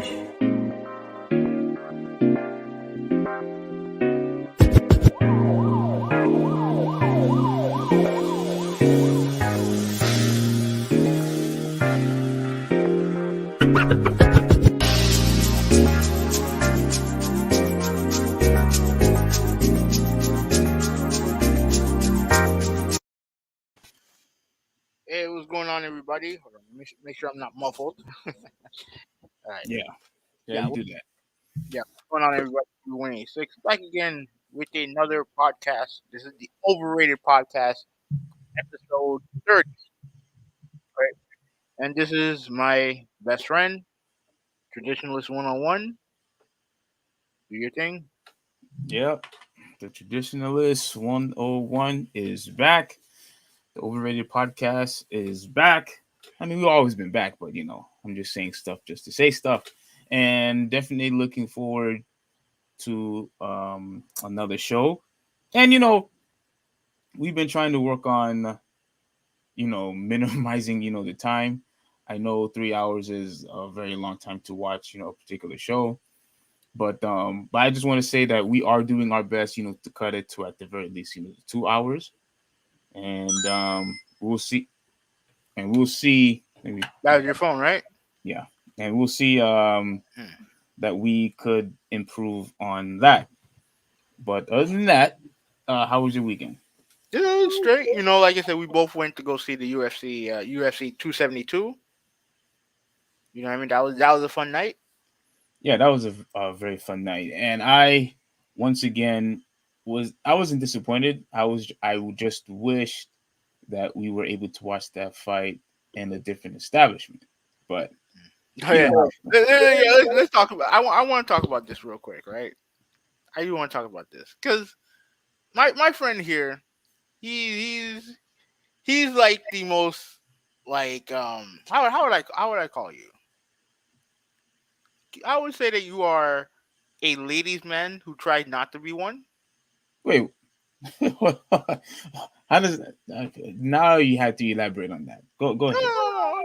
Hey, what's going on, everybody? Hold on, make sure I'm not muffled. All right. Yeah, Yeah, you do that. yeah. What's going on, everybody? 186 back again with another podcast. This is the Overrated Podcast, episode 30, right? And this is my best friend, Traditionalist 101. Do your thing. Yep. The Traditionalist 101 is back. The Overrated Podcast is back. I mean, we've always been back, but I'm just saying stuff just to say stuff. And definitely looking forward to another show. And we've been trying to work on minimizing the time. I know 3 hours is a very long time to watch a particular show. But I just want to say that we are doing our best, to cut it to at the very least, 2 hours, and we'll see, maybe, That was your phone, right? yeah, and we'll see Hmm. that we could improve on that. But other than that, how was your weekend? Yeah, it was straight. Like I said, we both went to go see the UFC 272. You know what I mean? That was a fun night. Yeah, that was a very fun night, and I once again I wasn't disappointed. I just wished that we were able to watch that fight in a different establishment. But Oh you yeah. know, Yeah, let's talk about. I want to talk about this real quick, right? I do want to talk about this because my friend here, he's like the most like how would I call you? I would say that you are a ladies' man who tried not to be one. wait, how does that? Okay, now you have to elaborate on that. Go No, ahead. no,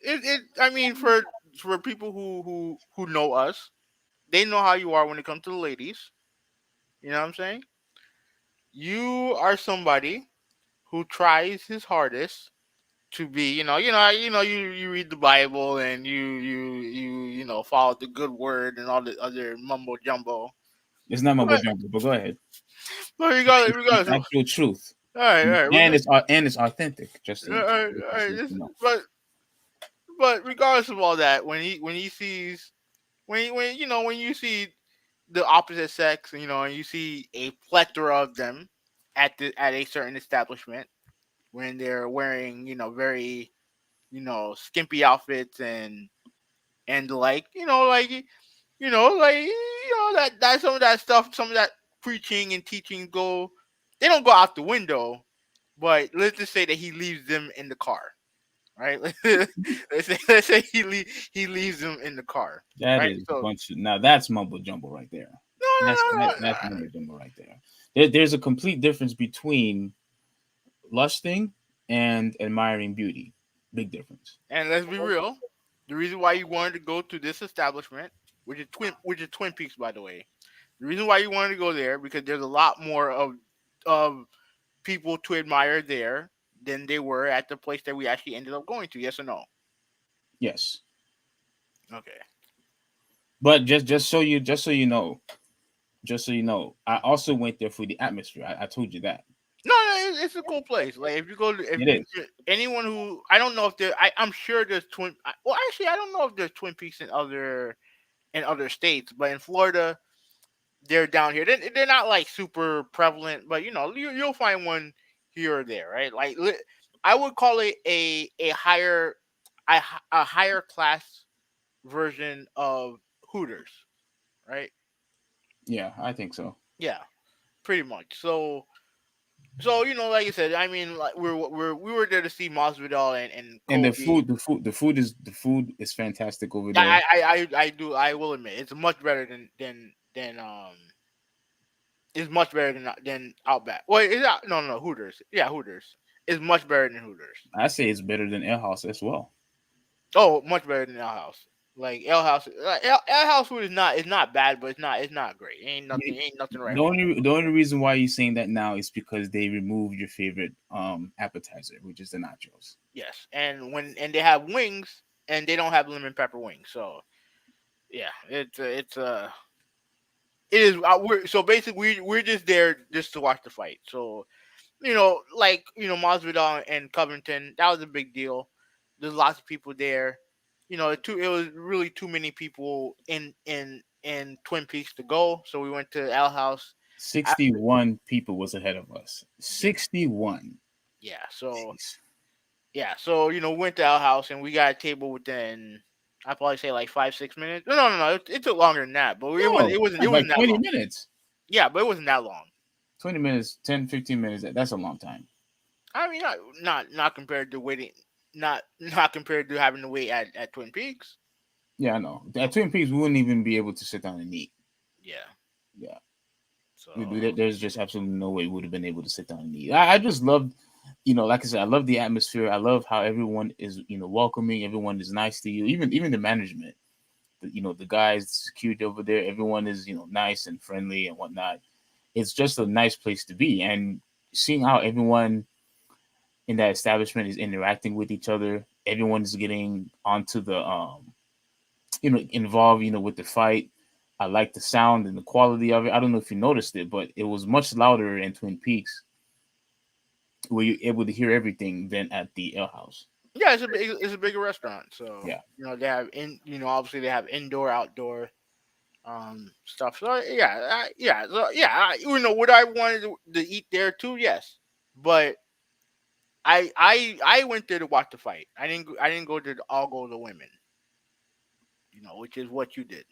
no, no. I mean, for people who know us, they know how you are when it comes to the ladies. You know what I'm saying? You are somebody who tries his hardest to be, you read the Bible and you follow the good word and all the other mumbo jumbo. It's not mumbo But, jumbo, but go ahead. but It's regardless, actual truth, all right, all right, and it's authentic. Just all to right, let all right. you know. But regardless of all that, when he sees when you see the opposite sex, and you see a plethora of them at a certain establishment when they're wearing very skimpy outfits and like that some of that stuff, some of that preaching and teaching they don't go out the window, but let's just say that he leaves them in the car, right? Let's say he leaves them in the car, That right? is a So bunch of now. That's mumbo jumbo right there. no, That's mumbo jumbo right there. There's a complete difference between lusting and admiring beauty. Big difference. and let's be real, the reason why you wanted to go to this establishment, which is Twin Peaks, by the way, the reason why you wanted to go there because there's a lot more of people to admire there than they were at the place that we actually ended up going to. Yes or no? Yes, Okay. but just so you know, I also went there for the atmosphere. I told you that. No, no, it's a cool place. Like if you go to It is. anyone who I don't know if there, I'm sure there's Well, actually, I don't know if there's Twin Peaks in other states, but in Florida, they're down here. They're not like super prevalent, but you'll find one here or there, right? Like I would call it a higher class version of Hooters, right? Yeah, I think so. Yeah, pretty much. So like I said, I mean, like we were there to see Masvidal and And Kobe. the food is fantastic over there. I will admit it's much better than it's much better than Outback. Well, it's not, no, Hooters. Yeah, Hooters is much better than Hooters. I say it's better than Ale House as well. Oh, much better than our house. Like Ale House food is not bad, but it's not great. Ain't nothing right about it. The only reason why you're saying that now is because they removed your favorite appetizer, which is the nachos. Yes, and they have wings, and they don't have lemon pepper wings. So yeah, it is. So basically, we're just there just to watch the fight. So like Masvidal and Covington, that was a big deal. There's lots of people there. It was really too many people in Twin Peaks to go. So we went to Al House. After, 61 people was ahead of us. yeah, 61. yeah. So Jeez. yeah, so we went to Al House and we got a table within. I'd probably say like 5 6 minutes. No, no, no, no. It took longer than that, but it was No, it wasn't it like wasn't that 20 long. minutes. Yeah, but it wasn't that long. 20 minutes, 10, 15 minutes. That's a long time. I mean, not compared to waiting, not compared to having to wait at Twin Peaks. Yeah, I know. At Twin Peaks, we wouldn't even be able to sit down and eat. Yeah. Yeah. So There's just absolutely no way we would have been able to sit down and eat. I just loved, like I said, I love the atmosphere. I love how everyone is, welcoming. Everyone is nice to you. Even the management, the guys, the security over there, everyone is, nice and friendly and whatnot. It's just a nice place to be. And seeing how everyone in that establishment is interacting with each other, everyone is getting onto the, involved, with the fight. I like the sound and the quality of it. I don't know if you noticed it, but it was much louder in Twin Peaks, where you're able to hear everything than at the Ale House. yeah, it's a bigger restaurant. So Yeah, they have obviously they have indoor outdoor stuff. So yeah, would I wanted to eat there too? Yes, but I went there to watch the fight. I didn't go to all go to women. Which is what you did.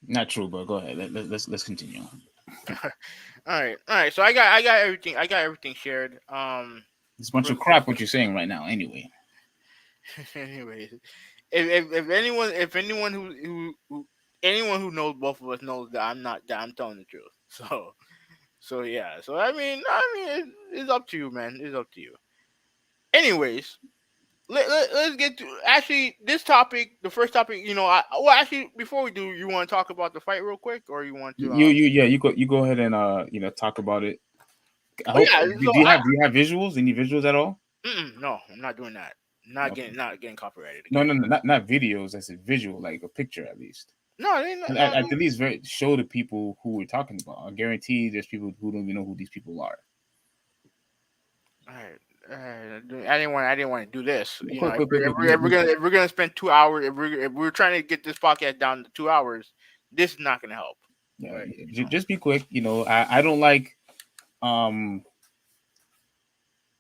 not true, but go ahead. Let's continue on. All right. So I got everything. I got everything shared. It's a bunch For, of crap what you're saying right now. Anyway, anyways, if anyone anyone who knows both of us knows that I'm telling the truth. So yeah. So I mean, it's up to you, man. It's up to you. Anyways, let's get to actually this topic. The first topic, well, actually, before we do, you want to talk about the fight real quick, or you want to? yeah, you go ahead and talk about it. I Oh hope. yeah. Do So you have visuals? Any visuals at all? no, I'm not doing that. Not Okay. getting copyrighted No, again. no, no, not videos. I said visual, like a picture at least. No, they not, And no, at least show the people who we're talking about. I guarantee there's people who don't even know who these people are. Alright, I didn't want to do this. Quick, quick, quick, quick. If we're gonna spend 2 hours, if we're trying to get this podcast down to 2 hours, this is not gonna help. Yeah, But just be quick. I don't like um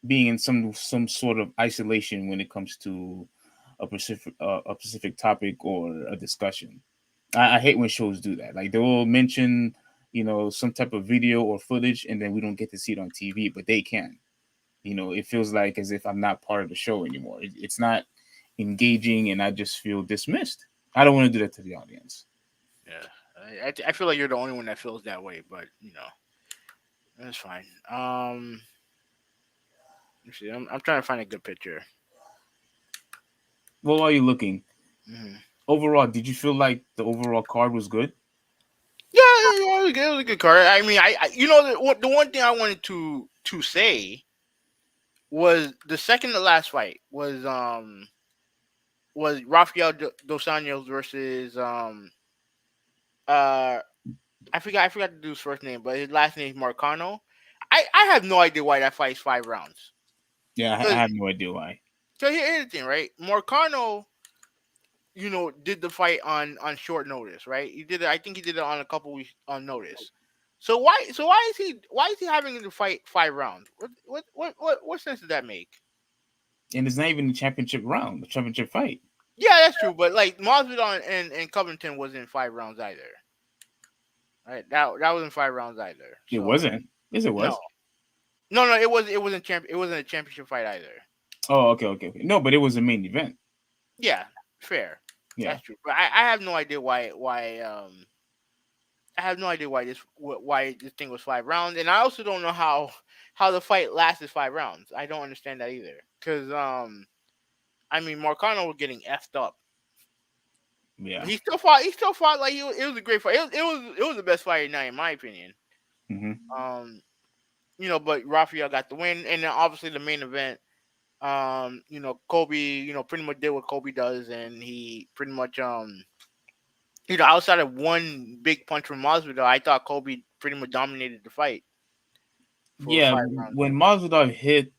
being in some sort of isolation when it comes to a specific topic or a discussion. I hate when shows do that. Like they will mention some type of video or footage, and then we don't get to see it on TV, but they can. It feels like as if I'm not part of the show anymore. It's not engaging, and I just feel dismissed. I don't want to do that to the audience. yeah, I feel like you're the only one that feels that way. But that's fine. Let's see. I'm trying to find a good picture. Well, while you're looking, hmm overall, did you feel like the overall card was good? Yeah, it was a good card. I mean, the one thing I wanted to say was the second to last fight was Rafael dos Anjos versus uh I forgot the dude's first name, but his last name is Marcano. I have no idea why that fight is 5 rounds. Yeah, I Cause, have no idea why. here's the thing, right? Marcano, did the fight on short notice, right? He did it. I think he did it on a couple weeks on notice. So why is he having to fight 5 rounds? What sense does that make? And it's not even the championship round, the championship fight. Yeah, that's true. But like Masvidal and Covington wasn't 5 rounds either. Right? That wasn't 5 rounds either. It So wasn't. Yes, it no, was. no, it wasn't a championship fight either. Oh, okay, okay, okay. No, but it was a main event. Yeah, fair. Yeah. That's true. But I have no idea why I have no idea why this thing was 5 rounds, and I also don't know how the fight lasted 5 rounds. I don't understand that either. Cause I mean Marcano was getting effed up. Yeah. He still fought. He still fought like it was a great fight. It was the best fight night in my opinion. Hmm. Um, but Rafael got the win, and then obviously the main event. Kobe, pretty much did what Kobe does, and he pretty much outside of one big punch from Masvidal, I thought Kobe pretty much dominated the fight for Yeah, 5 rounds. when Masvidal hit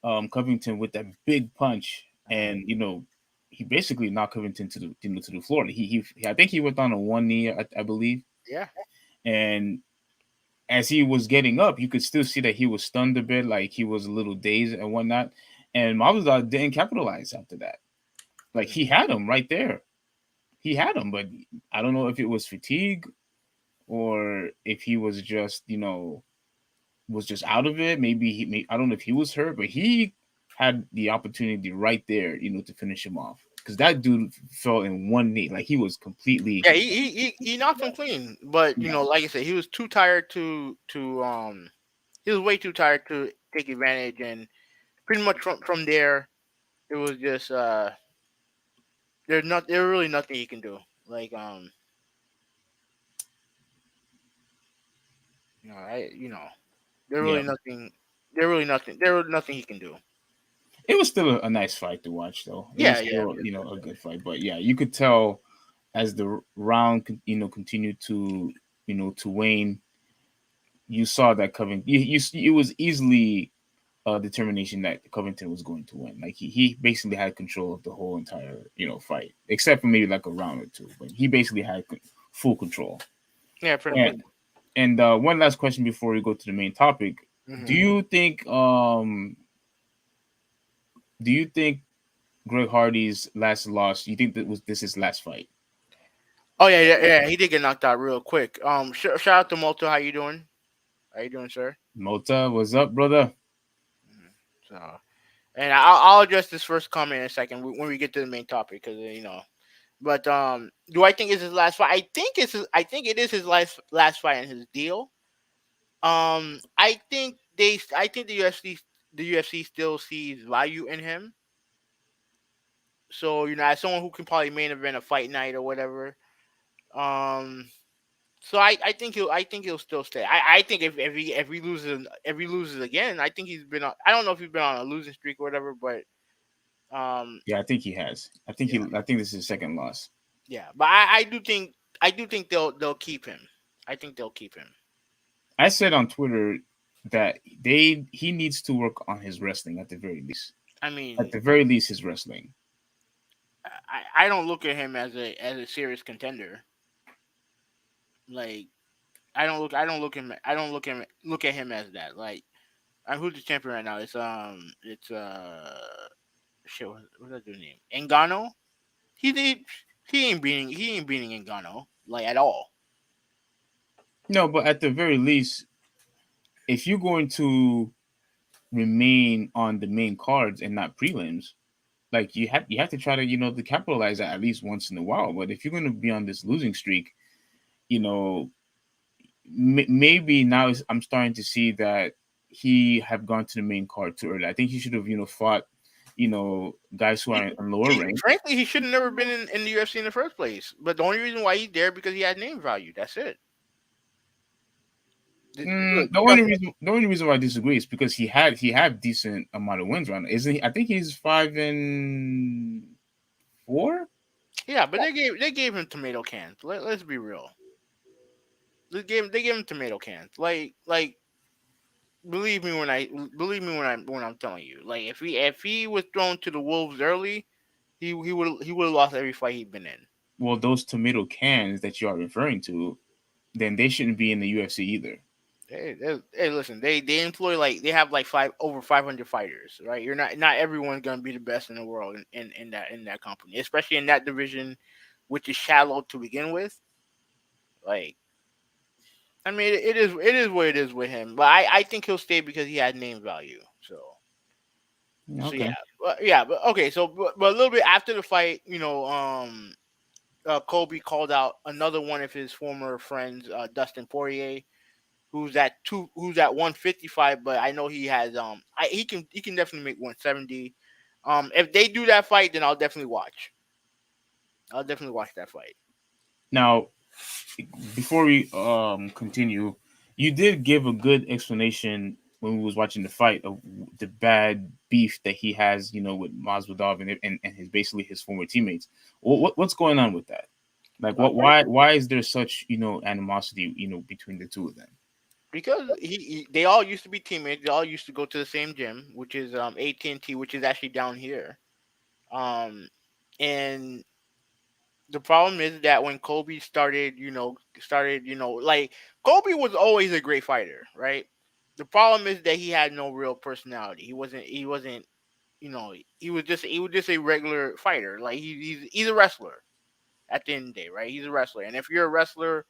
Covington with that big punch, Uh, and he basically knocked Covington to the floor. I think he went on a one knee, I believe, yeah, and as he was getting up, you could still see that he was stunned a bit, like he was a little dazed and whatnot. And Masvidal didn't capitalize after that. Like he had him right there. He had him, but I don't know if it was fatigue or if he was just was just out of it. Maybe I don't know if he was hurt, but he had the opportunity right there, to finish him off because that dude fell in one knee, like he was completely. yeah. He knocked him clean, but Yeah, like I said, he was too tired to. He was way too tired to take advantage, and pretty much from there, it was just there's really nothing he can do. Like I there yeah. really nothing. There was nothing he can do. It was still a nice fight to watch, though. It was Yeah, yeah, still a good fight, but yeah, you could tell as the round continued to wane. You saw that Covington. It was easily determination that Covington was going to win. Like he basically had control of the whole entire fight, except for maybe like a round or two. But he basically had full control. yeah, pretty much. And one last question before we go to the main topic: Do Hmm. you think do you think Greg Hardy's last loss? You think that was this his last fight? Oh yeah, yeah, yeah. He did get knocked out real quick. Shout out to Moto. How you doing? How you doing, sir? Mota, what's up, brother? Mhm. So, and I'll address this first comment in a second when we get to the main topic, because But do I think it's his last fight? I think it is his last fight in his deal. I think the UFC still sees value in him. So as someone who can probably main event a fight night or whatever. Um, so I think he'll still stay. I think if he loses again, I think I don't know if he's been on a losing streak or whatever, but um Yeah, I think he has. yeah, I think this is his second loss. yeah. But I do think they'll keep him. I think they'll keep him. I said on Twitter that he needs to work on his wrestling at the very least. I At mean, the very least, his wrestling. I don't look at him as a serious contender. Like I don't look at him as that. Like who's the champion right now? It's shit. What's that dude's name? Ngannou. He he ain't beating Ngannou like at all. No, but at the very least, if you're going to remain on the main cards and not prelims, like you have to try to to capitalize that at least once in a while. But if you're going to be on this losing streak, you know maybe now I'm starting to see that he have gone to the main card too early. I think he should have fought guys who are in lower rank. Frankly, he should have never been in the UFC in the first place. But the only reason why he's there because he had name value. That's it. Look, The only reason why I disagree is because he had decent amount of wins right now. Isn't he? I think he's 5-4. yeah, but they gave him tomato cans. Let's be real. They gave him tomato cans. Like believe me when I'm telling you. Like if he was thrown to the wolves early, he would have lost every fight he'd been in. Well, those tomato cans that you are referring to, then they shouldn't be in the UFC either. Hey, listen, they employ they have like over 500 fighters, right? Not everyone's gonna be the best in the world in that company, especially in that division, which is shallow to begin with. Like, I mean, it is what it is with him, but I think he'll stay because he had name value. So Okay. yeah, but okay, but a little bit after the fight, Kobe called out another one of his former friends, Dustin Poirier, who's at 155, but I know he has he can definitely make 170. If they do that fight, then I'll definitely watch. I'll definitely watch that fight. Now, before we continue, you did give a good explanation when we was watching the fight of the bad beef that he has, with Masvidal and his basically his former teammates. What's going on with that? Like, Uh, why is there such animosity between the two of them? because they all used to be teammates. They all used to go to the same gym, which is AT&T, which is actually down here. Um, and the problem is that when Kobe like Kobe was always a great fighter, right? The problem is that he had no real personality. He wasn't, he was just a regular fighter. Like he's a wrestler at the end of the day, right? He's a wrestler, and if you're a wrestler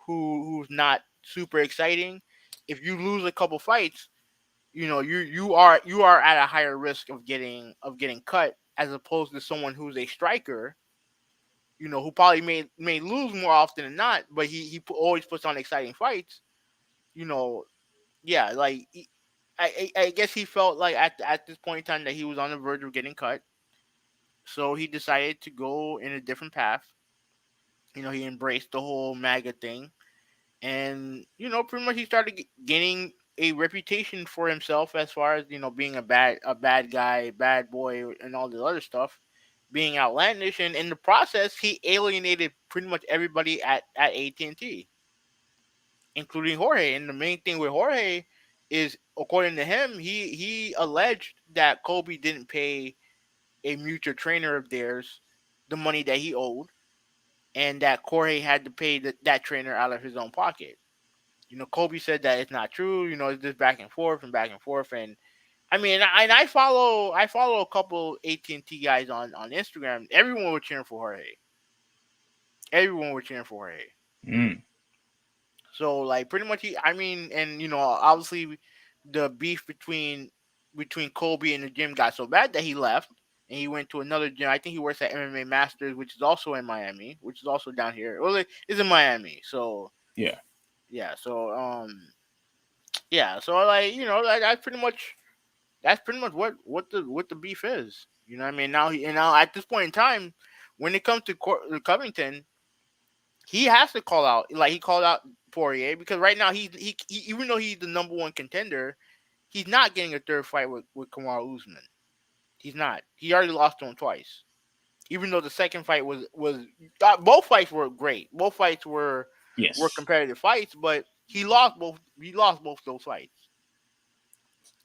who's not super exciting, if you lose a couple fights, you are at a higher risk of getting cut as opposed to someone who's a striker, who probably may lose more often than not, but always puts on exciting fights. You know, yeah, like I guess he felt like at this point in time that he was on the verge of getting cut, so he decided to go in a different path. He embraced the whole MAGA thing, and pretty much he started gaining a reputation for himself as far as being a bad guy, bad boy, and all the other stuff, being outlandish, and in the process he alienated pretty much everybody at AT&T, including Jorge. And the main thing with Jorge is, according to him, he alleged that Kobe didn't pay a mutual trainer of theirs the money that he owed, and that Jorge had to pay that trainer out of his own pocket. Kobe said that it's not true. It's just back and forth and back and forth. And I mean, and I follow a couple AT&T guys on Instagram. Everyone was cheering for Jorge. Everyone was cheering for Jorge. Mm, So like pretty much I mean, and obviously the beef between Kobe and the gym got so bad that he left and he went to another gym. I think he works at MMA Masters, which is also in Miami, which is also down here. Well, it's in Miami. So yeah. yeah, so like like that's pretty much what the beef is. You know what I mean? Now at this point in time, when it comes to Covington, he has to call out, like he called out Poirier, because right now he even though he's the number one contender, he's not getting a third fight with Kamaru Usman. He's not. He already lost to him twice. Even though the second fight was both fights were great. Both fights were Yes. competitive fights, but he lost both those fights.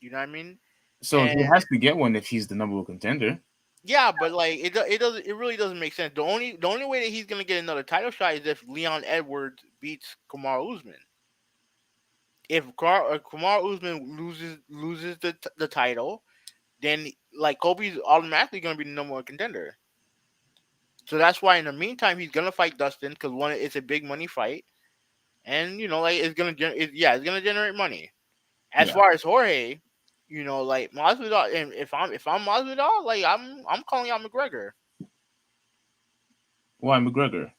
You know what I mean? So he And has to get one if he's the number one contender. yeah, but like it really doesn't make sense. The only way that he's gonna get another title shot is if Leon Edwards beats Kamaru Usman. If Kamaru Usman loses the title, then like Kobe's automatically gonna be the number one contender. So that's why in the meantime he's gonna fight Dustin, because one, it's a big money fight, and like it's gonna generate money. As Yeah. far as Jorge, like Masvidal, and if I'm Masvidal, like I'm calling out McGregor. Why McGregor?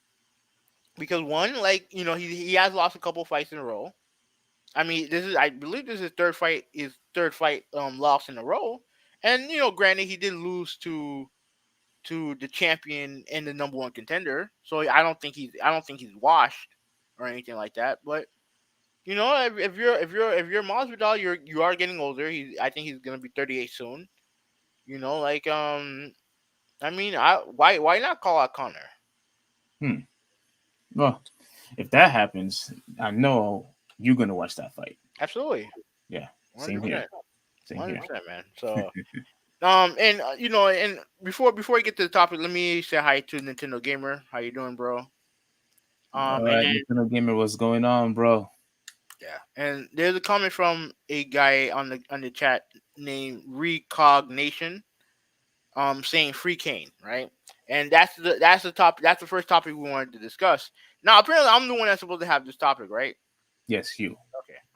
Because one, like he has lost a couple fights in a row. I mean, I believe this is his third fight loss in a row. And granted, he did lose to the champion and the number one contender. So I don't think he's washed or anything like that. But if you're Masvidal, you are getting older. I think he's gonna be 38 soon. Like I mean, why not call out Connor? Hmm. Well, if that happens, I know you're gonna watch that fight. Absolutely, Yeah. Same here. 100%, Same here. 100%, man. So and and before we get to the topic, let me say hi to Nintendo Gamer. How you doing, bro? All And right, then Nintendo Gamer, what's going on, bro? yeah, and there's a comment from a guy on the chat named Recognition, saying free Kane, right? And that's the first topic we wanted to discuss. Now apparently I'm the one that's supposed to have this topic, right? Yes, you.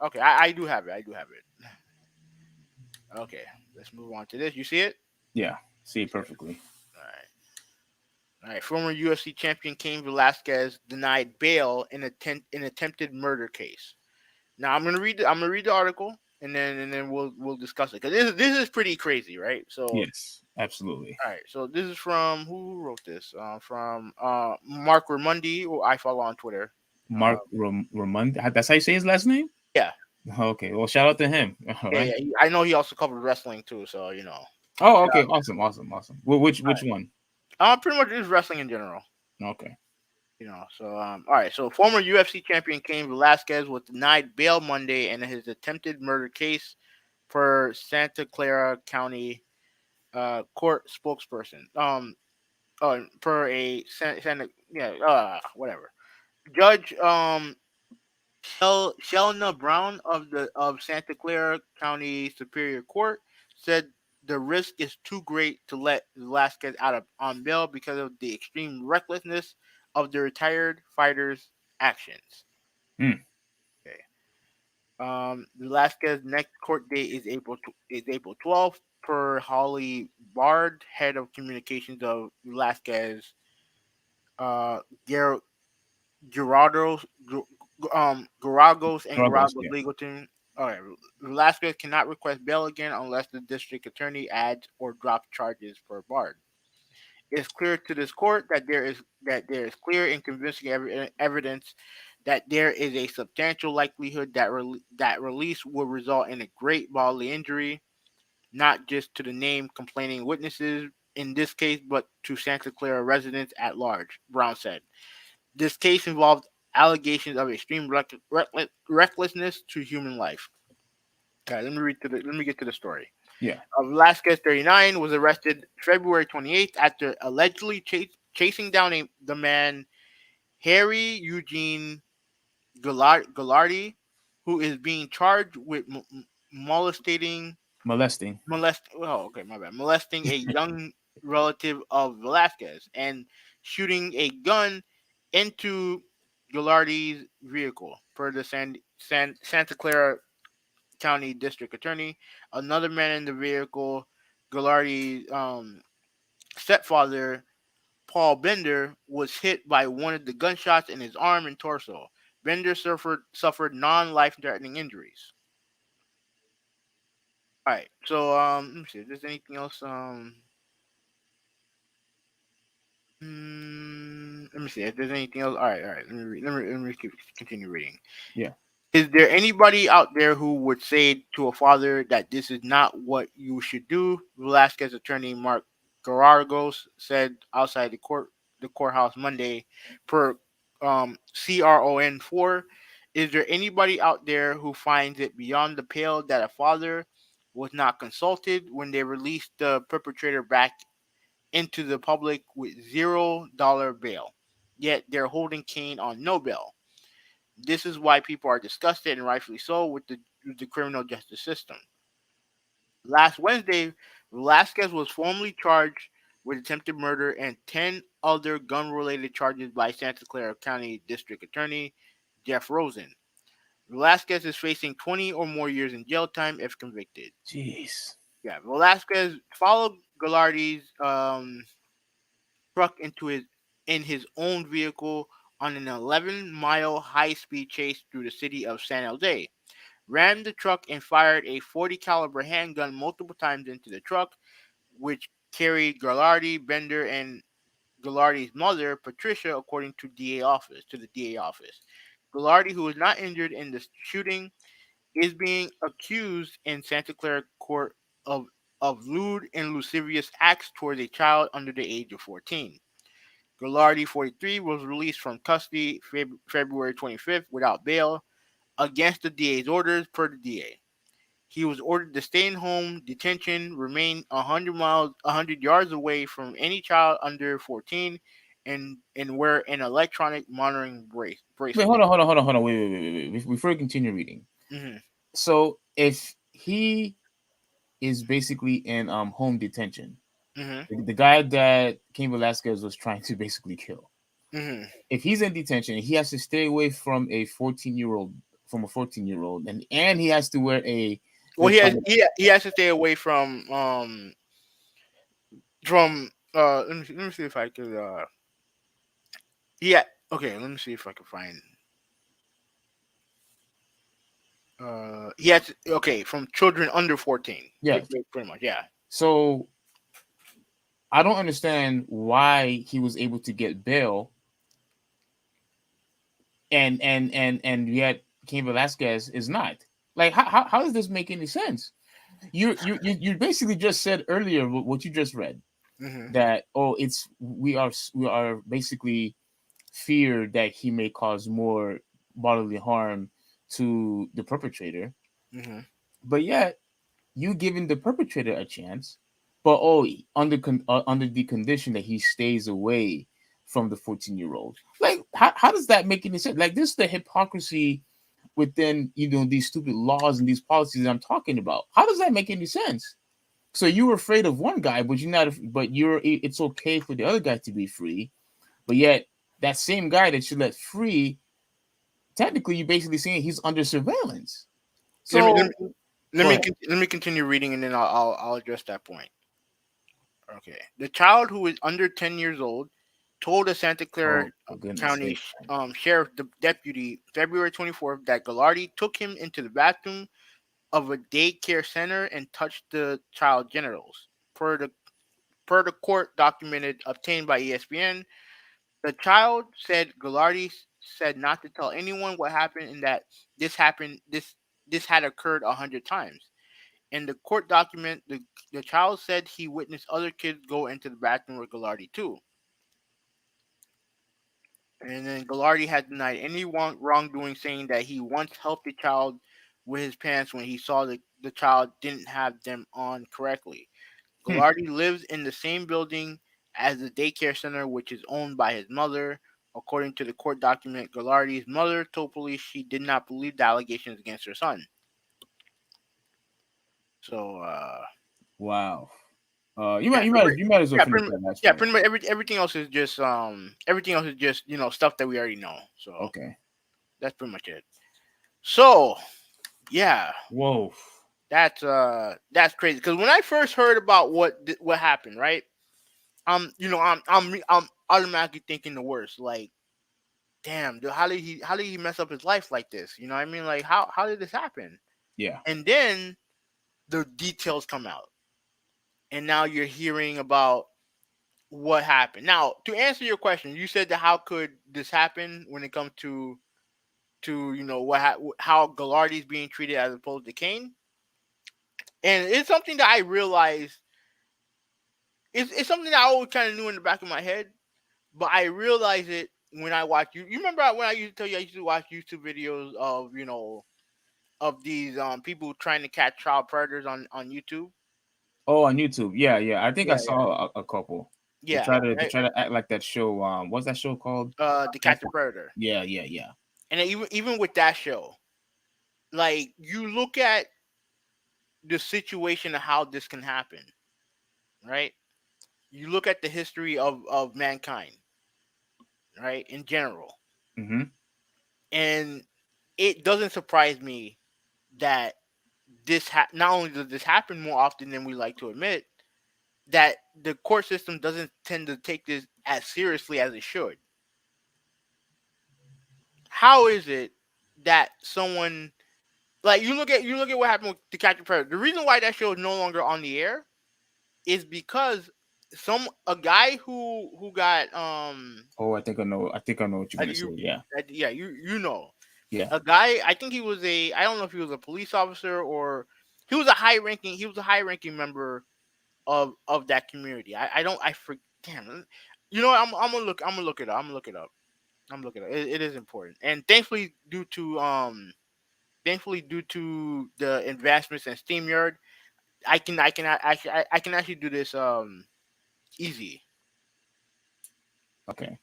Okay, I do have it. I do have it. Okay, let's move on to this. You see it? Yeah. See it perfectly. All right. All right. Former UFC champion Cain Velasquez denied bail in attempted murder case. Now I'm gonna read the article, and then we'll discuss it because this is pretty crazy, right? So Yes, absolutely. all right, so this is from who wrote this? From Mark Ramundi, who I follow on Twitter. Uh, Ramond. That's how you say his last name. yeah, Okay, well, shout out to him. All yeah, right. yeah. I know he also covered wrestling too, so Oh, shout okay, out. awesome, awesome, awesome. Which one? Pretty much just wrestling in general. Okay. So all right. So former UFC champion Cain Velasquez was denied bail Monday in his attempted murder case per Santa Clara County court spokesperson. Per a Santa, yeah, whatever. Judge Shelna Brown of Santa Clara County Superior Court said the risk is too great to let Velasquez out of on bail because of the extreme recklessness of the retired fighter's actions. Hmm. Okay. Velasquez's next court date is April 12th, per Holly Bard, head of communications of Velasquez. Uh, Gar- Gerardo's Garagos and Struggles. Garagos Yeah. legal team. All right, Velasquez cannot request bail again unless the district attorney adds or drops charges for Bard. It's clear to this court that there is clear and convincing evidence that there is a substantial likelihood that release will result in a great bodily injury, not just to the named complaining witnesses in this case, but to Santa Clara residents at large. Brown said. This case involved allegations of extreme recklessness to human life. Okay, let me get to the story. Yeah. Velasquez, 39, was arrested February 28th after allegedly chasing down the man Harry Eugene Gallardi, who is being charged with molesting Molesting. molesting a young relative of Velasquez and shooting a gun into Gallardi's vehicle, per the Santa Clara County District Attorney. Another man in the vehicle, Gallardi's stepfather, Paul Bender, was hit by one of the gunshots in his arm and torso. Bender suffered non-life threatening injuries. All right, so let me see if there's anything else. Let me see if there's anything else. All right, all right. Let me continue reading. Yeah. Is there anybody out there who would say to a father that this is not what you should do? Velasquez attorney Mark Garagos said outside the courthouse Monday, per CRON4. Is there anybody out there who finds it beyond the pale that a father was not consulted when they released the perpetrator back into the public with $0 bail? Yet they're holding Cain on no bail. This is why people are disgusted, and rightfully so, with the criminal justice system. Last Wednesday, Velasquez was formally charged with attempted murder and 10 other gun related charges by Santa Clara County District Attorney Jeff Rosen. Velasquez is facing 20 or more years in jail time if convicted. Jeez. Yeah, Velasquez followed Gallardi's truck in his own vehicle on an 11-mile high-speed chase through the city of San Jose, rammed the truck and fired a 40 caliber handgun multiple times into the truck, which carried Gallardi, Bender, and Gallardi's mother, Patricia, according to the DA office. Gallardi, who was not injured in the shooting, is being accused in Santa Clara court of lewd and lascivious acts towards a child under the age of 14. Gallardi, 43, was released from custody February 25th without bail against the DA's orders, per the DA. He was ordered to stay in home detention, remain 100 yards away from any child under 14, and wear an electronic monitoring Wait, bracelet. hold on. Wait. Before we continue reading, Hmm. so if he is basically in home detention, Hmm. the guy that Cain Velasquez was trying to basically kill, Hmm. if he's in detention, he has to stay away from a 14-year-old, and he has to wear a Well, electronic. he has to stay away from let me see if I could yeah, okay, let me see if I can find He has okay from children under 14. Yes. Pretty much, yeah. So I don't understand why he was able to get bail, and yet Cain Velasquez is not. Like, how does this make any sense? You basically just said earlier what you just read, Hmm. that, oh, it's we are basically feared that he may cause more bodily harm to the perpetrator, Hmm. but yet you giving the perpetrator a chance, but, oh, under the condition that he stays away from the 14-year-old. Like, how does that make any sense? Like, this is the hypocrisy within, these stupid laws and these policies that I'm talking about. How does that make any sense? So you were afraid of one guy, but it's okay for the other guy to be free, but yet that same guy that you let free, technically you're basically saying he's under surveillance. Let me let me So let go me ahead. con- let me continue reading, and then I'll address that point. Okay. The child who is under 10 years old told a Santa Clara Oh, for goodness County sake. sheriff deputy February 24th that Gallardi took him into the bathroom of a daycare center and touched the child's genitals. Per the per the court documented obtained by ESPN, the child said Gallardi said not to tell anyone what happened and that this had occurred 100 times. In the court document, the child said he witnessed other kids go into the bathroom with Gallardi too. And then Gallardi had denied any wrongdoing, saying that he once helped the child with his pants when he saw the child didn't have them on correctly. Hmm. Gallardi lives in the same building as the daycare center, which is owned by his mother. According to the court document, Gallardi's mother told police she did not believe the allegations against her son. So, Wow. yeah, You might as well yeah, finish that last yeah, part. pretty much everything else is just stuff that we already know. So Okay. that's pretty much it. So yeah, Whoa. that's crazy. Because when I first heard about what happened, right? I'm automatically thinking the worst. Like, damn, dude, how did he mess up his life like this? You know what I mean? Like, how did this happen? Yeah. And then the details come out, and now you're hearing about what happened. Now, to answer your question, you said that how could this happen when it comes to how Gallardi's being treated as opposed to Kane, and it's something that I realized. It's something that I always kind of knew in the back of my head, but I realized it when I watch you. You remember when I used to tell you I used to watch YouTube videos of of these people trying to catch child predators on YouTube. Oh, on YouTube. Yeah, yeah. I think I Yeah, yeah, saw a couple. They yeah. try to they Right? try to act like that show. What's that show called? To catch the predator, Yeah, yeah, yeah. and then even with that show, like you look at the situation of how this can happen, right? You look at the history of mankind, right, in general, Mm-hmm. and it doesn't surprise me that not only does this happen more often than we like to admit, that the court system doesn't tend to take this as seriously as it should. How is it that someone like you look at what happened with the Catch a Predator? The reason why that show is no longer on the air is because a guy who got Oh, I think I know. I think I know what you're gonna say. you Yeah, yeah you know yeah. a guy. I think he was I don't know if he was a police officer or he was a high ranking member of that community. I don't I for damn. You know what? I'm gonna look it up. It is important, and thankfully due to the investments in SteamYard, I can actually do this easy. Okay,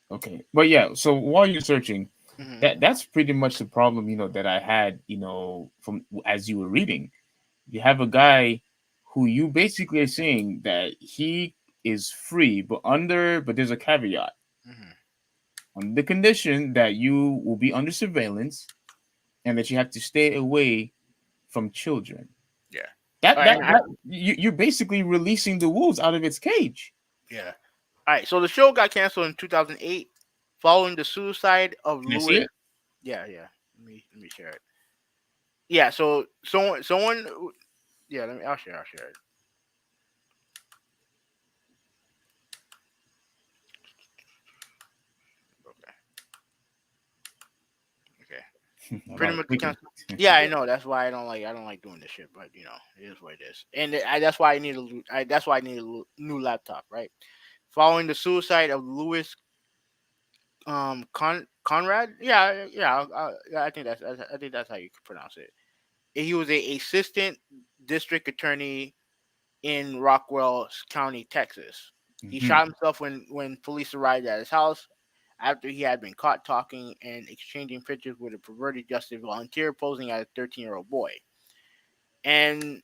okay. But yeah, so while you're searching, Hmm. that's pretty much the problem. That I had. From as you were reading, you have a guy who you basically are saying that he is free, but there's a caveat, Hmm. on the condition that you will be under surveillance and that you have to stay away from children. Yeah. All That right. that that you're basically releasing the wolves out of its cage. Yeah. All right. So the show got canceled in 2008 following the suicide of Can I see Louis. it? Yeah. Yeah. Let me share it. yeah. So someone. Yeah. Let me. I'll share. I'll share it. Okay. Okay. A lot Pretty of much clicking. cancel. Yeah, I know. That's why I don't like doing this shit. But it is what it is. And that's why I need that's why I need a new laptop. Right. Following the suicide of Louis Conrad. Yeah. Yeah. Yeah, I think that's how you could pronounce it. He was a assistant district attorney in Rockwell County, Texas. He Hmm. shot himself when police arrived at his house after he had been caught talking and exchanging pictures with a perverted justice volunteer posing as a 13-year-old boy. And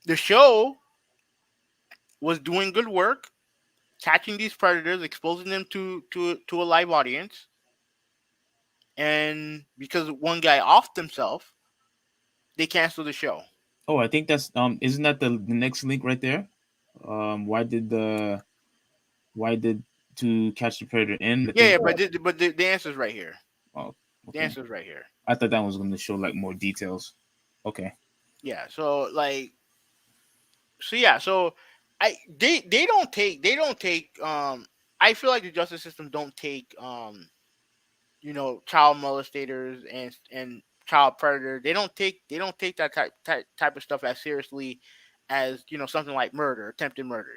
the show was doing good work, catching these predators, exposing them to a live audience. And because one guy offed himself, they canceled the show. Oh, I think that's isn't that the next link right there? Why did to catch the predator end? I Yeah, think. yeah, but the answer's right here. Oh, The okay. answer's right here. I thought that was going to show like more details. Okay. Yeah, so like so they don't take I feel like the justice system don't take child molestators and child predators. They don't take that type of stuff as seriously as something like murder, attempted murder.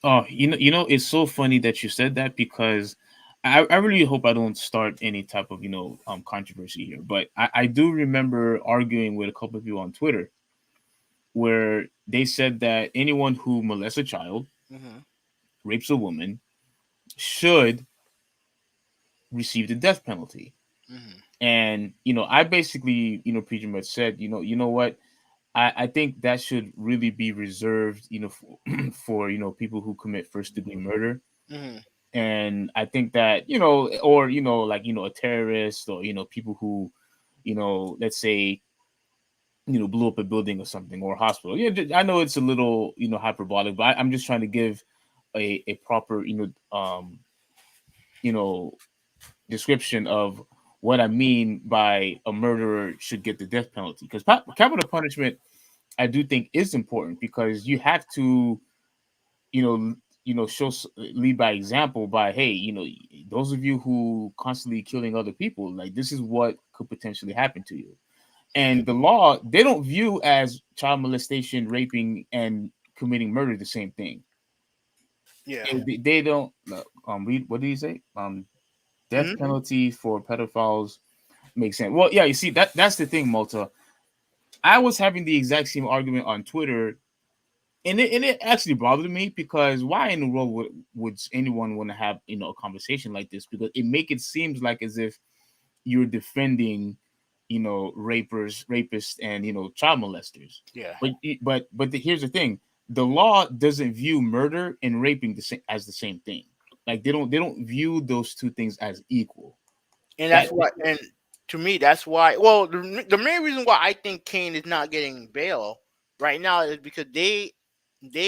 Oh, it's so funny that you said that because I really hope I don't start any type of controversy here. But I do remember arguing with a couple of people on Twitter where they said that anyone who molests a child, Hmm. rapes a woman, should receive the death penalty. Hmm. And I basically pretty much said what, I think that should really be reserved for people who commit first degree murder. Hmm. And I think that or like a terrorist, or people who let's say blew up a building or something, or a hospital. Yeah, I know it's a little hyperbolic, but I'm just trying to give a proper you know description of what I mean by a murderer should get the death penalty, because capital punishment I do think is important, because you have to you know lead by example, by, hey, those of you who constantly killing other people, like, this is what could potentially happen to you. And the law, they don't view as child molestation, raping, and committing murder the same thing. Yeah. They don't read, what did he say? Death Hmm. penalty for pedophiles makes sense. Well, yeah, you see, that's the thing, Malta. I was having the exact same argument on Twitter, and it actually bothered me, because why in the world would anyone want to have a conversation like this? Because it make it seems like as if you're defending rapists, and child molesters. Yeah. Here's the thing: the law doesn't view murder and raping as the same thing. Like, they don't view those two things as equal. And That that's why, and to me, that's why. Well, the main reason why I think Kane is not getting bail right now is because they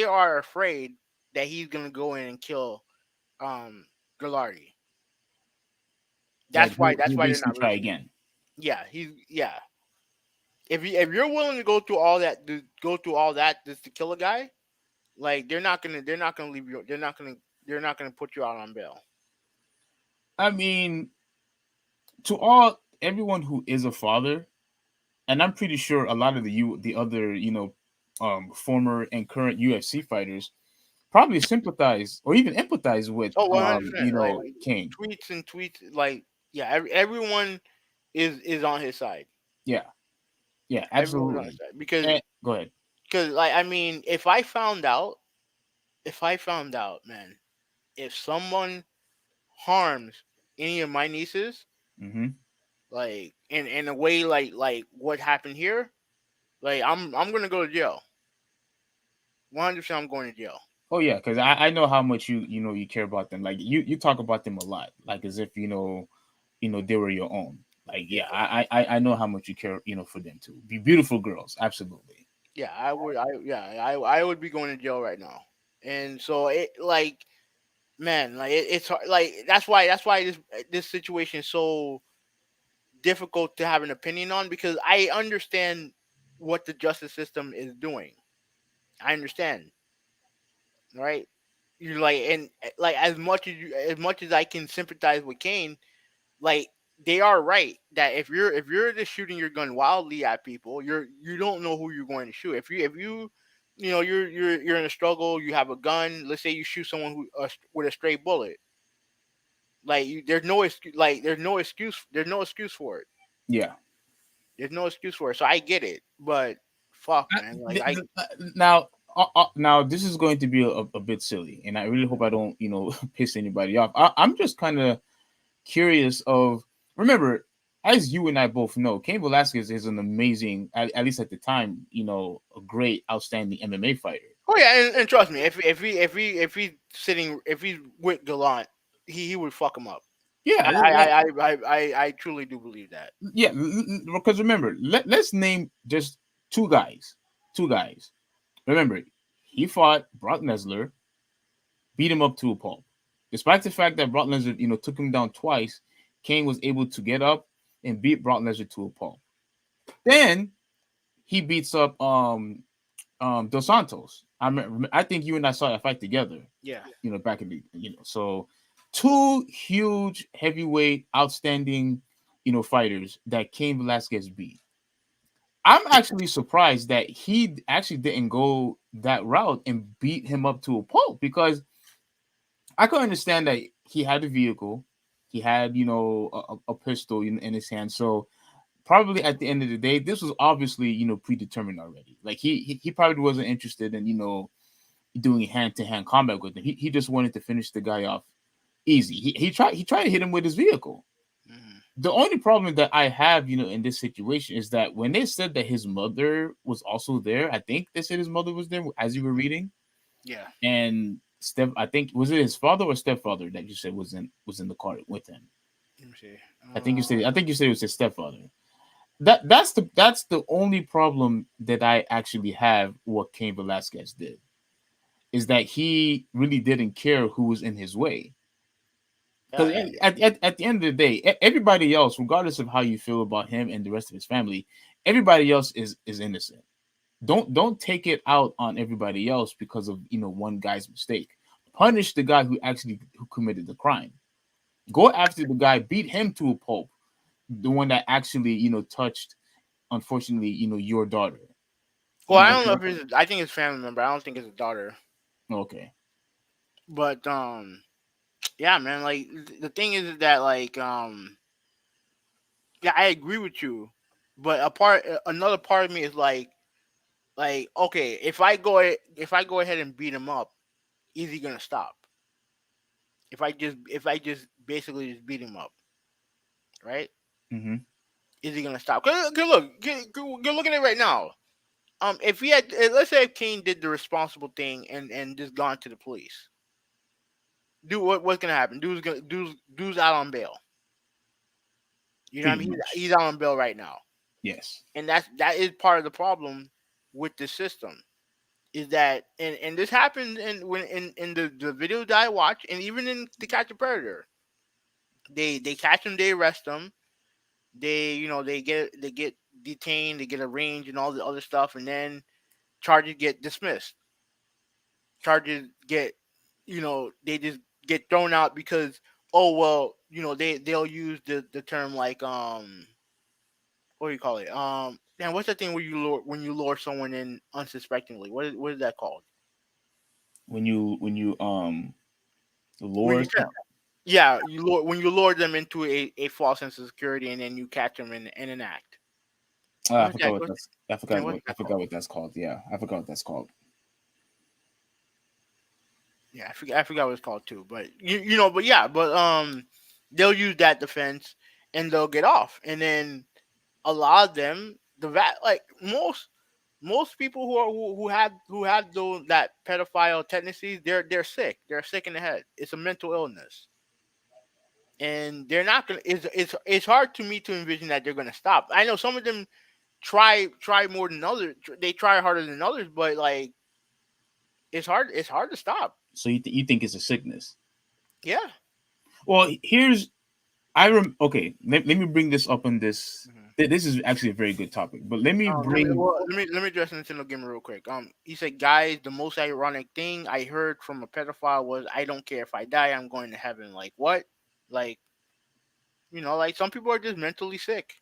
are afraid that he's gonna go in and kill um Gallardi. like, That's why. he'll, That's he'll why they're basically not try releasing him. again. Yeah, yeah. If you're willing to go through all that just to kill a guy, like they're not gonna leave you. They're not gonna put you out on bail. I mean, to all everyone who is a father, and I'm pretty sure a lot of the other former and current UFC fighters probably sympathize or even empathize with Oh, 100%. Like Kane. tweets, like yeah, everyone is on his side. Yeah, yeah, Everyone's on his absolutely. side because Go ahead. like I mean, if I found out, man, if someone harms any of my nieces, Hmm. like in a way like what happened here, like I'm gonna go to jail. 100%, I'm going to jail. Oh yeah, because I know how much you care about them. Like, you talk about them a lot, like as if they were your own. Like, Yeah, yeah, I know how much you care for them too. Be beautiful girls, absolutely. yeah, I would. I would be going to jail right now. And so it like man, like it's hard. Like that's why this situation is so difficult to have an opinion on because I understand what the justice system is doing. I understand, right? You like and like as much as I can sympathize with Kane, like they are right that if you're just shooting your gun wildly at people, you don't know who you're going to shoot. If you you know you're in a struggle, you have a gun. Let's say you shoot someone with a stray bullet. Like there's no excuse. Like there's no excuse. There's no excuse for it. Yeah. There's no excuse for it. So I get it, but fuck, I- man. Like I Now, now this is going to be a bit silly, and I really hope I don't, piss anybody off. I'm just kind of curious of. Remember, as you and I both know, Cain Velasquez is an amazing, at least at the time, a great, outstanding MMA fighter. oh yeah, and trust me, if he's with Gallant, he would fuck him up. Yeah, I truly do believe that. yeah. Because remember, let's name just two guys. Two guys. Remember, he fought Brock Lesnar, beat him up to a pulp. Despite the fact that Brock Lesnar, took him down twice, Kane was able to get up and beat Brock Lesnar to a pulp. Then he beats up Dos Santos. I think you and I saw that fight together. Yeah. Back in the so two huge heavyweight, outstanding, fighters that Cain Velasquez beat. I'm actually surprised that he actually didn't go that route and beat him up to a pulp because I could understand that he had a vehicle, he had a pistol in his hand, so probably at the end of the day, this was obviously predetermined already. Like he probably wasn't interested in doing hand to hand combat with him. He just wanted to finish the guy off easy. He tried to hit him with his vehicle. Mhm. The only problem that I have, in this situation is that when they said that his mother was also there, I think they said his mother was there as you were reading, Yeah. and I think was it his father or stepfather that you said was in the car with him. Let me see. I think you said it was his stepfather. That's the only problem that I actually have what Cain Velasquez did is that he really didn't care who was in his way. Because Yeah. at the end of the day, everybody else, regardless of how you feel about him and the rest of his family, everybody else is innocent. Don't take it out on everybody else because of one guy's mistake. Punish the guy who committed the crime. Go after the guy, beat him to a pulp, the one that actually touched, unfortunately, your daughter. Well, Am I I don't know if correct? it's. I think it's family member. I don't think it's a daughter. Okay. But yeah, man. Like the thing is that yeah, I agree with you. But another part of me is okay, if I go ahead and beat him up, is he gonna stop? If I just basically just beat him up, right? Mm-hmm. Is he gonna stop? 'Cause look, you're looking at it right now. If he had, let's say, if Kane did the responsible thing and just gone to the police, what's gonna happen? Dude's out on bail. You know what I Pretty mean? much. He's out on bail right now, Yes. and that is part of the problem with the system. Is that and this happened in the video that I watched, and even in the Catch a Predator, they catch him, they arrest him, they get detained, they get arraigned, and all the other stuff, and then charges get dismissed. Charges get, they just get thrown out because, oh well, they'll use the term like what do you call it? Man, what's that thing where you lure someone in unsuspectingly? What is that called? When you When lure you Yeah, when you lure them into a false sense of security and then you catch them in an act. I What's forgot that? what that's. I Man, forgot what's what I that forgot called? what that's called. Yeah, I forgot what that's called. Yeah, I forgot what it's called too. But but yeah, but they'll use that defense and they'll get off. And then a lot of them, like most people who have those that pedophile tendencies, they're sick. They're sick in the head. It's a mental illness. And they're not gonna. It's hard to me to envision that they're gonna stop. I know some of them try more than others. They try harder than others, but like it's hard. It's hard to stop. So you think it's a sickness? Yeah. Well, here's Okay. Let me bring this up on this. Mhm. This is actually a very good topic, but let me bring. Let me address Nintendo Gamer real quick. He said, guys, the most ironic thing I heard from a pedophile was, "I don't care if I die, I'm going to heaven." Like what? Like, like some people are just mentally sick.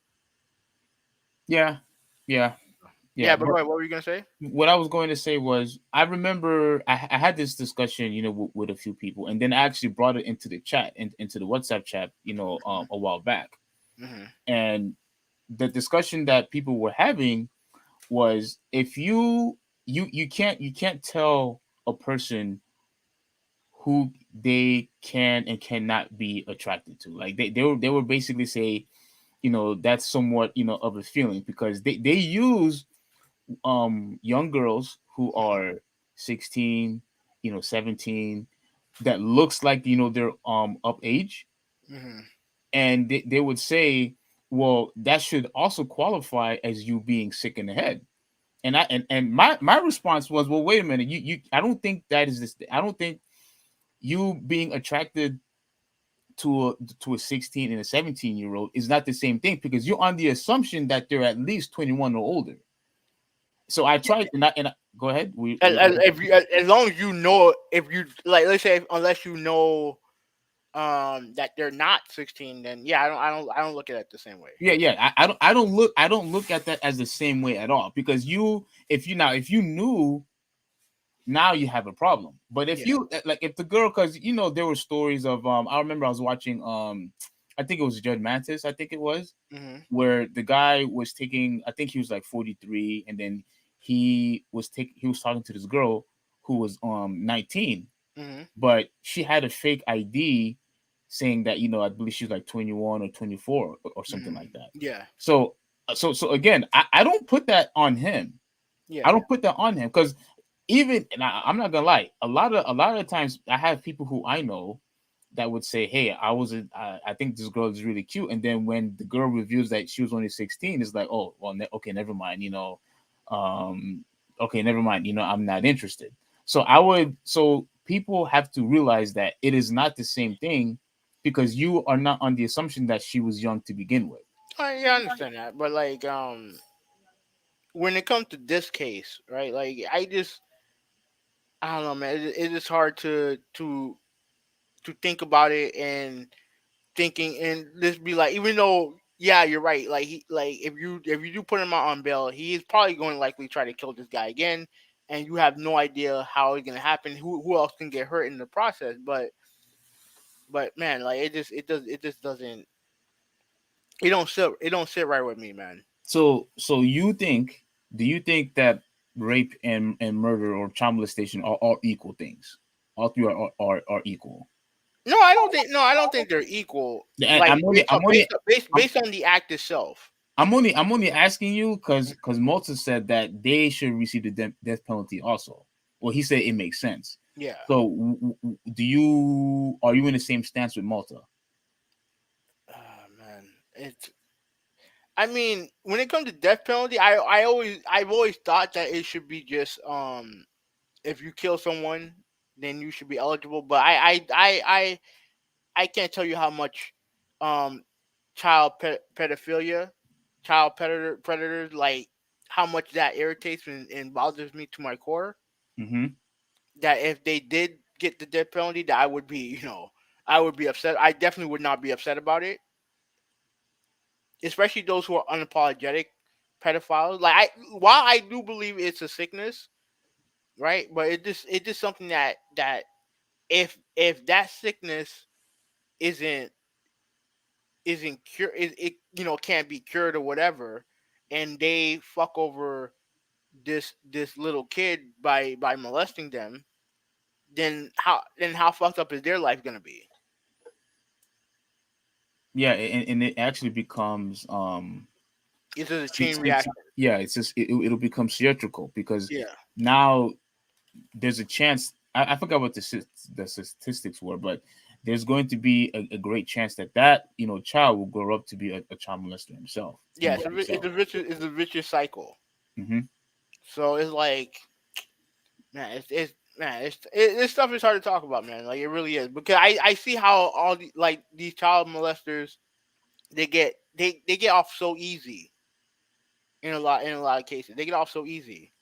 Yeah, yeah, yeah. Yeah, but go But ahead. What were you gonna say? what I was going to say was, I remember I had this discussion, with a few people, and then I actually brought it into the chat, into the WhatsApp chat, a while back, Mhm. and the discussion that people were having was, if you can't tell a person who they can and cannot be attracted to. Like they were basically say, that's somewhat, of a feeling, because they use young girls who are 16, 17, that looks like, they're up age, Mhm. and they would say, well, that should also qualify as you being sick in the head. And my response was, well, wait a minute, you I don't think that is this. I don't think you being attracted to a 16 and a 17-year-old is not the same thing, because you're on the assumption that they're at least 21 or older. So I tried, go ahead. As long as you know, if you like, let's say, unless you know that they're not 16, then yeah, I don't look at it the same way. Yeah, yeah. I don't look at that as the same way at all, because if you knew, now you have a problem. But if Yeah. you like, if the girl, because there were stories of, I remember I was watching, I think it was Judge Mantis, I think it was, Mhm. where the guy was taking, I think he was like 43, and then he was talking to this girl who was 19, Mhm. but she had a fake ID saying that, I believe she was like 21 or 24, or something Mhm. like that. Yeah. So again, I don't put that on him. I Yeah. don't put that on him, because even, and I'm not gonna lie, a lot of times I have people who I know that would say, "Hey, I think this girl is really cute," and then when the girl reveals that she was only 16, it's like, "Oh, well, okay, never mind," um, okay, never mind, I'm not interested. So people have to realize that it is not the same thing, because you are not on the assumption that she was young to begin with. Yeah, I understand that, but like, when it comes to this case, right? Like, I don't know, man. It's just hard to think about it, and thinking, and just be like, even though, yeah, you're right. Like, if you do put him out on bail, he is probably going to likely try to kill this guy again, and you have no idea how it's gonna happen. Who else can get hurt in the process? But man, like, it just doesn't, it don't sit right with me, man. So do you think that rape and murder or child molestation are equal things? All three are equal. No, I don't think they're equal. And Like, based on the act itself. I'm only asking you because Malta said that they should receive the death penalty also. Well, he said it makes sense. Yeah. So are you in the same stance with Malta? Man, it's. I mean, when it comes to death penalty, I've always thought that it should be just, if you kill someone, then you should be eligible. But I can't tell you how much, um pedophilia, predators, like, how much that irritates and bothers me to my core. Mm-hmm. That if they did get the death penalty, that I would be upset. I definitely would not be upset about it, especially those who are unapologetic pedophiles. Like, while I do believe it's a sickness, right? But it just something that if that sickness isn't isn't cure it can't be cured or whatever, and they fuck over this little kid by molesting them, then how fucked up is their life gonna be? Yeah, and it actually becomes It's just a chain reaction. yeah, it's just it'll become theatrical, because Yeah. now there's a chance. I forgot what the statistics were, but there's going to be a great chance that child will grow up to be a child molester himself. Yeah, it's a vicious cycle. Hmm. So it's like, man, it's man, this stuff is hard to talk about, man. Like it really is because I see how all like these child molesters they get off so easy in a lot of cases. They get off so easy,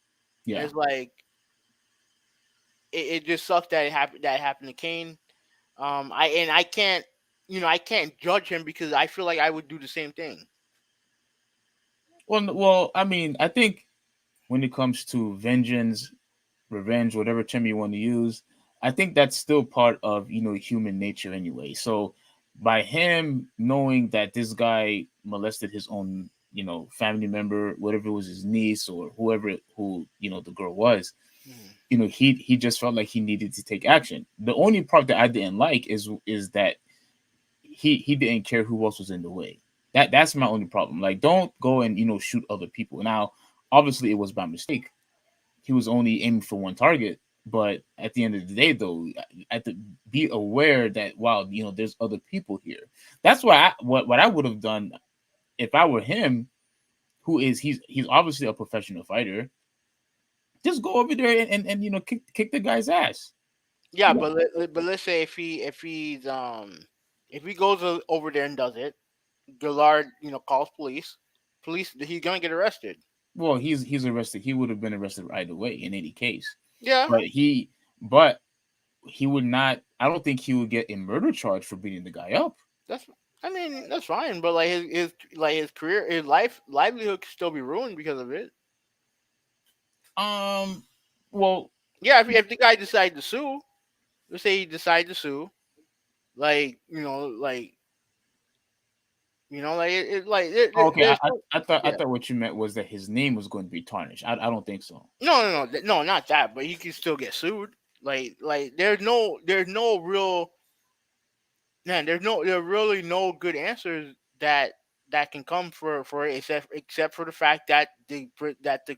and Yeah. it's like it just sucks that it happened to Kane. I can't I can't judge him because I feel like I would do the same thing. Well, I mean, I think when it comes to vengeance, revenge, whatever term you want to use, I think that's still part of human nature anyway. So by him knowing that this guy molested his own family member, whatever it was, his niece or whoever who the girl was, Mhm. he just felt like he needed to take action. The only part that I didn't like is that he didn't care who else was in the way. That's my only problem. Like, don't go and shoot other people. Now, obviously, it was by mistake. He was only aiming for one target. But at the end of the day, though, I have to be aware that wow, there's other people here. That's why what I would have done if I were him, who is he's obviously a professional fighter. Just go over there and kick the guy's ass. Yeah, You know, but let's say if he goes over there and does it, Gillard calls police. Police he's gonna get arrested. well, he's arrested. He would have been arrested either way in any case. Yeah, But he would not. I don't think he would get a murder charge for beating the guy up. that's I mean that's fine, but like his career his livelihood could still be ruined because of it. Um, well, Yeah, if the guy decides to sue, let's say he decides to sue, like like okay. there's no I yeah thought what you meant was that his name was going to be tarnished. I don't think so. no not that, but he can still get sued. Like there's no real man there really no good answers that can come for it except for the fact that the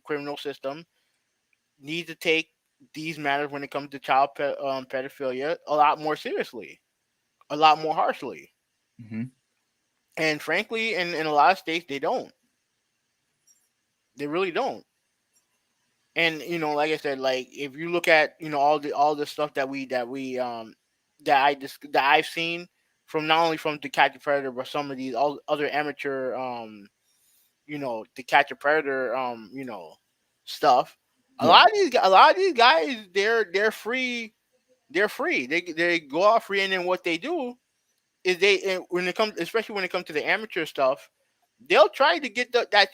criminal system needs to take these matters when it comes to pedophilia a lot more seriously, a lot more harshly. Hmm. And frankly, in a lot of states, they don't. They really don't. And like I said, like if you look at all the stuff that I've seen from not only from To Catch a Predator, but some of these all other amateur To Catch a Predator stuff. Yeah, A lot of these guys they're free. They're free. They go out free, and then what they do is when it comes, especially when it comes to the amateur stuff, they'll try to get that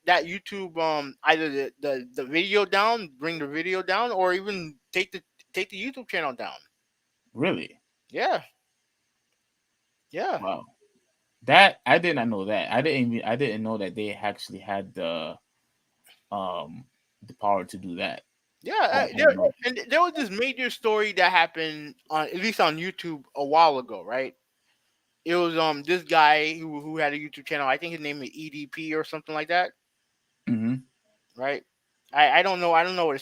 YouTube either the video down, bring the video down, or even take the YouTube channel down. really. Yeah, yeah, Wow. That I did not know that. I didn't know that they actually had um the power to do that. yeah. I didn't know that. There was this major story that happened on at least on YouTube a while ago, right? It was this guy who had a YouTube channel. I think his name is EDP or something like that, Hmm. right? I don't know I don't know what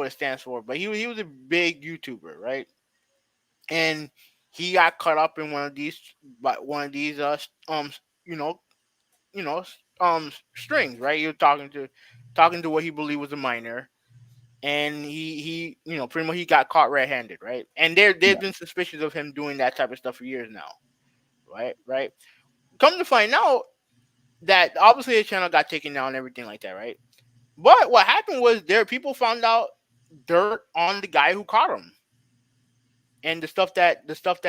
it stands for, but he was a big YouTuber, right? And he got caught up in one of these you know you know strings, right? He was talking to what he believed was a minor, and he pretty much he got caught red-handed, right? And there's Yeah. been suspicions of him doing that type of stuff for years now, right. Come to find out that obviously his channel got taken down and everything like that, right? But what happened was there people found out dirt on the guy who caught him, and the stuff that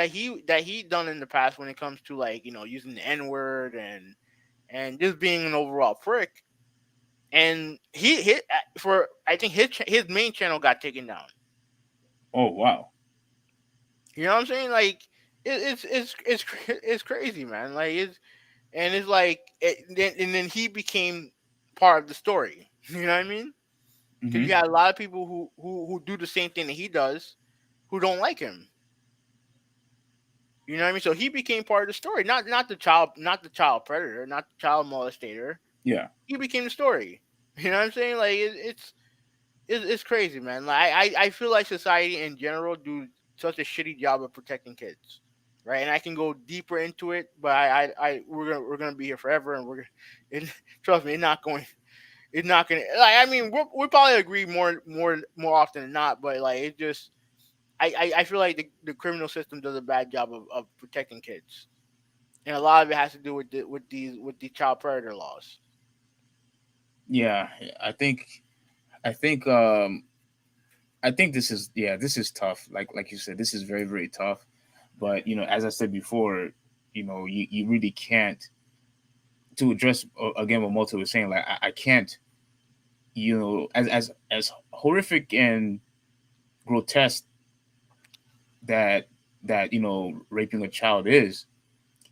he done in the past when it comes to like using the N word and just being an overall prick. And he hit for I think his main channel got taken down. Oh wow. You know what I'm saying? Like it's crazy, man. Like it's like and then he became part of the story. You know what I mean? Because Hmm. you got a lot of people who do the same thing that he does, who don't like him. You know what I mean? So he became part of the story, not the child predator, not the child molestator. Yeah. He became the story. You know what I'm saying? Like it's crazy, man. Like I feel like society in general do such a shitty job of protecting kids, right? And I can go deeper into it, but we're gonna be here forever, and it, trust me, it's not gonna like. I mean, we probably agree more often than not, but like it just I feel like the criminal system does a bad job of protecting kids, and a lot of it has to do with with the child predator laws. Yeah, I think I think I think this is, yeah, this is tough. Like you said, this is very very tough. But as I said before, you really can't, to address again what Moto was saying. Like I can't, as horrific and grotesque that raping a child is,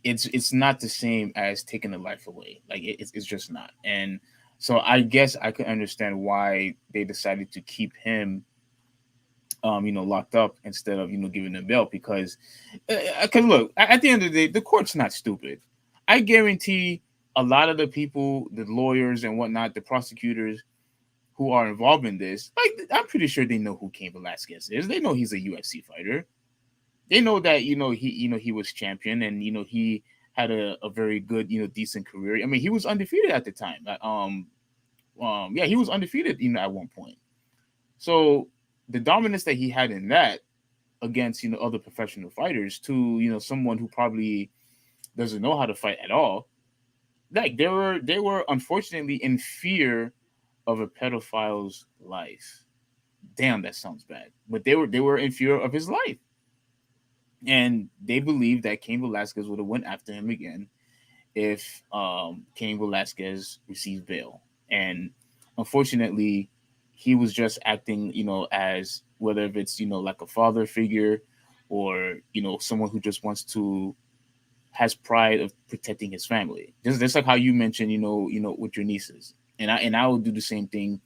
it's not the same as taking a life away. Like it's just not. And so I guess I could understand why they decided to keep him locked up instead of giving him bail, because look, at the end of the day, the court's not stupid. I guarantee a lot of the people, the lawyers and whatnot, the prosecutors who are involved in this, like, I'm pretty sure they know who Cain Velasquez is. They know he's a UFC fighter. They know that he was champion, and he had a very good, decent career. I mean, he was undefeated at the time. Yeah, he was undefeated at one point. So the dominance that he had in that against other professional fighters, to someone who probably doesn't know how to fight at all, like they were unfortunately in fear of a pedophile's life. Damn, that sounds bad. But they were in fear of his life, and they believed that Cain Velasquez would have went after him again if Cain Velasquez received bail. And unfortunately, he was just acting, as, whether if it's like a father figure, or someone who just wants to, has pride of protecting his family. Just like how you mentioned, with your nieces, and I will do the same thing,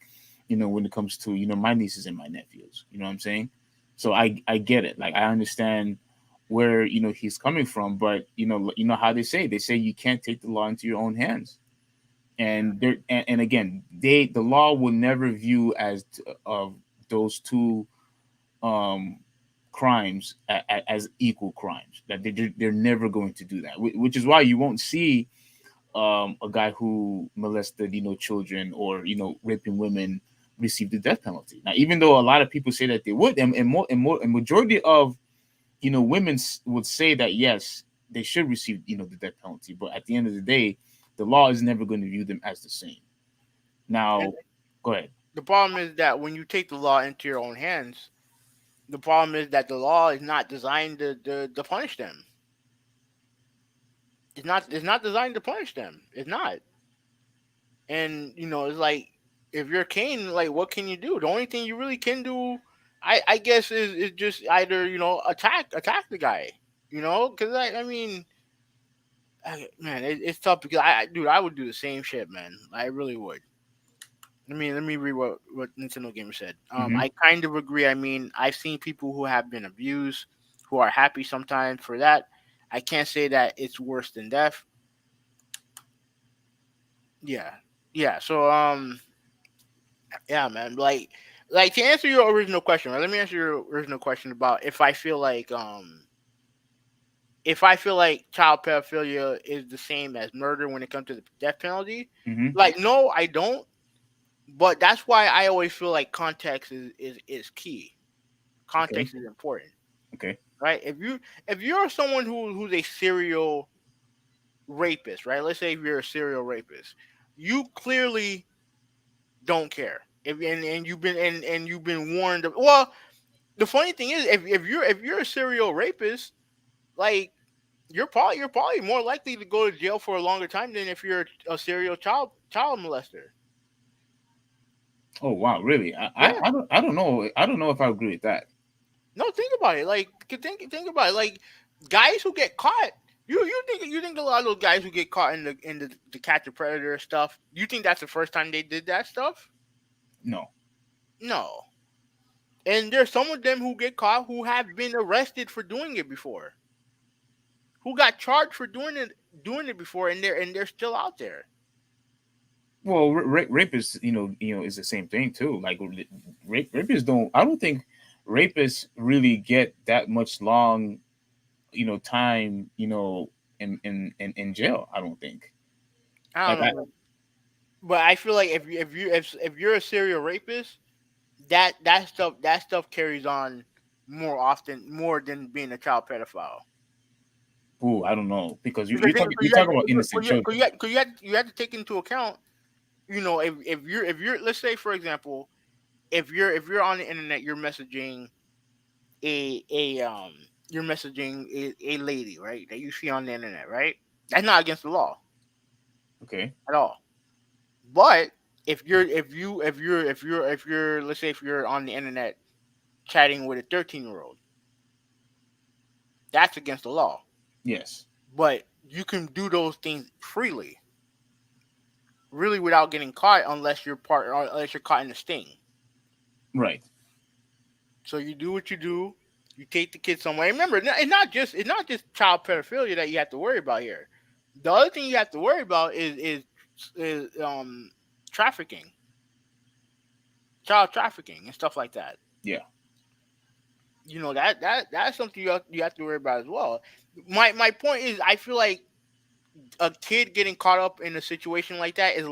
when it comes to my nieces and my nephews. You know what I'm saying? So I get it. Like, I understand where he's coming from, but how they say you can't take the law into your own hands. And there, and again, the law will never view as of those two um crimes as equal crimes. That they're never going to do that, which is why you won't see a guy who molested children, or raping women, receive the death penalty. Now, even though a lot of people say that they would, and majority of women would say that yes, they should receive the death penalty, but at the end of the day, the law is never going to view them as the same. And Now, go ahead. the problem is that when you take the law into your own hands, the problem is that the law is not designed to punish them. It's not designed to punish them. It's not. And it's like, if you're Kane, like, what can you do? The only thing you really can do, I guess, is just either attack the guy. Because I mean, man, it's tough because dude, I would do the same shit, man. I really would. Let me read what Nintendo Gamer said. Hmm. I kind of agree. I mean, I've seen people who have been abused, who are happy sometimes for that. I can't say that it's worse than death. Yeah, yeah. So yeah, man. Like, to answer your original question, right? Let me answer your original question about if I feel like child pedophilia is the same as murder when it comes to the death penalty. Hmm. Like, no, I don't. But that's why I always feel like context is key. Okay. Context is important, Okay. right? If you're someone who's a serial rapist, right? Let's say if you're a serial rapist, you clearly don't care. And you've been warned of, well, the funny thing is, if you're a serial rapist, like, you're probably more likely to go to jail for a longer time than if you're a serial child molester. Oh wow, really? Yeah. I don't know. I don't know if I agree with that. No, think about it. Like, think about it. Like, guys who get caught. You think a lot of those guys who get caught in the catch a predator stuff. You think that's the first time they did that stuff? No. No. And there's some of them who get caught who have been arrested for doing it before, who got charged for doing it before, and they're still out there. Well, rape is is the same thing too. Like, rapists don't. I don't think rapists really get that much long time in jail. I don't think. I Like, don't know. But I feel like if you're a serial rapist, that stuff carries on more than being a child pedophile. Ooh, I don't know because Because you talk about innocent children. you had to take into account, if you're, let's say for example, if you're on the internet, a you're messaging a lady, right, that you see on the internet, right? That's not against the law Okay. at all. But if you're let's say if you're on the internet chatting with a 13-year-old, that's against the law. Yes. But you can do those things freely, really, without getting caught, unless you're caught in a sting. Right. So you do what you do. You take the kid somewhere. Remember, it's not just child pedophilia that you have to worry about here. The other thing you have to worry about is trafficking, child trafficking, and stuff like that. Yeah. That's something you have to worry about as well. My point is, I feel like a kid getting caught up in a situation like that is a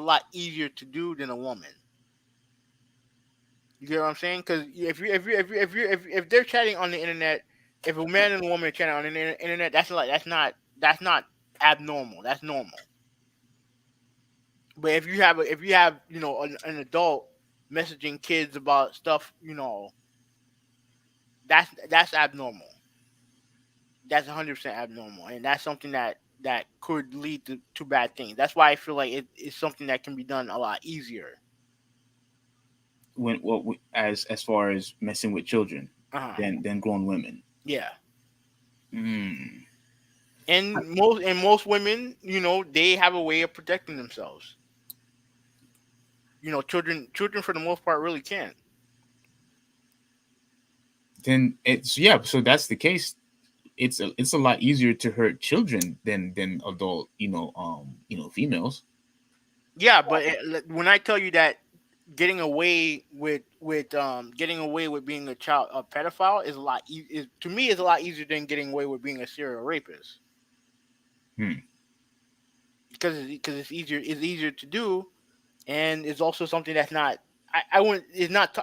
lot easier to do than a woman. You get what I'm saying? Because if they're chatting on the internet, if a man and a woman are chatting on the internet, that's not abnormal. That's normal. But if you have an adult messaging kids about stuff, that's abnormal. That's 100% abnormal, and that's something that could lead to bad things. That's why I feel like it's something that can be done a lot easier. When as far as messing with children Uh-huh. than grown women. Yeah. Mm. And most women, they have a way of protecting themselves. Children for the most part really can't. Then it's yeah. So that's the case. It's a lot easier to hurt children than adult females. Yeah, but when I tell you that getting away with being a pedophile is a lot is to me is a lot easier than getting away with being a serial rapist, Hmm. because it's easier to do, and it's also something that's not. I wouldn't. It's not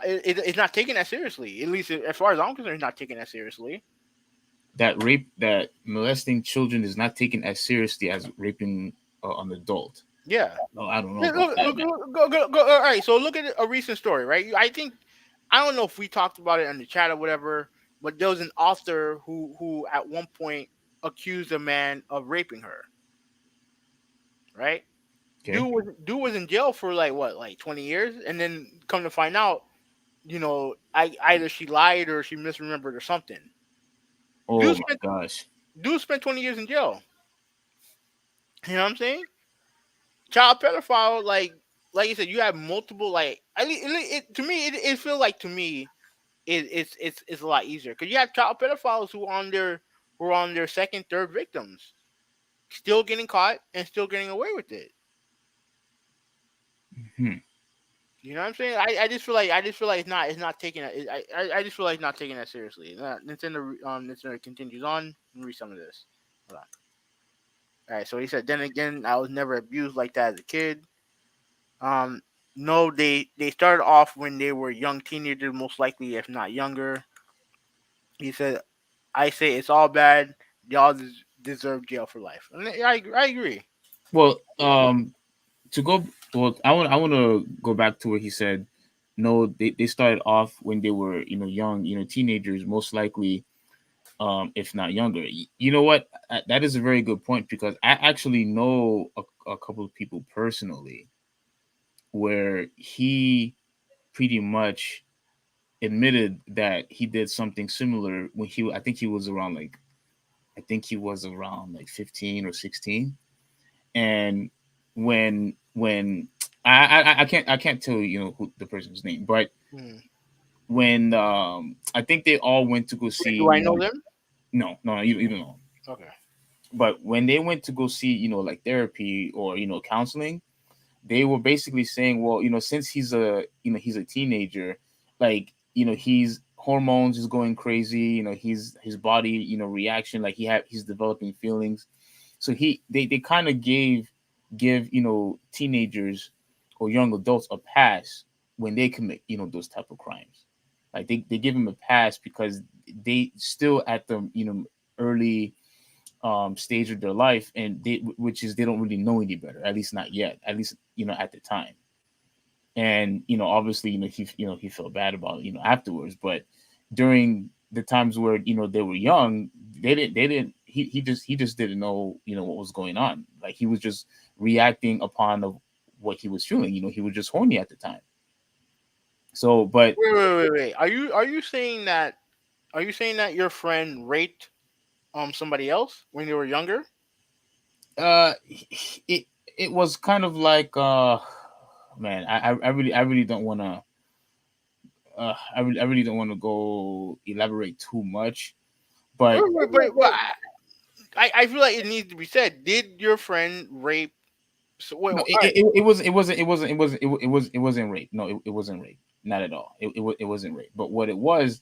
taken that seriously. At least as far as I'm concerned, it's not taken that seriously. That molesting children is not taken as seriously as raping an adult. Yeah. No, I don't know Look, about look, that, look, man. go. All right. So look at a recent story, right? I don't know if we talked about it in the chat or whatever, but there was an author who at one point accused a man of raping her, right? Okay. Dude was in jail for like what, like 20 years, and then come to find out, either she lied or she misremembered or something. Oh Dude my spent gosh. dude spent 20 years in jail. You know what I'm saying? Child pedophile, like you said, you have multiple, like, to me, it feels like, to me, it's a lot easier because you have child pedophiles who are on their second, third victims, still getting caught and still getting away with it. Hmm. You know what I'm saying? I just feel like it's not taking it. I just feel like it's not taking that seriously. Nintendo continues on and read some of this. Hold on. All right, so he said, then again, I was never abused like that as a kid. Um, no, they started off when they were young teenagers, most likely, if not younger. He said, I say it's all bad. Y'all deserve jail for life. And I agree. Well, to go. Well, I want to go back to what he said. No, they started off when they were young, teenagers, most likely, if not younger. You know what? That is a very good point because I actually know a couple of people personally where he pretty much admitted that he did something similar when I think he was around like I think he was around like 15 or 16. And when I can't tell who the person's name, but Hmm. when I think they all went to go Wait, see do I know them? no, you don't know. Okay. But when they went to go see like therapy or counseling, they were basically saying, well, since he's a teenager, like he's hormones is going crazy, his body reaction, like he's developing feelings. So they kind of gave give teenagers or young adults a pass when they commit those type of crimes. Like they give them a pass because they still at the early stage of their life, and which is they don't really know any better, at least not yet, at least at the time. And obviously he felt bad about it, afterwards. But during the times where they were young, they didn't he just didn't know what was going on. Like he was just reacting upon of what he was feeling. He was just horny at the time. So but Wait. Are you saying that your friend raped somebody else when they were younger? it it was kind of like man, I really don't want to I really don't want to go elaborate too much. But But I feel like it needs to be said. Did your friend rape? So wait, no, all it, right. it, it was it wasn't rape. No, it wasn't rape. Not at all. It wasn't rape. But what it was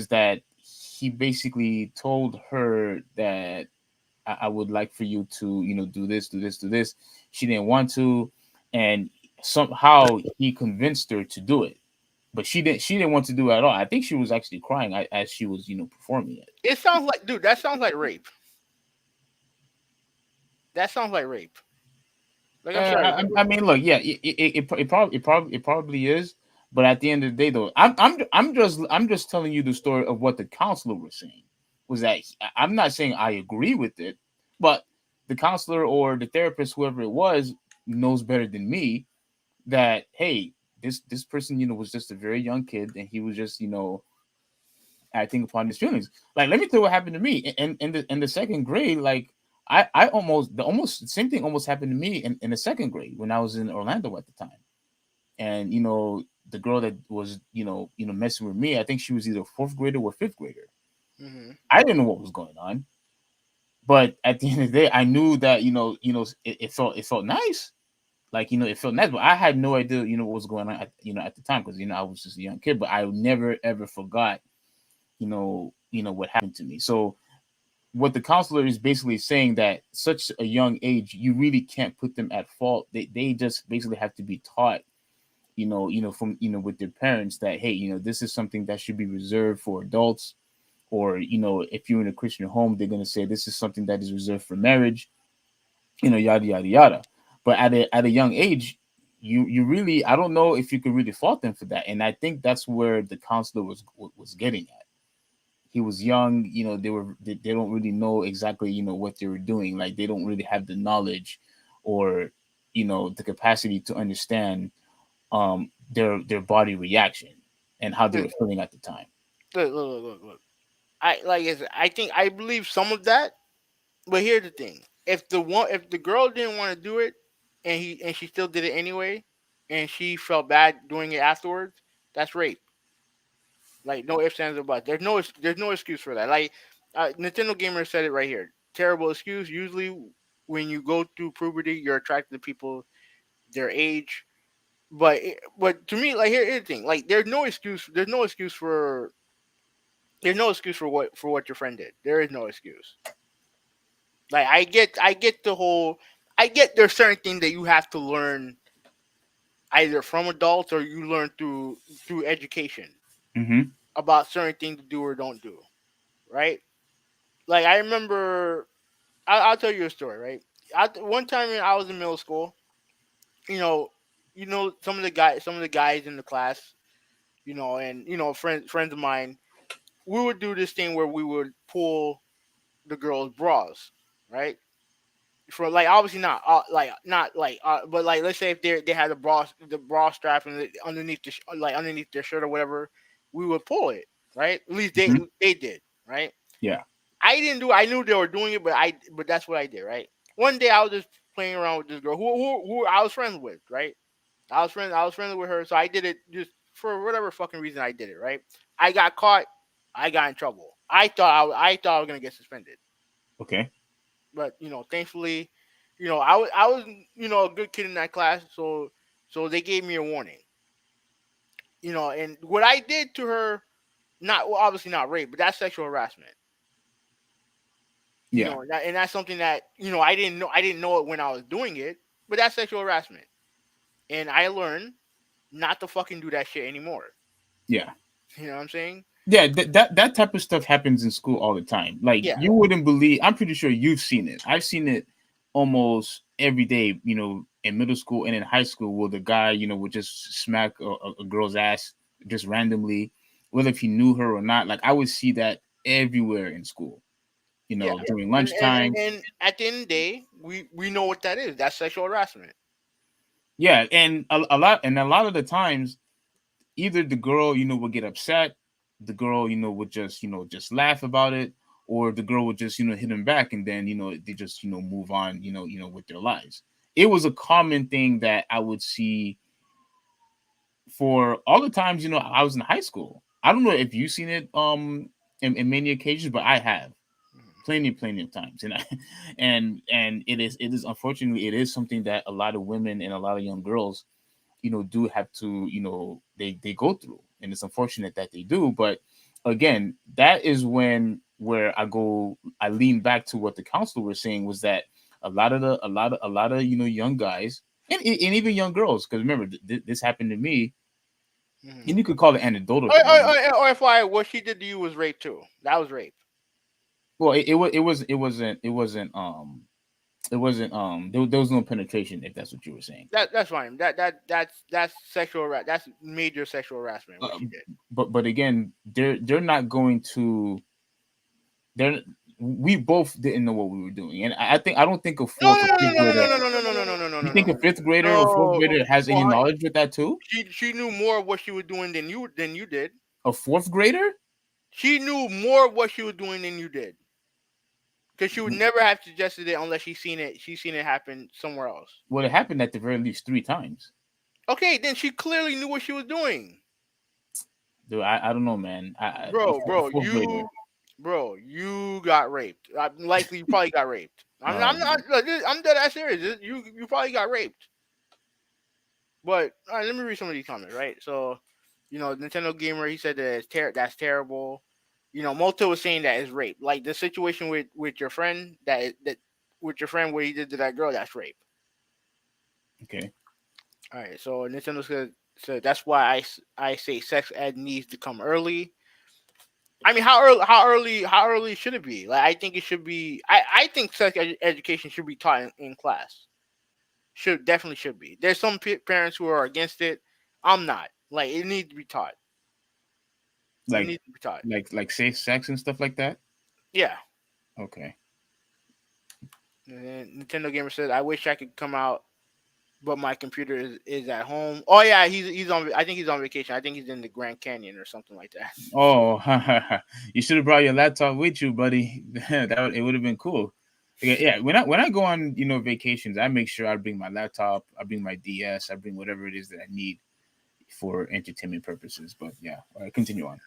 that he basically told her that I would like for you to do this, do this, do this. She didn't want to, and somehow he convinced her to do it. But she didn't want to do it at all. I think she was actually crying as she was performing it. It sounds like, dude. That sounds like rape. That sounds like rape. Like, I'm sorry. I mean, look, yeah, it probably is, but at the end of the day, though, I'm just telling you the story of what the counselor was saying. Was that I'm not saying I agree with it, but the counselor or the therapist, whoever it was, knows better than me that hey, this person was just a very young kid and he was just acting upon his feelings. Like, let me tell you what happened to me in the second grade. Like, I almost the same thing almost happened to me in the second grade when I was in Orlando at the time. And the girl that was messing with me, I think she was either fourth grader or fifth grader. Hmm. I didn't know what was going on, but at the end of the day, I knew that it felt nice. Like it felt nice, but I had no idea what was going on at the time because I was just a young kid. But I never ever forgot what happened to me. So what the counselor is basically saying that such a young age, you really can't put them at fault. They just basically have to be taught, from with their parents that hey, this is something that should be reserved for adults, or if you're in a Christian home, they're gonna say this is something that is reserved for marriage, yada yada yada. But at a young age, you really I don't know if you could really fault them for that, and I think that's where the counselor was getting at. He was young, they don't really know exactly what they were doing. Like they don't really have the knowledge or the capacity to understand their body reaction and how they Look, were feeling at the time. look. I believe some of that, but here's the thing: if the girl didn't want to do it, and she still did it anyway, and she felt bad doing it afterwards, that's rape. Like, no ifs, ands, or buts. There's no excuse for that. Like, Nintendo Gamer said it right here. Terrible excuse. Usually, when you go through puberty, you're attracted to people their age. But to me, like, here's the thing. Like, there's no excuse. There's no excuse for what your friend did. There is no excuse. Like, I get the whole. I get there's certain things that you have to learn either from adults or you learn through education Mm-hmm. about certain things to do or don't do. Right? Like, I remember, I'll tell you a story, right? One time when I was in middle school, you know, some of the guys in the class, and friends of mine, we would do this thing where we would pull the girls' bras, right? For, like, obviously not like, but, like, let's say if they had the bra strap and underneath underneath their shirt or whatever, we would pull it, right? At least they Mm-hmm. they did, right? Yeah. I didn't do. I knew they were doing it, but that's what I did, right? One day I was just playing around with this girl who I was friends with, right? I was friendly with her, so I did it just for whatever fucking reason I did it, right? I got caught. I got in trouble. I thought I was gonna get suspended, Okay. but thankfully, I was a good kid in that class, so they gave me a warning, and what I did to her, not, well, obviously not rape, but that's sexual harassment. Yeah. And that's something that I didn't know it when I was doing it, but that's sexual harassment, and I learned not to fucking do that shit anymore. Yeah. You know what I'm saying? Yeah, that type of stuff happens in school all the time. Like Yeah, you wouldn't believe. I'm pretty sure you've seen it. I've seen it almost every day. In middle school and in high school, where the guy, would just smack a girl's ass just randomly, whether if he knew her or not. Like I would see that everywhere in school. yeah, During and lunchtime. and at the end of the day, we know what that is. That's sexual harassment. Yeah, and a lot of the times either the girl, would get upset, the girl, would just, just laugh about it, or the girl would just, hit him back, and then, they just, move on, with their lives. It was a common thing that I would see for all the times, I was in high school. I don't know if you've seen it in many occasions, but I have plenty of times, and and it is unfortunately it is something that a lot of women and a lot of young girls do have to they go through, and it's unfortunate that they do. But again, that is where I lean back to what the counselor was saying, was that a lot of young guys, and even young girls, because remember this happened to me, Mm-hmm. and you could call it anecdotal Or, for me. FYI, what she did to you was rape too. That was rape. Well, it wasn't there was no penetration, if that's what you were saying. That's fine. That's that's major sexual harassment. What uh, she did. but again, they're not going to they're we both didn't know what we were doing, and I don't think a No, fourth or no, fifth no, no, grader. no, no, no, no, no, no, no, no, You no, no, think a no. fifth grader or fourth No, grader has any knowledge with that too? she knew more of what she was doing than you did. A fourth grader? She knew more of what she was doing than you did, because she would never have suggested it unless she seen it. She seen it happen somewhere else. Well, it happened at the very least 3 times. Okay, then she clearly knew what she was doing. Dude, I don't know, man. Bro, A bro, fourth grader. you got raped. Likely, you probably got raped. I'm not. Um, Look, I'm dead ass serious. You probably got raped. But all right, let me read some of these comments. Right, so Nintendo Gamer, he said that that's terrible. Moto was saying that is rape. Like the situation with your friend that with your friend what he did to that girl, that's rape. okay. All right, so Nintendo said that's why I say sex ed needs to come early. I mean, how early should it be? Like, I think it should be. I think education should be taught in class. Definitely should be. There's some parents who are against it. I'm not. Like, it needs to be taught. It Like needs to be taught. safe sex and stuff like that. Yeah. Okay. And then Nintendo Gamer says, "I wish I could come out, but my computer is at home." Oh yeah, he's on. I think he's on vacation. I think he's in the Grand Canyon or something like that. Oh, you should have brought your laptop with you, buddy. It would have been cool. Yeah, when I go on vacations, I make sure I bring my laptop, I bring my DS, I bring whatever it is that I need for entertainment purposes. But yeah, all right, continue on.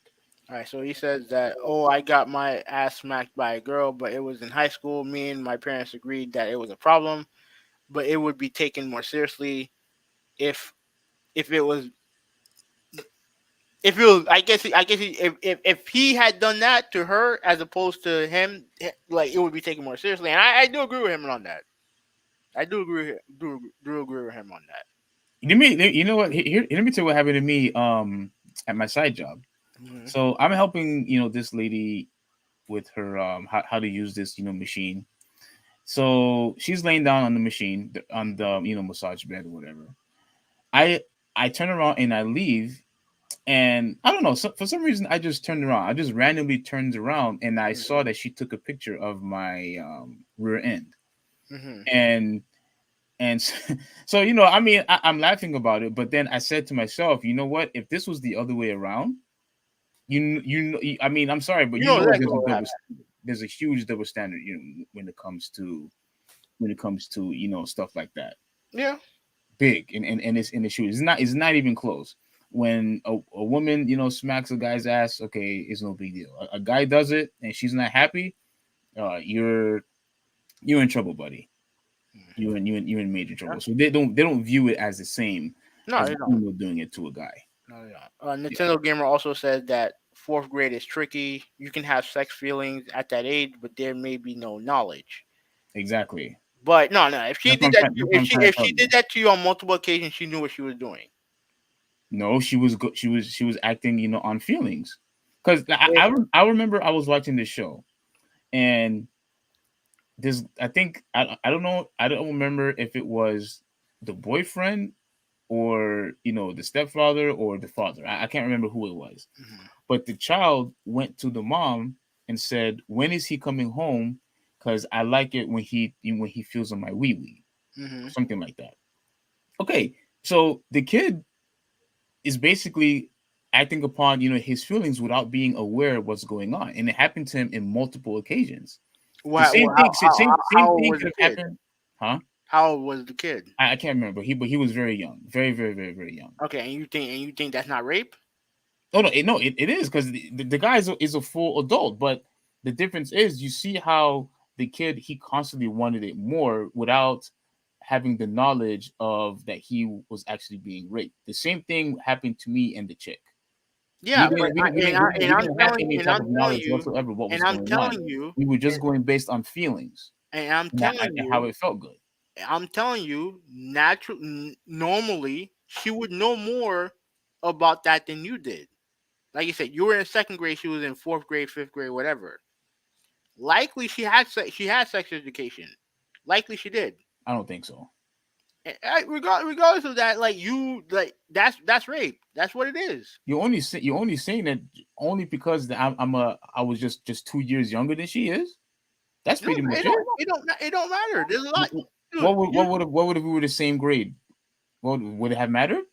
All right, so he says that, oh, I got my ass smacked by a girl, but it was in high school. Me and my parents agreed that it was a problem, but it would be taken more seriously if if it was if it was. If he had done that to her as opposed to him, like it would be taken more seriously. And I do agree with him on that. I do agree with him on that. You know what? Here, let me tell you what happened to me. At my side job. Hmm. So I'm helping this lady with her how to use this machine. So she's laying down on the machine on the massage bed or whatever. I I turn around and I leave, and I don't know. So for some reason, I just turned around. I just randomly turned around, and I saw that she took a picture of my rear end, Hmm. and so I mean, I'm laughing about it, but then I said to myself, you know what? If this was the other way around, I mean, I'm sorry, but You know exactly there's a what would double, happen. there's a huge double standard, when it comes to stuff like that. Yeah. Big, and it's in the shoes. It's not even close. When a woman smacks a guy's ass, okay, it's no big deal. A guy does it and she's not happy, you're in trouble, buddy. You're in major Yeah. trouble. So they don't view it as the same No, as a you don't. female doing it to a guy. No, you don't. Yeah. Nintendo Gamer also said that fourth grade is tricky. You can have sex feelings at that age, but there may be no knowledge. Exactly. But no, no. If she That's what did I'm that, trying. That's what I'm trying to if tell she you. did that to you on multiple occasions, she knew what she was doing. No, she was good. She was acting, on feelings. Because If, I remember I was watching this show, and this I think I don't know, I don't remember if it was the boyfriend or the stepfather or the father. I can't remember who it was. mhm, But the child went to the mom and said, "When is he coming home? Because I like it when he feels on my wee wee," mhm. something like that. Okay, so the kid is basically acting upon his feelings without being aware of what's going on, and it happened to him in multiple occasions. The What? same thing, same How old thing was could the have kid? happened, huh? How old was the kid? I can't remember. But he was very young, very, very, very, very young. Okay, and you think that's not rape? Oh no, it is because the guy is a full adult, but the difference is you see how the kid he constantly wanted it more without having the knowledge of that he was actually being raped. The same thing happened to me and the chick. We Yeah, but didn't we didn't we didn't, we didn't, we didn't have any type of knowledge whatsoever what was I'm going on. telling you, We were and, just going based on feelings and I'm and, that, telling and how you, it felt good. normally she would know more about that than you did. Like you said, you were in second grade, she was in fourth grade, fifth grade, whatever. Likely she had sex education. Likely she did. I don't think so. Regardless of that, like you like that's rape. That's what it is. You're only saying that only because I was just 2 years younger than she is. That's No, pretty much it. it don't matter. There's a lot, Wh- dude. You what would if we were the same grade? What would it have mattered?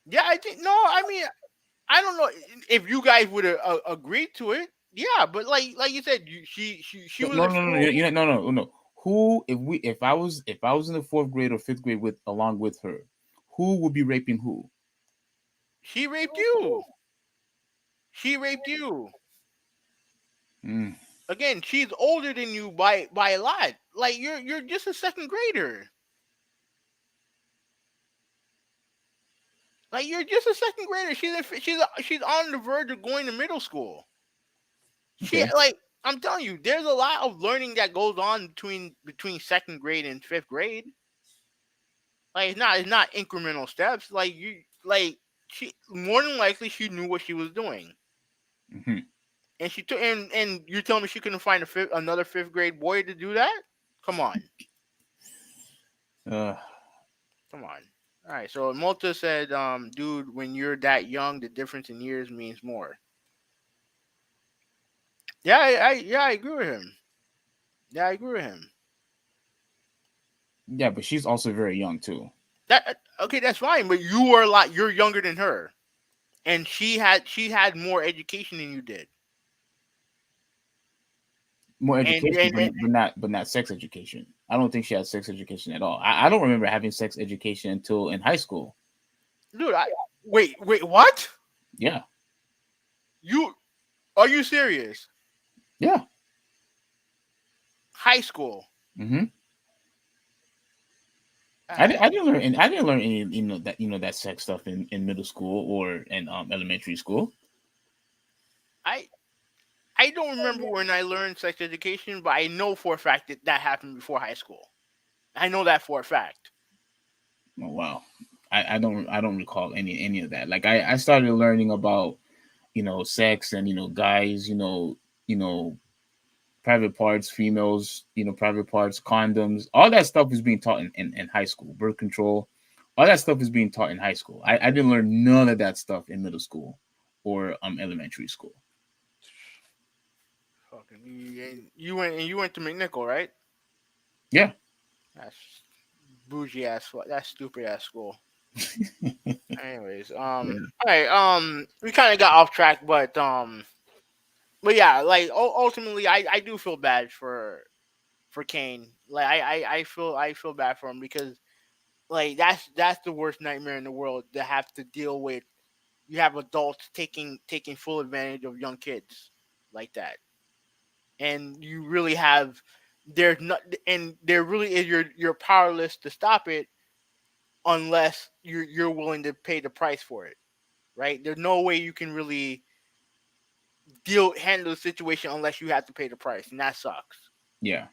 yeah, I think no. I mean, I don't know if you guys would have agreed to it. Yeah, but like you said, she No, was no, in no, no, school. no, no, no. Who if I was in the fourth grade or fifth grade with along with her, who would be raping who? She raped you. She raped you. Mm, Again, she's older than you by a lot. Like you're just a second grader. Like you're just a second grader. She's on the verge of going to middle school. She okay. like I'm telling you, there's a lot of learning that goes on between second grade and fifth grade. Like it's not incremental steps. Like she more than likely she knew what she was doing, Hmm. and she took and you're telling me she couldn't find another fifth grade boy to do that? Come on, Uh, come on. All right, so Malta said, dude, when you're that young, the difference in years means more. Yeah, I agree with him. Yeah, I agree with him. yeah, but she's also very young too. That okay, that's fine. But you were a lot. You're younger than her, and she had more education than you did. More education, And but not sex education. I don't think she had sex education at all. I don't remember having sex education until in high school. dude, wait, what? Yeah, You are you serious? yeah. High school. Hmm. Uh, I didn't learn any that sex stuff in middle school or in elementary school. I I don't remember when I learned sex education, but I know for a fact that that happened before high school. I know that for a fact. Oh wow. I don't recall any of that. Like I started learning about sex and guys, you know private parts, females, private parts, condoms, all that stuff was being taught in high school. Birth control, all that stuff was being taught in high school. I didn't learn none of that stuff in middle school or elementary school. Fucking you went to McNichol, right? Yeah. That's bougie ass. That's stupid ass school. Anyways, Yeah. all right, we kind of got off track, but yeah, like ultimately, I do feel bad for Kane. Like I feel bad for him because like that's the worst nightmare in the world to have to deal with. You have adults taking full advantage of young kids like that, and you really have there's not and there really is you're powerless to stop it unless you're willing to pay the price for it. right? There's no way you can really handle the situation unless you have to pay the price, and that sucks. Yeah.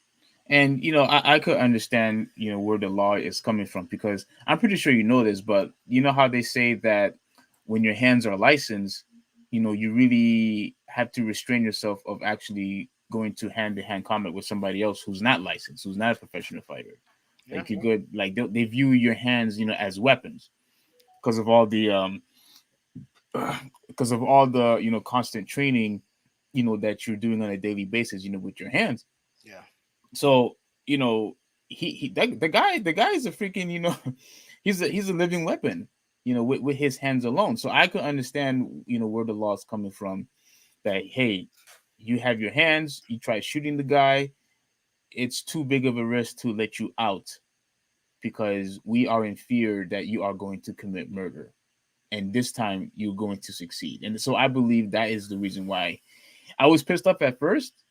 And I could understand where the law is coming from, because I'm pretty sure you know this, but you know how they say that when your hands are licensed, you really have to restrain yourself of actually going to hand to hand combat with somebody else who's not licensed, who's not a professional fighter. Yeah, Like you're good, like they view your hands, as weapons because of all the because of all the constant training, that you're doing on a daily basis, with your hands. yeah. So the guy is a freaking he's a living weapon, with his hands alone. So I could understand where the law is coming from, that hey, you have your hands, you try shooting the guy, it's too big of a risk to let you out, because we are in fear that you are going to commit murder, and this time you're going to succeed. And so I believe that is the reason why I was pissed off at first,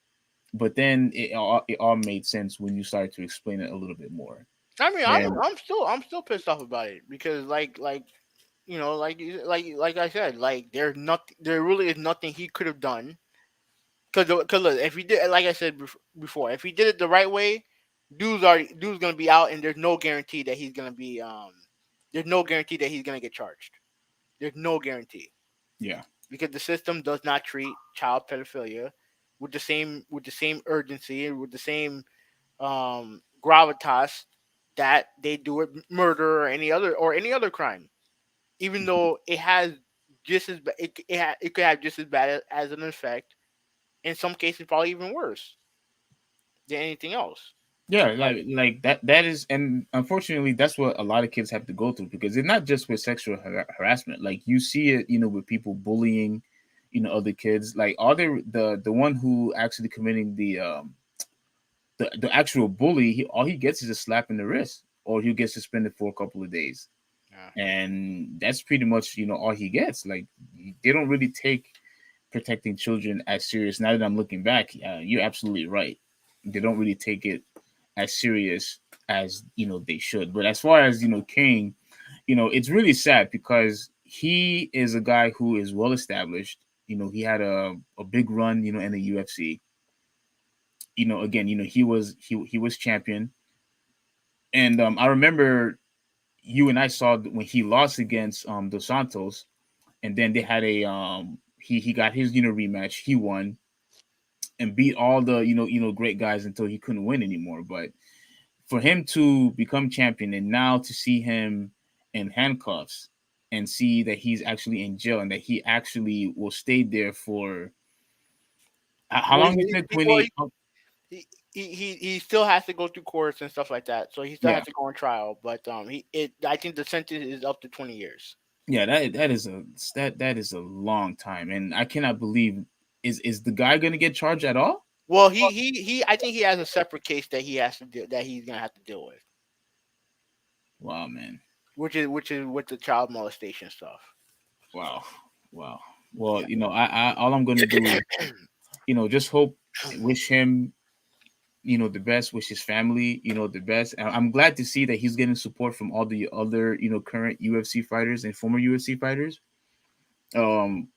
but then it all made sense when you started to explain it a little bit more. I mean, And I'm still pissed off about it because like I said, like there really is nothing he could have done. Cause look, if he did, like I said before, if he did it the right way, dude's gonna be out, and there's no guarantee that he's gonna get charged. There's no guarantee yeah, because the system does not treat child pedophilia with the same urgency and with the same gravitas that they do with murder or any other crime. Even though it has it could have just as bad as an effect. In some cases, probably even worse than anything else. yeah, Like, like that is, and unfortunately, that's what a lot of kids have to go through, because it's not just with sexual harassment. Like you see it, with people bullying, other kids. Like are they the one who actually committing the actual bully? All he gets is a slap in the wrist, or he gets suspended for a couple of days, yeah, and that's pretty much all he gets. Like they don't really take protecting children as serious. Now that I'm looking back, you're absolutely right. They don't really take it as serious as they should. But as far as King, it's really sad because he is a guy who is well established. He had a big run, in the UFC. Again, he was champion, and I remember you and I saw when he lost against Dos Santos, and then they had a he got his rematch. He won and beat all the great guys until he couldn't win anymore. But for him to become champion and now to see him in handcuffs and see that he's actually in jail and that he actually will stay there for how well, long is it? well, 20? Oh, he still has to go through courts and stuff like that. So he still yeah, has to go on trial. But I think the sentence is up to 20 years. yeah. That is a long time, and I cannot believe is the guy going to get charged at all? Well, I think he has a separate case that he's gonna have to deal with, Wow, man. which is with the child molestation stuff. Wow, wow. Yeah, Well, I all I'm going to do is just hope, wish him the best, wish his family the best. And I'm glad to see that he's getting support from all the other current UFC fighters and former UFC fighters. um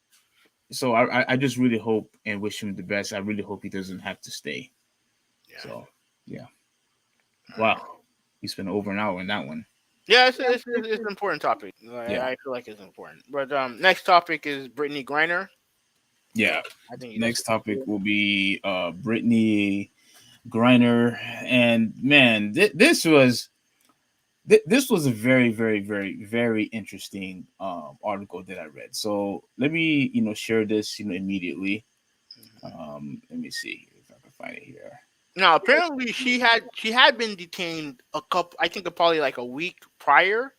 so I just really hope and wish him the best. I really hope he doesn't have to stay. yeah. So yeah. All Wow, right. we spent over an hour on that one. Yeah, it's an important topic. Yeah, I feel like it's important. But next topic is Brittney Griner. yeah. I think you just Next topic will be Brittney Griner. And man, this was a very, very, very, very interesting article that I read. So let me, share this, immediately. Let me see if I can find it here. now. Apparently, she had been detained a couple. I think probably like a week prior.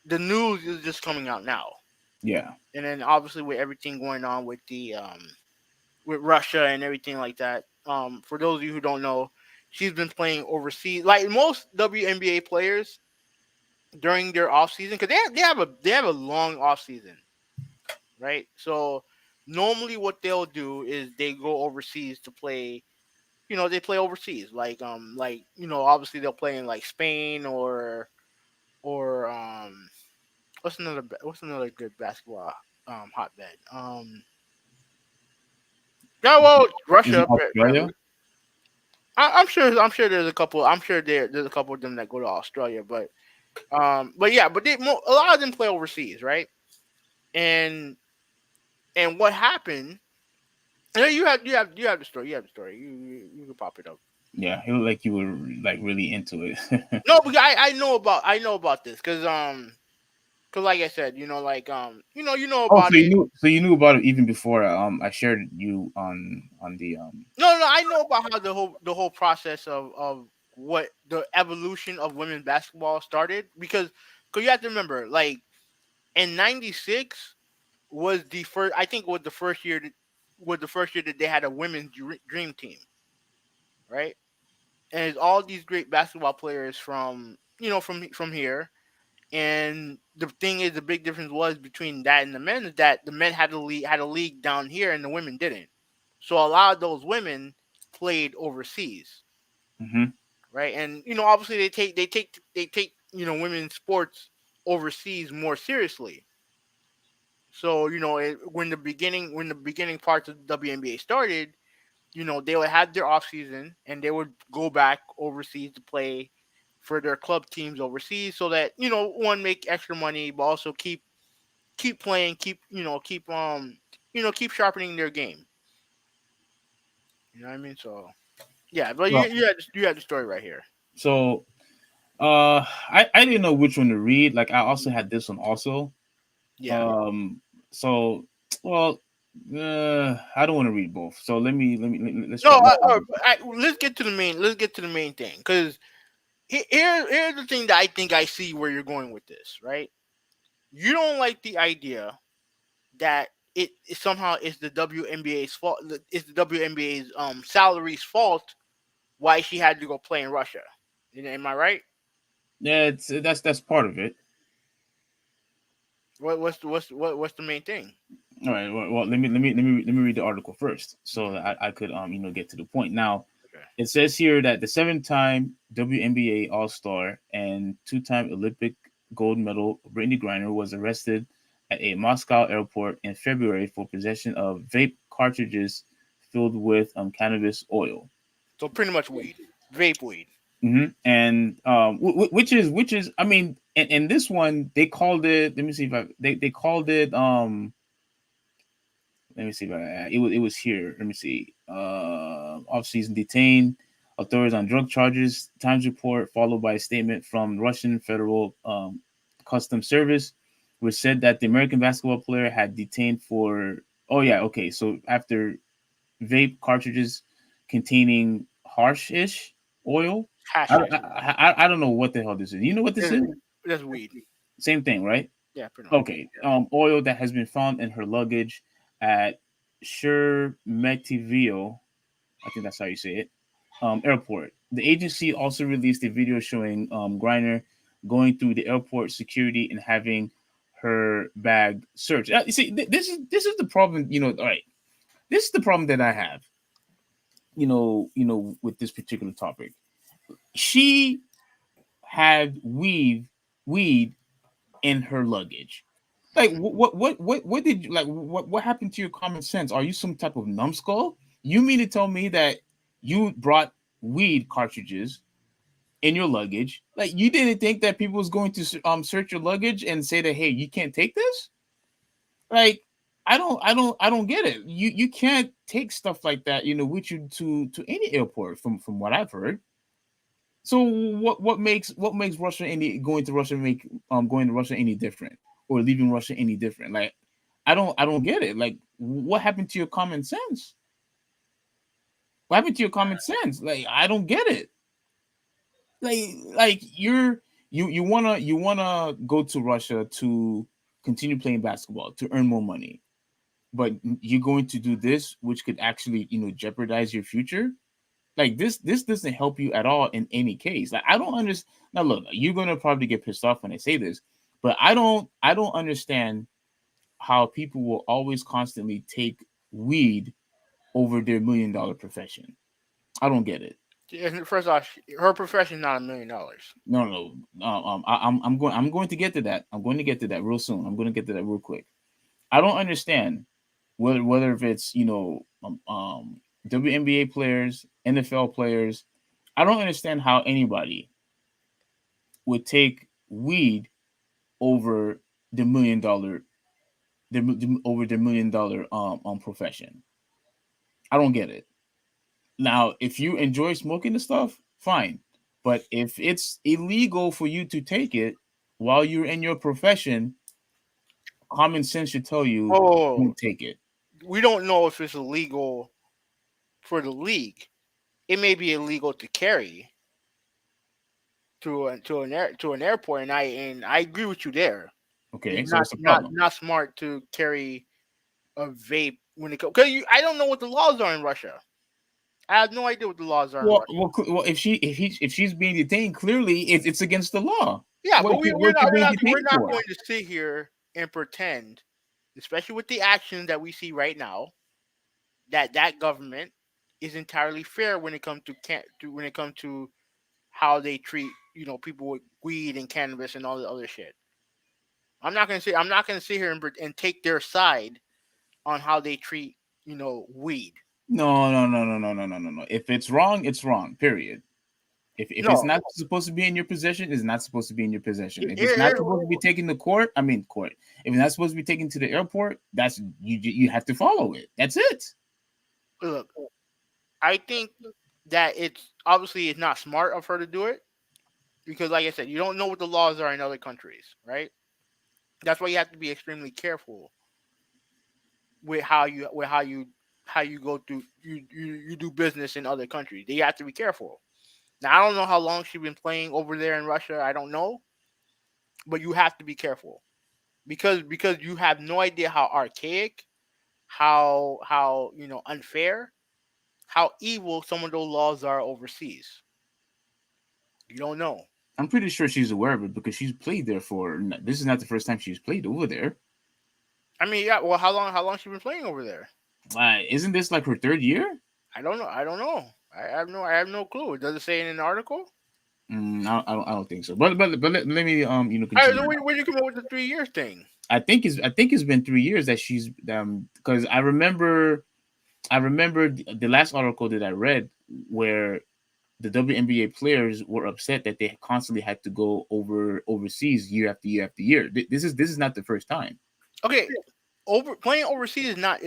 The news is just coming out now, Yeah, and then obviously with everything going on with the with Russia and everything like that. For those of you who don't know, she's been playing overseas, like most WNBA players during their off season, because they have a long off season, right? So normally what they'll do is they go overseas to play. They play overseas, like obviously they'll play in like Spain or what's another good basketball? hotbed. Yeah, well, Is it Russia. Australia? I'm sure. I'm sure there's a couple. I'm sure there's a couple of them that go to Australia, but yeah, but a lot of them play overseas, right? And what happened? You have the story. You have the story. You can pop it up. Yeah, it looked like you were like really into it. No, because I know about this because like I said, you know Oh, about it. so you knew about it even before I shared you on the No, I know about how the whole process of what the evolution of women's basketball started because you have to remember like in '96 was the first I think was the first year that they had a women's dream team, right? And it's all these great basketball players from here. And the thing is, the big difference was between that and the men is that the men had a league down here and the women didn't. So a lot of those women played overseas, hmm right? And obviously they take women's sports overseas more seriously. So when the beginning parts of the WNBA started, they would have their off season and they would go back overseas to play for their club teams overseas, so that one make extra money, but also keep playing, keep sharpening their game. You know what I mean? So yeah, but you well, you had the story right here. so I didn't know which one to read. Like I also had this one also. Yeah. Um, so well, I don't want to read both. So let's No, try. let's get to the main. Let's get to the main thing, because here's the thing that I think I see where you're going with this, right? You don't like the idea that it somehow is the WNBA's fault. It's the WNBA's salary's fault why she had to go play in Russia. Am I right? Yeah, that's part of it. What's the main thing? All right. Well, let me read the article first, so that I could get to the point. Now, Okay. it says here that the seven-time WNBA All Star and two-time Olympic gold medal Brittney Griner was arrested at a Moscow airport in February for possession of vape cartridges filled with cannabis oil. So pretty much weed, vape weed. And which is I mean, in this one they called it. Let me see if they called it let me see if it was here. Let me see. Off-season detained. Authorities on drug charges. Times report followed by a statement from Russian Federal Customs Service, which said that the American basketball player had detained for. Oh yeah, okay. So after vape cartridges containing harshish oil. Hashish. I don't know what the hell this is. You know what this That's, is? that's weed. Same thing, right? Yeah, pretty much. Okay. Oil that has been found in her luggage at Sheremetyevo, I think that's how you say it, airport. The agency also released a video showing Griner going through the airport security and having her bag searched. You see, this is the problem. All right. This is the problem that I have. With this particular topic, she had weed in her luggage. Like what did you like? What happened to your common sense? Are you some type of numbskull? You mean to tell me that you brought weed cartridges in your luggage? Like you didn't think that people was going to search your luggage and say that hey, you can't take this? Like I don't get it. You can't take stuff like that, with you to any airport from what I've heard. So what makes Russia any going to Russia make going to Russia any different or leaving Russia any different? Like I don't get it. Like what happened to your common sense? What happened to your common sense? Like I don't get it. Like you wanna go to Russia to continue playing basketball to earn more money, but you're going to do this, which could actually jeopardize your future. Like this doesn't help you at all in any case. Like I don't understand. Now look, you're gonna probably get pissed off when I say this, but I don't understand how people will always constantly take weed over their $1 million profession. I don't get it. And first off, her profession not $1 million. No, no. I'm going to get to that. I'm going to get to that real soon. I'm going to get to that real quick. I don't understand whether if it's WNBA players, NFL players. I don't understand how anybody would take weed over the $1 million profession. I don't get it. Now, if you enjoy smoking the stuff, fine. But if it's illegal for you to take it while you're in your profession, common sense should tell you Oh, don't take it. we don't know if it's illegal for the league. It may be illegal to carry to an airport, and I agree with you there. Okay, It's so not what's the not problem? not smart to carry a vape when it comes, because I don't know what the laws are in Russia. I have no idea what the laws are in Russia. Well, if she's being detained, clearly it's against the law. Yeah, but What you being we're detained not for? going to sit here and pretend, especially with the actions that we see right now, that government is entirely fair when it comes when it comes to how they treat people with weed and cannabis and all the other shit. I'm not gonna sit here and take their side on how they treat weed. No, no, no, no, no, no, no, no, no. If it's wrong, it's wrong. Period. If it's No, not supposed to be in your possession, it's not supposed to be in your possession. If it's not here, supposed to be taken to court, I mean court. If it's not supposed to be taken to the airport, that's you have to follow it. That's it. look, I think that it's not smart of her to do it because, like I said, you don't know what the laws are in other countries, right? That's why you have to be extremely careful with how you go through you do business in other countries. You have to be careful. Now I don't know how long she's been playing over there in Russia. I don't know, but you have to be careful because you have no idea how archaic, how unfair, how evil some of those laws are overseas. You don't know. I'm pretty sure she's aware of it because she's played there for. This is not the first time she's played over there. I mean, yeah. Well, how long she been playing over there? Isn't this like her third year? I don't know. I don't know. I have no clue. Does it say in an article? I don't think so. But let me All right, continue. so where you come up with the 3 years thing? I think it's been 3 years that she's because I remember the last article that I read where the WNBA players were upset that they constantly had to go overseas year after year after year. This is not the first time. Okay, playing overseas is not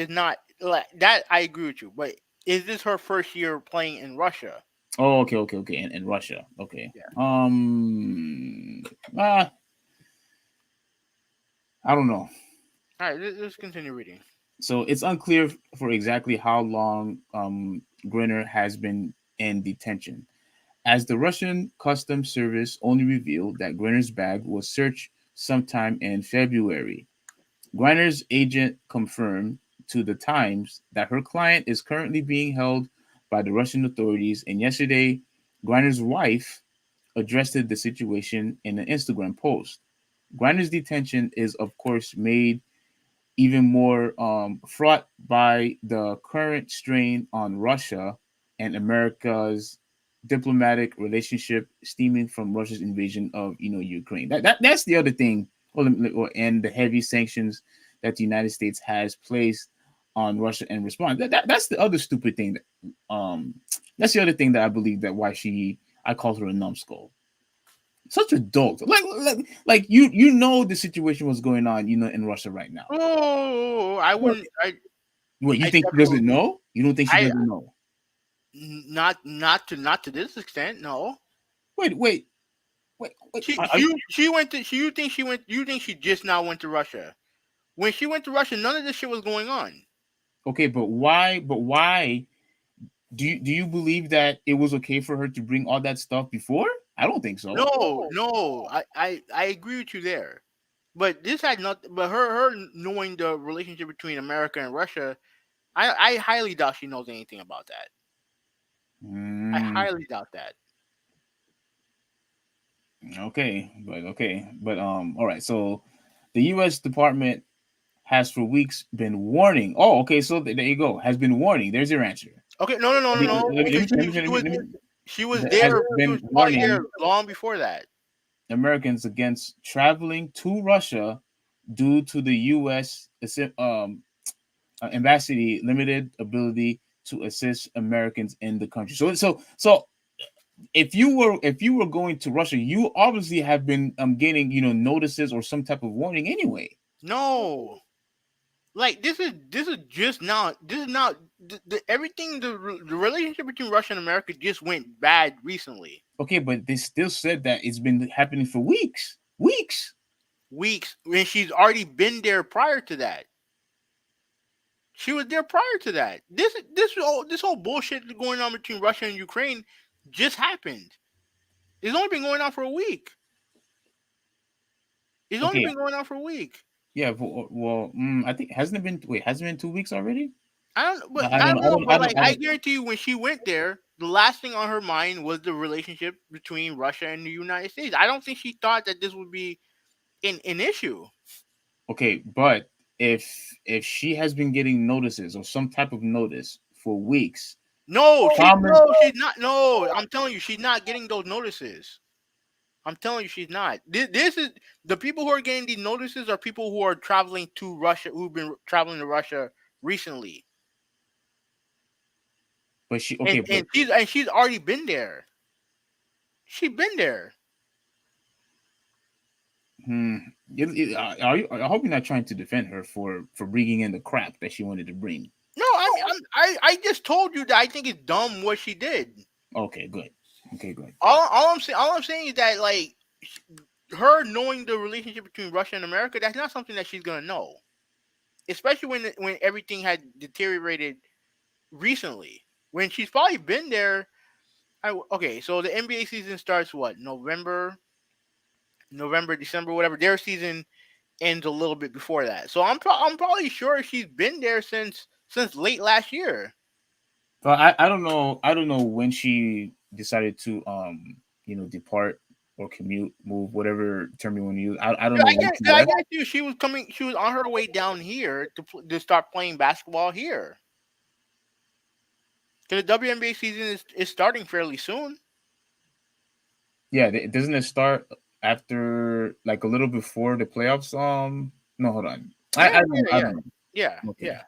like that. I agree with you, but is this her first year playing in Russia? Oh, okay. And Russia. Okay. Yeah. Ah, I don't know. All right, let's continue reading. So it's unclear for exactly how long Griner has been in detention, as the Russian Customs Service only revealed that Griner's bag was searched sometime in February. Griner's agent confirmed to the Times that her client is currently being held by the Russian authorities, and yesterday, Griner's wife addressed the situation in an Instagram post. Griner's detention is, of course, made even more fraught by the current strain on Russia and America's diplomatic relationship stemming from Russia's invasion of Ukraine. That's the other thing, and the heavy sanctions that the United States has placed on Russia in response. That's the other stupid thing. That's the other thing that I believe that why I called her a numbskull. Such a dolt. Like you know the situation was going on in Russia right now. Oh, I What? wouldn't. What you I think she definitely. doesn't know? You don't think she I doesn't know? not to this extent. No. Wait, wait, wait. She went to. You think she went? You think she just now went to Russia? When she went to Russia, none of this shit was going on. Okay, but why? But why do you believe that it was okay for her to bring all that stuff before? I don't think so. No, no, I agree with you there. But this had not. But her knowing the relationship between America and Russia, I highly doubt she knows anything about that. I Mm, highly doubt that. okay, but all right. So the U.S. Department has for weeks been warning. Oh, okay. So there you go. Has been warning. There's your answer. Okay, no, no, no, Let no, me, no. let me, let Because me, let me, let me, let me, she was has there. She was been probably there warning long before that. Americans against traveling to Russia due to the U.S. Embassy limited ability to assist Americans in the country. So if you were going to Russia, you obviously have been getting notices or some type of warning anyway. No, like this is just now. This is not everything. The relationship between Russia and America just went bad recently. Okay, but they still said that it's been happening for weeks, weeks. Weeks when she's already been there prior to that. She was there prior to that. This whole bullshit going on between Russia and Ukraine just happened. It's only been going on for a week. It's only Okay, been going on for a week. yeah. Well, I think hasn't it been? Wait, hasn't it been 2 weeks already? I I don't don't know. I know, don't. but I don't. like I I don't. guarantee you, when she went there, the last thing on her mind was the relationship between Russia and the United States. I don't think she thought that this would be an issue. Okay, but if she has been getting notices or some type of notice for weeks, common. She's not. No, I'm telling you, she's not getting those notices. I'm telling you, she's not. This is the people who are getting these notices are people who are traveling to Russia, who've been traveling to Russia recently, But she and okay, but she's already been there. She's been there. hmm, I hope you're not trying to defend her for bringing in the crap that she wanted to bring. No, I mean, I just told you that I think it's dumb what she did. Okay, good. Okay, good. All I'm saying is that, like, her knowing the relationship between Russia and America, that's not something that she's gonna know, especially when everything had deteriorated recently. When she's probably been there. Okay, so the NBA season starts what, November, December, whatever. Their season ends a little bit before that. So I'm probably sure she's been there since late last year. But I don't know. I don't know when she decided to depart or commute, move, whatever term you want to use. I don't Yeah, know when she I left. guess you she was coming. She was on her way down here to start playing basketball here. Because the WNBA season is starting fairly soon. Yeah, doesn't it start after like a little before the playoffs? No, hold on. Yeah, I don't yeah, know. yeah, Okay,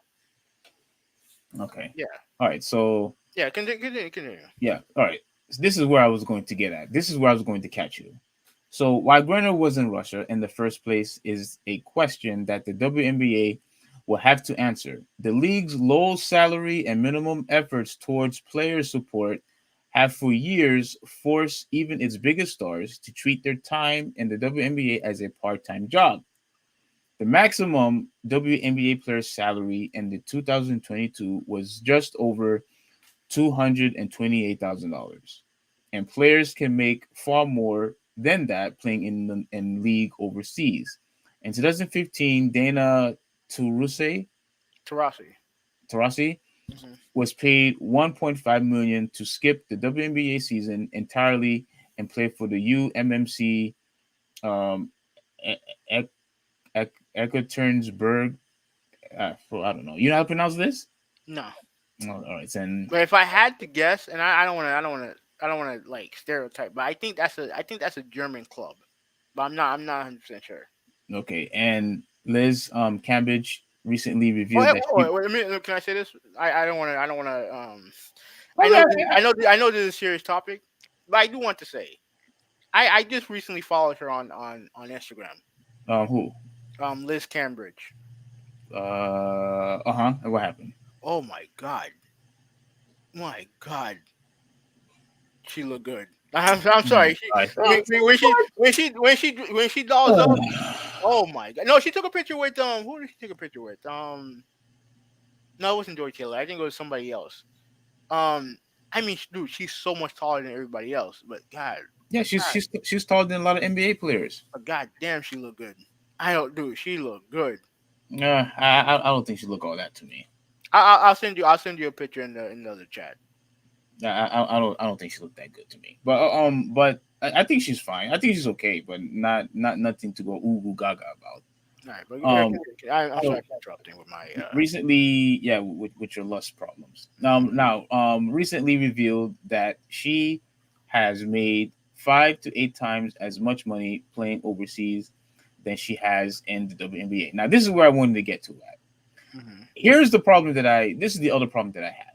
okay. yeah, All right. So yeah. Continue. yeah, all right. So this is where I was going to get at. This is where I was going to catch you. So why Griner was in Russia in the first place is a question that the WNBA will have to answer. The league's low salary and minimum efforts towards player support have for years forced even its biggest stars to treat their time in the WNBA as a part-time job. The maximum WNBA player salary in the 2022 was just over $228,000, and players can make far more than that playing in league overseas. In 2015, Dana Turuse Tarasi. Tarasi Hmm. was paid 1.5 million to skip the WNBA season entirely and play for the UMMC um, Ekaterinburg. I don't know. You know how to pronounce this? No, Oh, all right, then. but if I had to guess, and I don't want to like stereotype, but I think that's a German club, but I'm not 100% sure. Okay, and Liz Cambridge recently Oh, revealed hey, that she. wait a minute. Can I say this? I don't want to. I Oh know. yeah, I know this is a serious topic, but I do want to say I just recently followed her on Instagram. who? Liz Cambridge. Uh huh. What happened? Oh my God, she looked good. I'm Oh my sorry. When she dolls up. God. Oh my God. No, she took a picture with Who did she take a picture with? No, it wasn't Joy Taylor. I think it was somebody else. Um, I mean, dude, she's so much taller than everybody else. But God, Yeah, she's taller than a lot of NBA players. God damn, she looked good. I don't, dude. She looked good. I don't think she look all that to me. I'll send you a picture in the other chat. I don't think she looked that good to me. But I think she's fine. I think she's okay, but not nothing to go ooh ooh gaga about. All right, but Um, I'm so sorry for interrupting with my. recently, yeah, with your lust problems. Recently revealed that she has made 5 to 8 times as much money playing overseas than she has in the WNBA. Now, this is where I wanted to get to at. Hmm. Here's the problem this is the other problem that I have.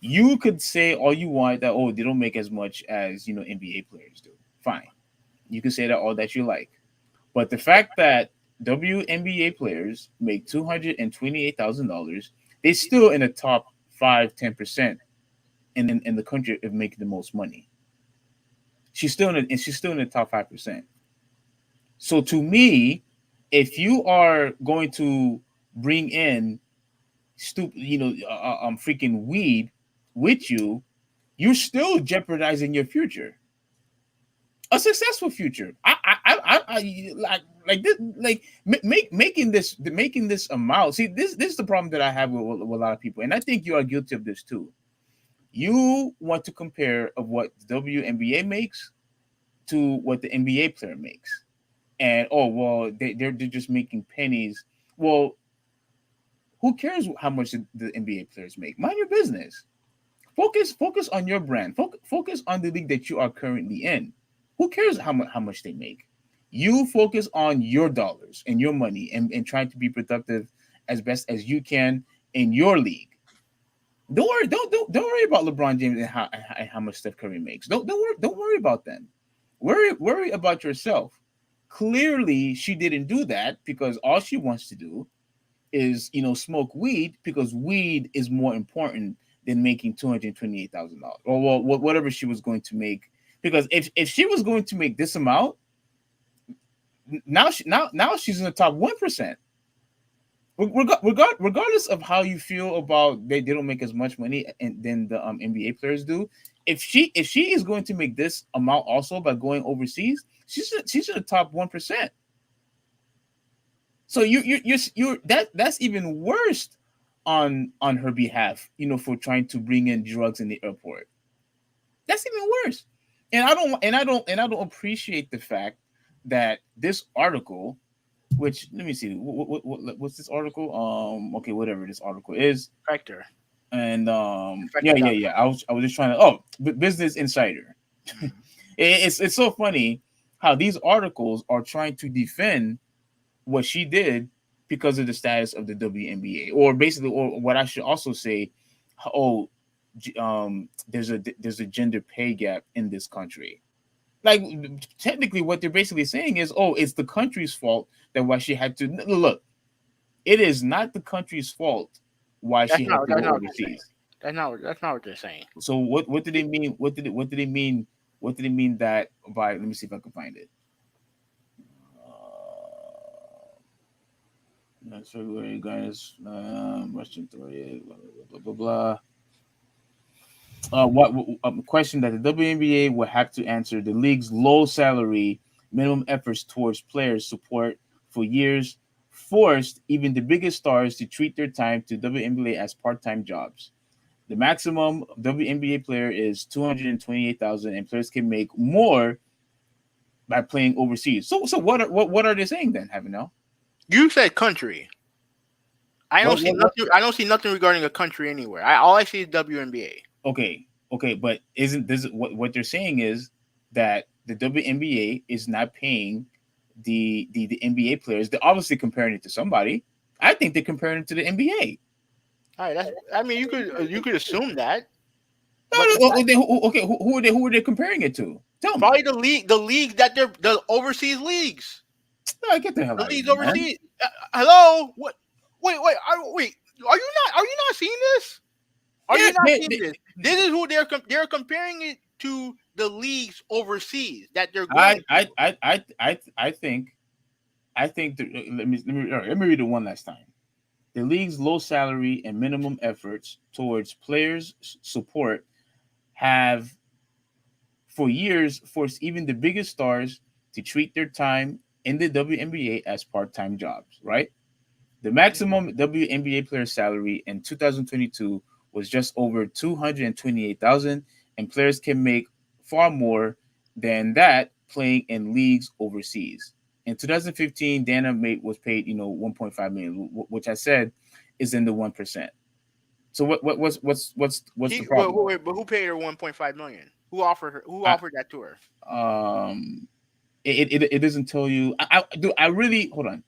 You could say all you want that, oh, they don't make as much as, NBA players do. Fine. You can say that all that you like. But the fact that WNBA players make $228,000, they're still in the top 5-10% in the country of making the most money. She's still in the top 5%. So to me, if you are going to bring in freaking weed with you, you're still jeopardizing your future, a successful future. I like this, like making this amount. See, this is the problem that I have with a lot of people, and I think you are guilty of this too. You want to compare of what the WNBA makes to what the NBA player makes, and oh well, they're just making pennies. Well, who cares how much the NBA players make? Mind your business. Focus on your brand. Focus on the league that you are currently in. Who cares how much they make? You focus on your dollars and your money, and trying to be productive as best as you can in your league. Don't worry. Don't worry about LeBron James and how much Steph Curry makes. Don't worry about them. Worry about yourself. Clearly, she didn't do that because all she wants to do is smoke weed, because weed is more important than making $228,000, or well, whatever she was going to make. Because if she was going to make this amount, now she's in the top 1%. Regardless of how you feel about they don't make as much money than the NBA players do, if she is going to make this amount also by going overseas, she's in the top 1%. So that's even worse on her behalf, for trying to bring in drugs in the airport. That's even worse. And I don't appreciate the fact that this article, which let me see, what's this article? Okay, whatever this article is, Factor. and yeah, yeah, Factor.com. yeah. I was just trying to. Oh, Business Insider. Mm-hmm. It's so funny how these articles are trying to defend what she did because of the status of the WNBA, or basically, or what I should also say, oh, there's a gender pay gap in this country. Like, technically, what they're basically saying is, oh, it's the country's fault that why she had to look. It is not the country's fault why That's she had not. to That's go not what they're saying. overseas. That's not what they're saying. So what did they mean? What did they mean? What did they mean that by? Let me see if I can find it. Next February, guys, Western Authority, blah blah blah blah blah. What question that the WNBA will have to answer: the league's low salary, minimum efforts towards players support for years, forced even the biggest stars to treat their time to WNBA as part-time jobs. The maximum WNBA player is 228,000, and players can make more by playing overseas. So what are they saying then, Havenel? You said country. I don't see What? nothing. I don't see nothing regarding a country anywhere. All I see is WNBA. Okay, but isn't this what they're saying is that the WNBA is not paying the NBA players? They're obviously comparing it to somebody. I think they're comparing it to the NBA. All right. That's. I mean, you could assume that, No, but no, okay, who are they comparing it to? Tell me. probably the league that they're the overseas leagues. No, get the hell The out of leagues here, man. overseas. Hello. What? Wait. Wait. Are you not seeing this? Are Yeah, you not seeing this? This is who they're comparing it to, the leagues overseas that they're I going to. I I I I I think let me read it one last time. The league's low salary and minimum efforts towards players' support have for years forced even the biggest stars to treat their time in the WNBA as part-time jobs, right? The maximum WNBA player salary in 2022 was just over 228,000, and players can make far more than that playing in leagues overseas. In 2015, Dana was paid 1.5 million, which I said is in the 1%. So what's the Wait, problem? but who paid her 1.5 million? Who offered her? Who I, offered that to her? um It doesn't tell you. I really hold on.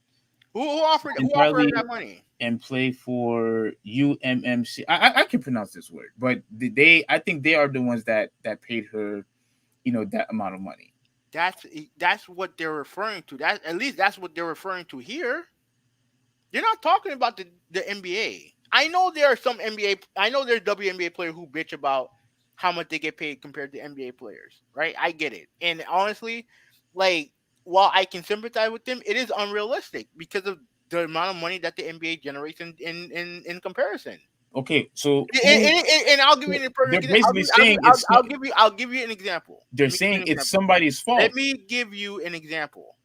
Who offered Entirely that money? and play for UMMC. I can pronounce this word, but they I think they are the ones that paid her, that amount of money. That's what they're referring to. That at least that's what they're referring to here. You're not talking about the NBA. I know there are some NBA. I know there's WNBA players who bitch about how much they get paid compared to NBA players. Right? I get it. And honestly, like while I can sympathize with them, it is unrealistic because of the amount of money that the NBA generates in comparison. Okay, so who? And I'll give you a They're perfect. basically saying it's not. I'll give you an example. They're Let me give you saying an it's example. somebody's Let fault. me give you an example.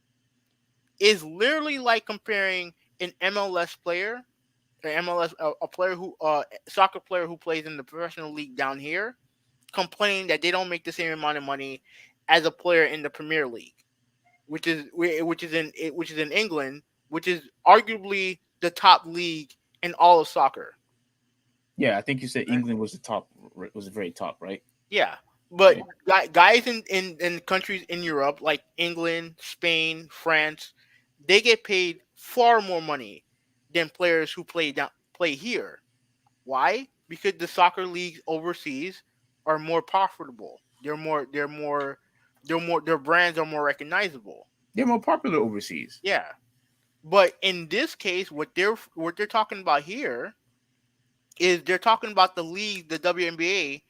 Is literally like comparing an MLS player, an MLS a player who soccer player who plays in the professional league down here, complaining that they don't make the same amount of money as a player in the Premier League, which is in England, which is arguably the top league in all of soccer. Yeah, I think you said Right? England was the top, was very top, right? Yeah, but Yeah. guys in countries in Europe like England, Spain, France, they get paid far more money than players who play here. Why? Because the soccer leagues overseas are more profitable. Their brands are more recognizable. They're more popular overseas. Yeah. But in this case, what they're talking about here is they're talking about the league, the WNBA,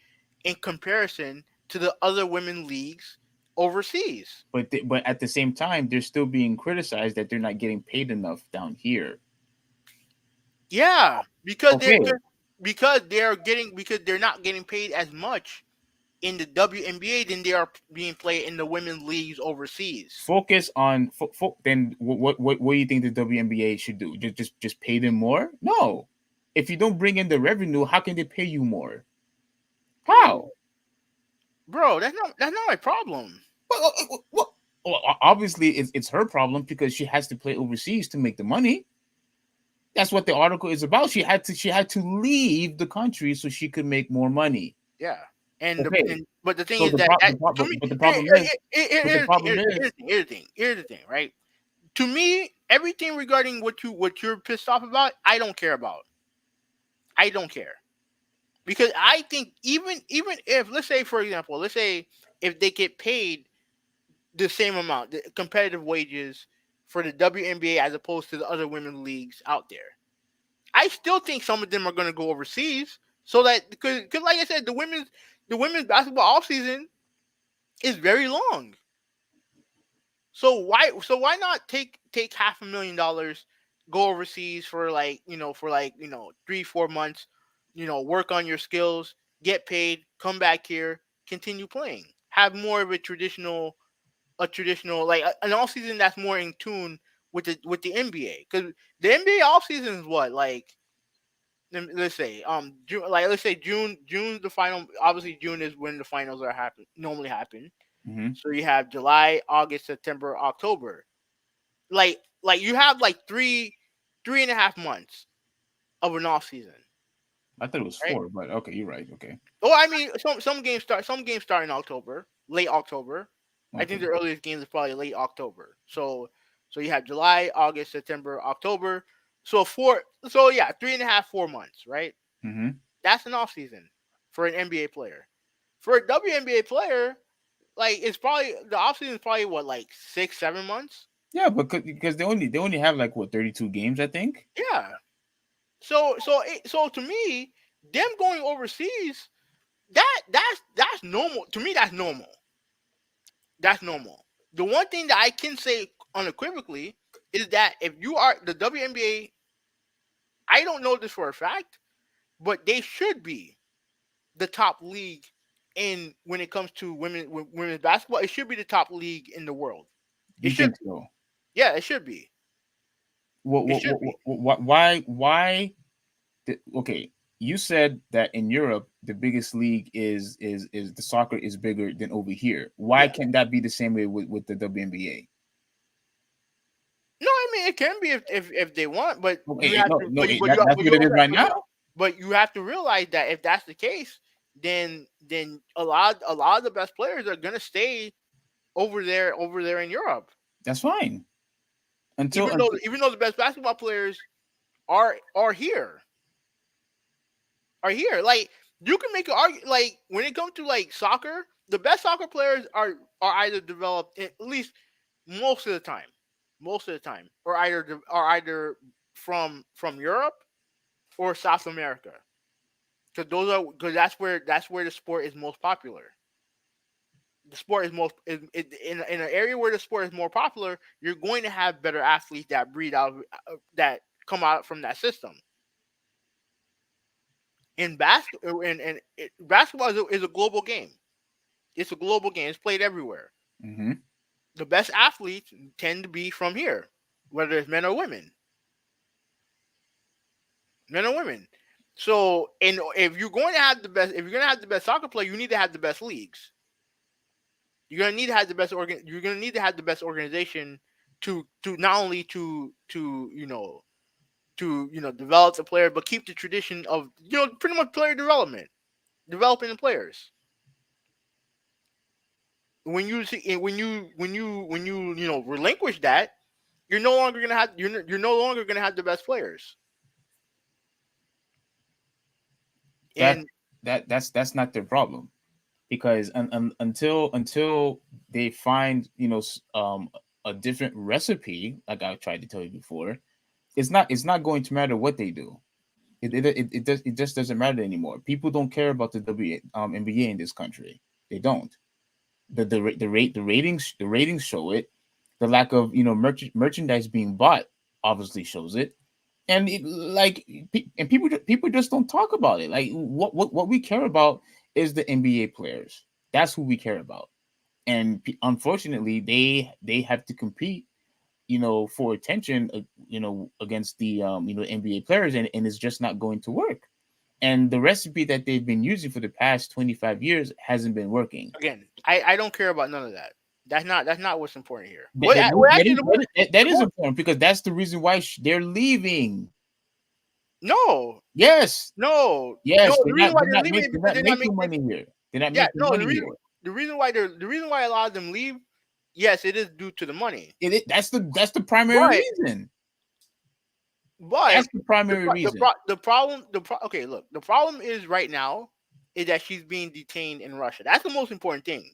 in comparison to the other women leagues overseas. But at the same time, they're still being criticized that they're not getting paid enough down here. Yeah, Okay, because they're not getting paid as much in the WNBA than they are being played in the women's leagues overseas. focus on then what do you think the WNBA should do? Just pay them more? No. If you don't bring in the revenue, how can they pay you more? How? Bro, that's not my problem. Well, obviously it's her problem because she has to play overseas to make the money. That's what the article is about. She had to leave the country so she could make more money. Yeah. And Okay. but the thing So is that to me, but the problem is but the here's the thing, problem is here's the thing, right? To me, everything regarding what you're pissed off about, I don't care about. I don't care. Because I think even if, let's say for example, let's say if they get paid the same amount, the competitive wages for the WNBA as opposed to the other women leagues out there, I still think some of them are going to go overseas so that because like I said, the women's basketball offseason is very long. So why not take $500,000, go overseas for like 3-4 months, work on your skills, get paid, come back here, continue playing, have more of a traditional like an off season that's more in tune with the NBA, because the NBA off season is what, like, let's say June, like let's say June's the final. Obviously June is when the finals normally happen. mhm. So you have July, August, September, October. Like you have like three and a half months of an off season, I thought it was right? 4, but okay, you're right. Okay. Well, I mean, some games start in October, late October. I think the Okay. earliest game is probably late October. So you have July, August, September, October. So yeah, 3.5, 4 months, right? Mhm. That's an off season for an NBA player. For a WNBA player, like it's probably the off season is probably what, like 6-7 months. Yeah, because they only have like what 32 games, I think. Yeah. So to me, them going overseas, that's normal. To me, that's normal. That's normal. The one thing that I can say unequivocally is that if you are the WNBA, I don't know this for a fact, but they should be the top league in when it comes to women's basketball. It should be the top league in the world. It You should think be. so? Yeah, it should be. What, It what, should what, be. why okay, you said that in Europe the biggest league is the soccer is bigger than over here. Why Yeah. can't that be the same way with the WNBA? No, I mean it can be if they want, but you Okay, have no, to. no, that's what it is right now. But you have to realize that if that's the case, then a lot of the best players are gonna stay over there in Europe. That's fine. Until, Even though the best basketball players are here, are here. Like you can make an argument. Like when it comes to like soccer, the best soccer players are either developed at least most of the time, are either from Europe or South America. Because that's where the sport is most popular. The sport is most in an area where the sport is more popular. You're going to have better athletes that breed out that come out from that system. Basketball is a global game. It's a global game. It's played everywhere. mm-hmm. The best athletes tend to be from here, whether it's men or women. Men or women. So, and if you're going to have the best, if you're going to have the best soccer player, you need to have the best leagues. You're going to need to have the best You're going to need to have the best organization to not only to develop the player, but keep the tradition of pretty much player development, developing the players. When you see relinquish that, you're no longer gonna have you're no longer gonna have the best players. that And that's not their problem, because until they find a different recipe, like I tried to tell you before, it's not going to matter what they do. It just doesn't matter anymore. People don't care about the NBA in this country. They don't. The ratings show it. The lack of merchandise being bought obviously shows it. And people just don't talk about it. Like what we care about is the NBA players. That's who we care about. And unfortunately, they have to compete, for attention, against the NBA players, and it's just not going to work. And the recipe that they've been using for the past 25 years hasn't been working. again, I don't care about none of that. That's not what's important here. That, that, that Actually, is, that is that is important, because that's the reason why they're leaving. no, Yes, no, no. yes, The reason why they're they're not leaving is making they're because not they're not making making. money here. They're not Yeah, making no. money here. The reason why a lot of them leave, yes, it is due to the money. That's the primary But reason. but That's the primary reason. okay, look, the problem is right now is that she's being detained in Russia. That's the most important thing.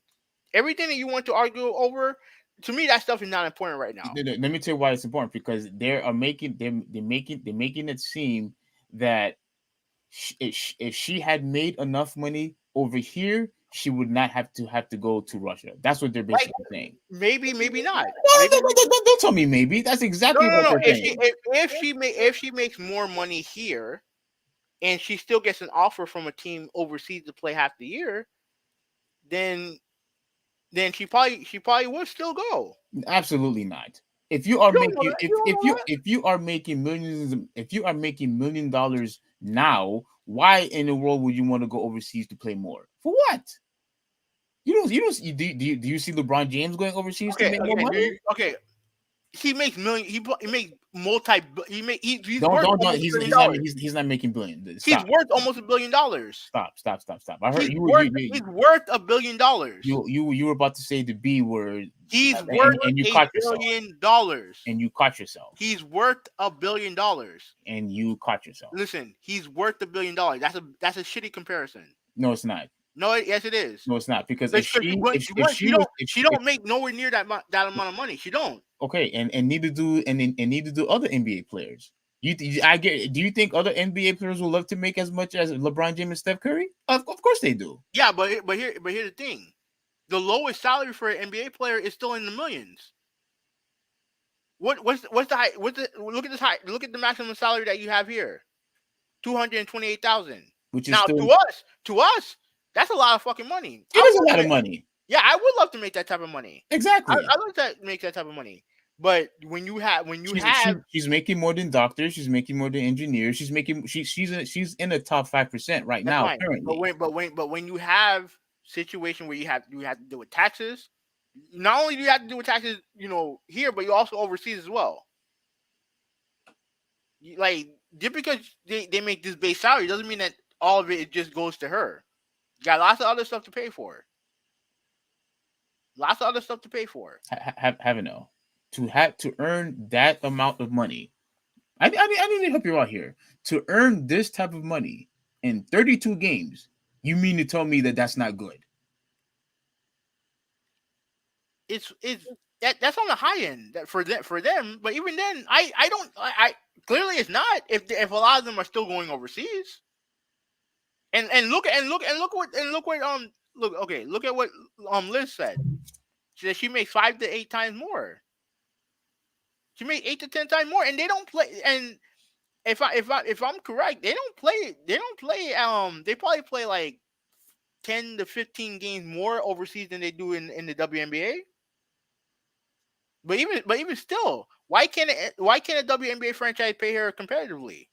Everything that you want to argue over, to me, that stuff is not important right now. Let me tell you why it's important, because they're making it seem that if she had made enough money over here, she would not have to go to Russia. That's what they're Like basically saying. maybe not. No, Maybe don't tell me maybe. That's no, exactly no, what no. they're saying. If she makes more money here and she still gets an offer from a team overseas to play half the year, then she probably would still go. Absolutely not. If you are You don't know making that. You don't know that. if you are making millions, if you are making $1 million now, why in the world would you want to go overseas to play more? For what? Do you see LeBron James going overseas to Okay, make more again, money? okay. He makes million. He makes multi. He's Don't worth don't don't. almost He's $1 billion. he's not he's not making billions. He's Stop. worth almost $1 billion. Stop. I heard He's worth $1 billion. you were about to say the B word, He's worth and you a caught yourself. $1 billion. And you caught yourself. He's worth $1 billion. And you caught yourself. Listen, he's worth $1 billion. That's a shitty comparison. No, it's not. No, yes, it is. No, it's not, because She don't make nowhere near that amount of money. She don't. okay, and neither do other NBA players. I get. Do you think other NBA players will love to make as much as LeBron James and Steph Curry? Of course they do. Yeah, but here's the thing: the lowest salary for an NBA player is still in the millions. What's the high? Look at this high. Look at the maximum salary that you have here, $228,000. Which is Now still, to us, that's a lot of fucking money. it is a lot of money. Yeah, I would love to make that type of money. Exactly. I like to make that type of money. But she's making more than doctors. She's making more than engineers. She's in the top 5% right now fine. currently. But when you have situation where you have to deal with taxes, not only do you have to deal with taxes, here, but you also overseas as well. Like just because they make this base salary doesn't mean that all of it just goes to her. You got lots of other stuff to pay for. Lots of other stuff to pay for. Have it know to earn that amount of money. I need to help you out here. To earn this type of money in 32 games, you mean to tell me that that's not good? It's that's on the high end for them. But even then, I don't I clearly it's not if a lot of them are still going overseas. And look what look okay look at what Liz said. She said she makes 5 to 8 times more. She made 8 to 10 times more, and they don't play. And if I'm correct, they don't play. They don't play. They probably play like 10 to 15 games more overseas than they do in the WNBA. But even still, why can't a WNBA franchise pay her competitively?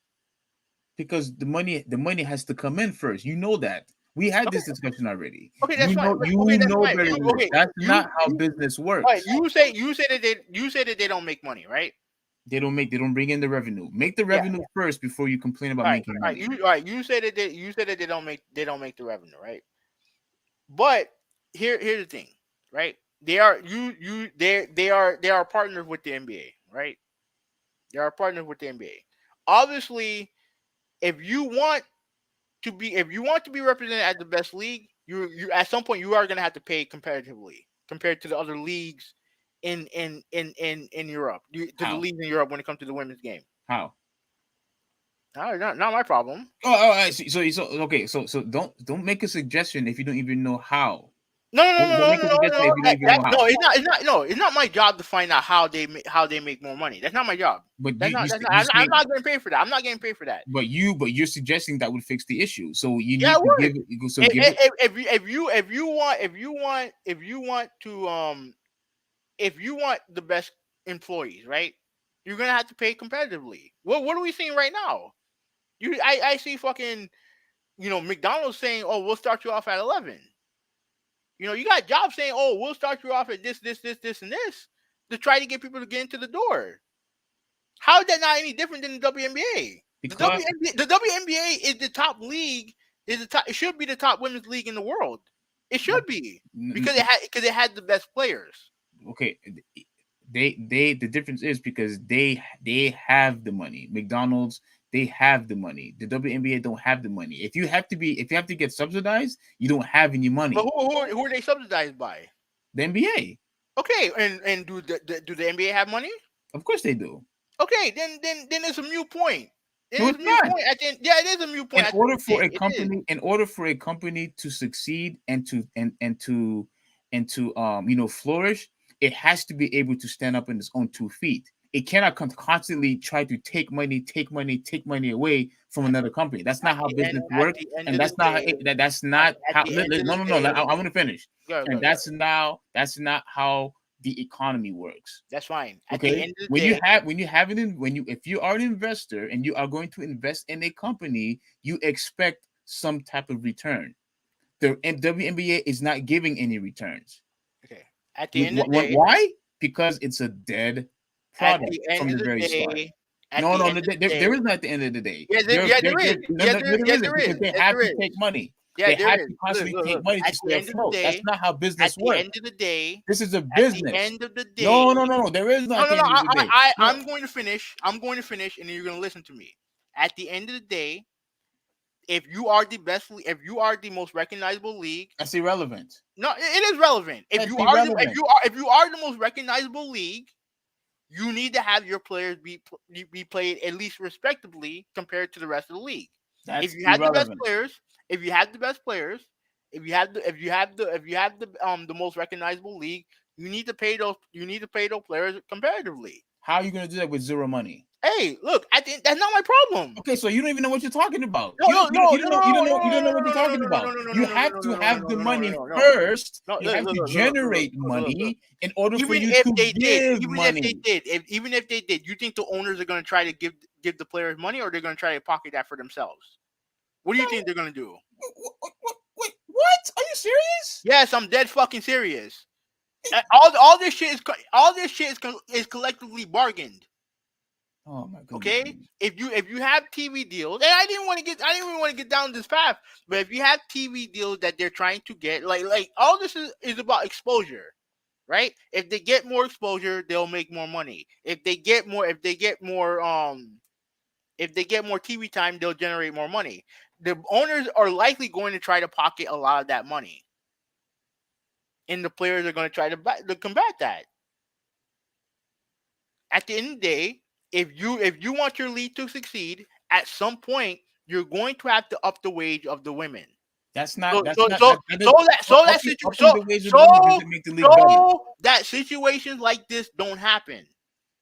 Because the money has to come in first. You know that. We had Okay, this discussion already. okay, that's fine. You Okay, that's know fine. better than this. Okay, That's you not how you business all right. works. You say that they don't make money, right? They don't bring in the revenue. Make the Yeah. revenue first before you complain about All right. making All right. money. You say that they don't make the revenue, right? But here's the thing, right? They are they are partners with the NBA, right? They are partners with the NBA. Obviously, if you want if you want to be represented at the best league, you at some point you are going to have to pay competitively compared to the other leagues in Europe, to the How? leagues in Europe when it comes to the women's game. How? Not my problem. I see. So okay. So don't make a suggestion if you don't even know how. No, no, no, Don't no, make no, a no, suggestion no. if you don't even know No, how. it's not my job to find out how they make more money. That's not my job. But That's not. I'm not getting paid for that. I'm not getting paid for that. but you're suggesting that would fix the issue. So you Yeah, I need to would. give it. So give it. If you want the best employees, right? You're gonna have to pay competitively. What are we seeing right now? I see fucking McDonald's saying, oh, we'll start you off at 11. You got jobs saying, oh, we'll start you off at this, and this to try to get people to get into the door. How is that not any different than the WNBA? Because The WNBA is the top league. It should be the top women's league in the world. It should be because it had the best players. okay, the difference is because they have the money. McDonald's, they have the money. The WNBA don't have the money. If you have to get subsidized, you don't have any But money. who are they subsidized by? The NBA, Okay, and do the NBA have money? of course they do. Okay, then it's a mute point. It No, is it's a mute not. point at the end. Yeah, it is a mute point at the end of the day. It is. In order for a company to succeed and to flourish, it has to be able to stand up on its own 2 feet. It cannot constantly try to take money away from At, another company. That's not at how the end business at works, the end and of the that's not day, that's not at how. the end of No, the no, no. day, I want to finish, and go. that's not how the economy works. That's fine. At the Okay, end of the day, if you are an investor and you are going to invest in a company, you expect some type of return. The WNBA is not giving any returns. okay. At the end of the day, Why? Because it's a dead at product the end from of the the very start. day, at No, the no, end of the there day. is not at the end of the day. Yeah, there is. No, no, no, there Yeah, isn't there is. because they Yes, have there to is. take money. Yeah, They there have is. to Look, constantly look, take look. money to At the stay end of the afloat. That's day, not how at business the works. end of the day, This is a at the business. end of the day. No, no, no, no. There is not No, at no, the no. end of the day. No, I'm going to finish. I'm going to finish, and then you're going to listen to me. At the end of the day, if you are the best, if you are the most recognizable league, that's irrelevant. no, it is relevant. That's irrelevant. If you are the most recognizable league, you need to have your players be played at least respectably compared to the rest of the league. If That's you have the best irrelevant. players, if you have the best players, if you have the most recognizable league, you need to pay those players comparatively. How are you going to do that with zero money? Hey, look, that's not my problem. Okay, so you don't even know what you're talking about. No, no, no, no, no, no, You don't know no, what no, you're no, no, talking no, no, about. no, no, You no, have no, to no, no, have no, the no, money no, no. first. No, You have to look, generate look. money in order for you to give money. Even if they did, you think the owners are going to try to give the players money, or they're going to try to pocket that for themselves? What do you think they're going to do? Wait, what? Are you serious? Yes, I'm dead fucking serious. This shit is collectively bargained. Oh my goodness. Okay, if you have TV deals, and I didn't even want to get down this path, but if you have TV deals that they're trying to get, like all this is about exposure. right? If they get more exposure, they'll make more money. If they get more TV time, they'll generate more money. The owners are likely going to try to pocket a lot of that money, and the players are going to try to combat that. At the end of the day, if you want your league to succeed, at some point you're going to have to up the wage of the women. That's not. So That's so not. so That so does, that so that upping, situ- upping so the wage of the so women doesn't make the league better. so that situations like this don't happen.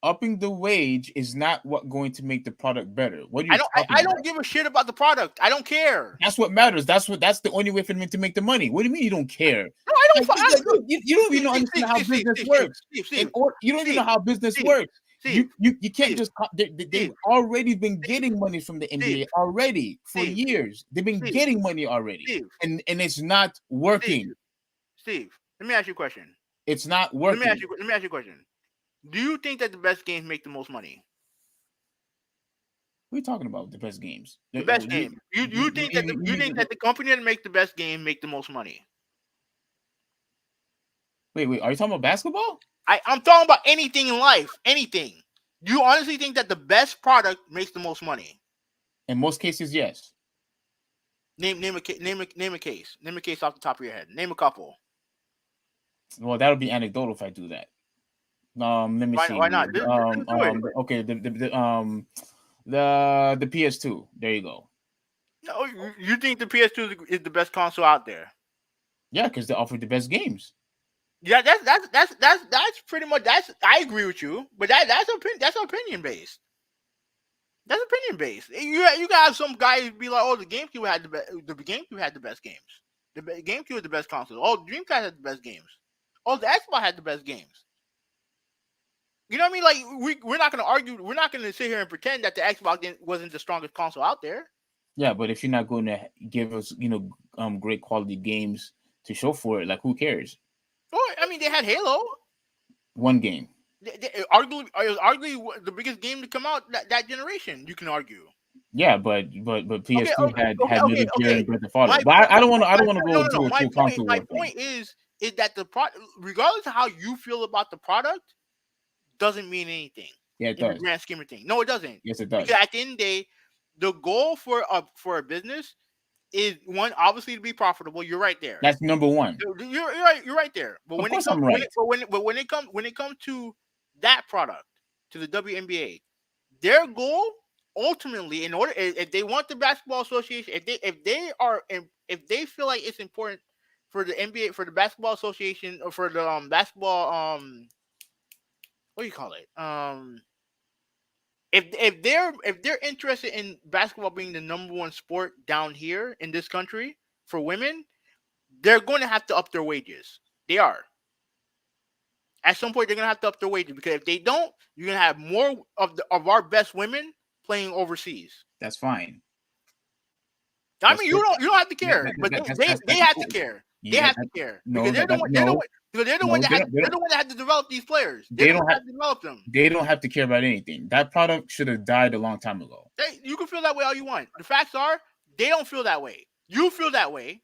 Upping the wage is not what going to make the product better. What are I you don't I, talking I about? don't give a shit about the product. I don't care. That's what matters. That's the only way for them to make the money. What do you mean you don't care? No, I don't. Like, Look, you don't even Steve, know Steve, understand Steve, how Steve, Steve, business Steve, works. Steve, And Steve, or you don't even know Steve, how business Steve, works. Steve, You can't Steve, just they've Steve, already been getting money from the Steve, NBA already for Steve, years. They've been Steve, getting money already, Steve, and it's not Steve, working. Steve. Let me ask you a question. It's not Let me ask working. you. Let me ask you a question. Do you think that the best games make the most money? What are you talking about? The best games. The best game. You think that You you mean think that the company that make the best game make the most money? wait. Are you talking about basketball? I'm talking about anything in life. Anything. Do you honestly think that the best product makes the most money? In most cases, yes. Name a case. Name a case off the top of your head. Name a couple. Well, that'll be anecdotal if I do that. Let me see. Why not? Just do it. Okay. The PS2. There you go. No, you think the PS2 is the best console out there? Yeah, because they offer the best games. Yeah, that's pretty much that's. I agree with you, but that's opinion based. That's opinion based. You got have some guys be like, oh, the GameCube had the best games. GameCube was the best console. Oh, Dreamcast had the best games. Oh, the Xbox had the best games. You know what I mean? Like we're not gonna argue. We're not gonna sit here and pretend that the Xbox wasn't the strongest console out there. Yeah, but if you're not going to give us, great quality games to show for it, like who cares? Well, I mean, they had Halo. One game. Arguably, it was arguably the biggest game to come out that generation. You can argue. Yeah, but Okay, PS2 okay, okay, had okay, Metal Gear okay. and Breath of Auto. My But point, I don't want to no, go no, no. to a console My war thing. point is that regardless of how you feel about the product, doesn't mean anything Yeah, it in the does. grand scheme of things. No, it doesn't. Yes, it Because does. at the end of the day, the goal for a business is one obviously to be profitable. You're right there. That's number one. You're right there. But Of when it course, comes I'm right. when it comes to that product, to the WNBA, their goal ultimately, in order if they want the basketball association, if they feel like it's important for the NBA, for the basketball association, or for the basketball what do you call it, if they're interested in basketball being the number one sport down here in this country for women, they're going to have to up their wages. They are. At some point, they're going to have to up their wages, because if they don't, you're going to have more of our best women playing overseas. That's fine. I That's mean, good. you don't have to care, but they have to Cool. care. They Yeah, have to care, because no, no, they're the one no. that They don't. They they're don't. the one that had to develop these players. They're They the one don't that have. had to develop them. They don't have to care about anything. That product should have died a long time ago. You can feel that way all you want. The facts are, they don't feel that way. You feel that way,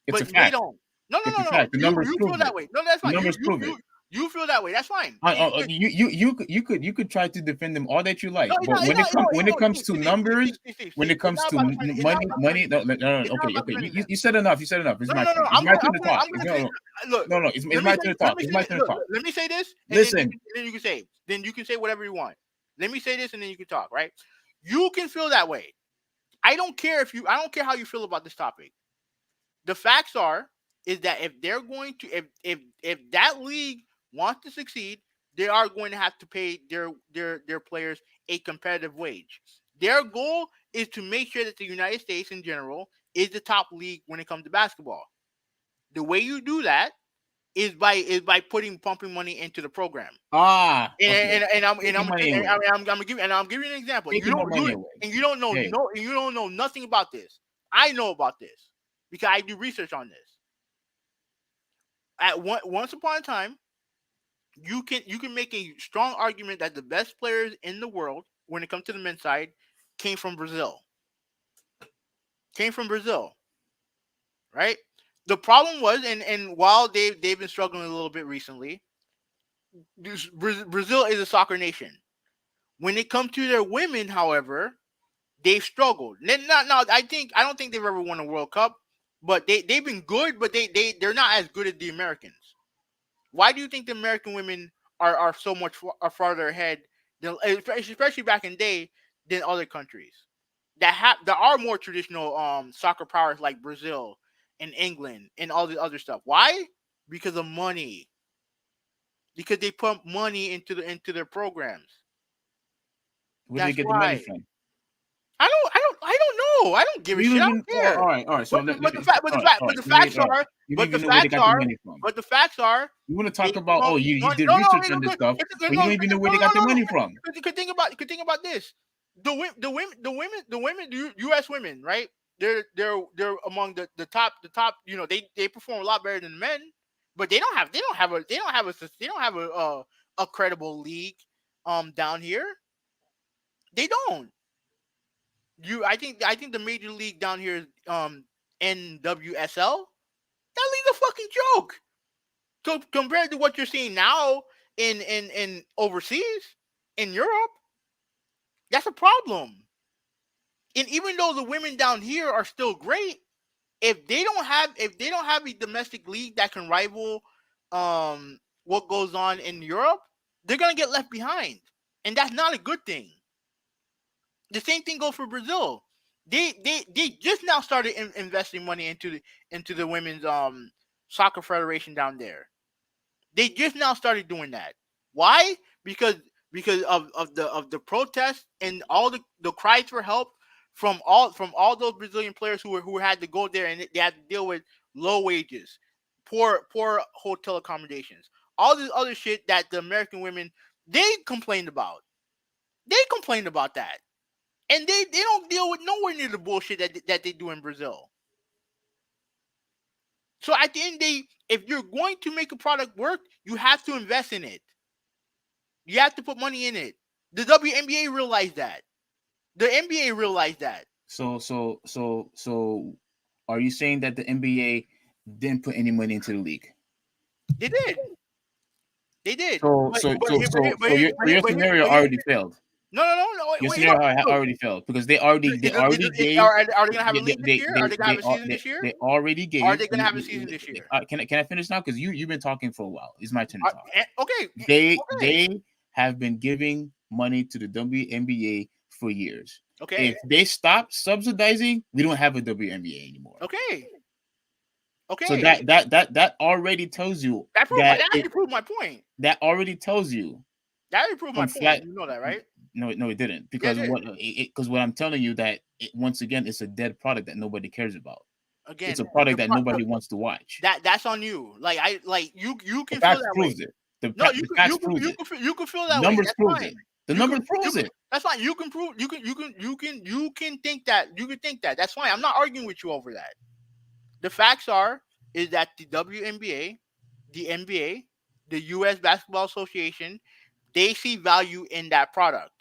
It's a but they fact. don't. No, no, It's a no, no. fact. The numbers You feel prove that it. way. No, that's The fine. numbers prove it. You feel that way. That's fine. You could try to defend them all that you No, like, it's but not. It's not. when it comes Steve, to Steve, Steve, numbers, Steve, Steve, when Steve. it It's comes not to about defending. It's not about money, defending no, them. no, no, It's not okay, about defending them. you said enough. You said enough. It's No, no, my no, turn. no. It's my turn to talk. I'm gonna say. Look, No, it's my turn to talk. It's my turn to talk. Let me say this, and Listen, then you can say. Then you can say whatever you want. Let me say this, and then you can talk. Right? You can feel that way. I don't care if you. I don't care how you feel about this topic. The facts are is that if they're going to, if that league wants to succeed, they are going to have to pay their players a competitive wage. Their goal is to make sure that the United States in general is the top league when it comes to basketball. The way you do that is by pumping money into the program. okay, And taking money away, I'm gonna give you an example. taking more money away. Hey, You don't know nothing about this. I know about this because I do research on this. Once upon a time, you can make a strong argument that the best players in the world when it comes to the men's side came from Brazil. Came from Brazil, right? The problem was, and while they've been struggling a little bit recently, Brazil is a soccer nation. When it comes to their women, however, they've struggled. I don't think they've ever won a World Cup, but they've been good, but they're not as good as the Americans. Why do you think the American women are so much are farther ahead than, especially back in day, than other countries that are more traditional soccer powers like Brazil and England and all the other stuff? Why? Because of money. Because they pump money into their programs. Where do they That's get the money why. from? I don't know. I don't give a You shit. don't I even. don't Oh, care. all right. So But the fact all but right. the facts All right. are You don't but the even know where they facts got the are money from. but the facts are You want to they talk about? pump Oh, you did no research on it's this good. stuff, It's but you no don't it's even know good. where No they no got the no no. money from. You could think about this. The women, the U.S. women, right? They're among the top. They perform a lot better than the men, but they don't have a credible league down here. They don't. I think the major league down here is NWSL. That league's a fucking joke. So compared to what you're seeing now in overseas in Europe, that's a problem. And even though the women down here are still great, if they don't have a domestic league that can rival what goes on in Europe, they're gonna get left behind, and that's not a good thing. The same thing goes for Brazil. They just now started investing money into the women's soccer federation down there. They just now started doing that. Why? Because of the protests and all the cries for help from all those Brazilian players who had to go there, and they had to deal with low wages, poor hotel accommodations, all this other shit that the American women they complained about. They complained about that, and they don't deal with nowhere near the bullshit that they do in Brazil. So at the end of the day, if you're going to make a product work, you have to invest in it. You have to put money in it. The WNBA realized that. The NBA realized that. So, are you saying that the NBA didn't put any money into the league? They did. They did. So, But so, but so, here but here so, but so here your but so here your but here scenario but here, already failed. no Your wait, hold scenario on. No. already failed because they already Are they gonna have a league this year? Are they gonna have a season this year? they already Are gave they gonna have a season this year? can I finish now because you've been talking for a while. It's my turn to talk. Okay. Okay. They have been giving money to the WNBA for years. Okay. If they stop subsidizing, we don't have a WNBA anymore. Okay. So Okay. that already tells you That actually proved my point. that already tells you That actually proved my from point. flat. You know that, right? No, it didn't Yeah, because it did. what I'm telling you that once again it's a dead product that nobody cares about. It's a Again, product that nobody wants to watch. that's on you. You The can feel facts that way. proves it. The, No, the facts proves it. you can feel that way. Numbers That's proves it. fine. The numbers proves it. That's fine. You can think that. You can think that. That's fine. I'm not arguing with you over that. The facts are is that the WNBA, the NBA, the US Basketball Association, they see value in that product.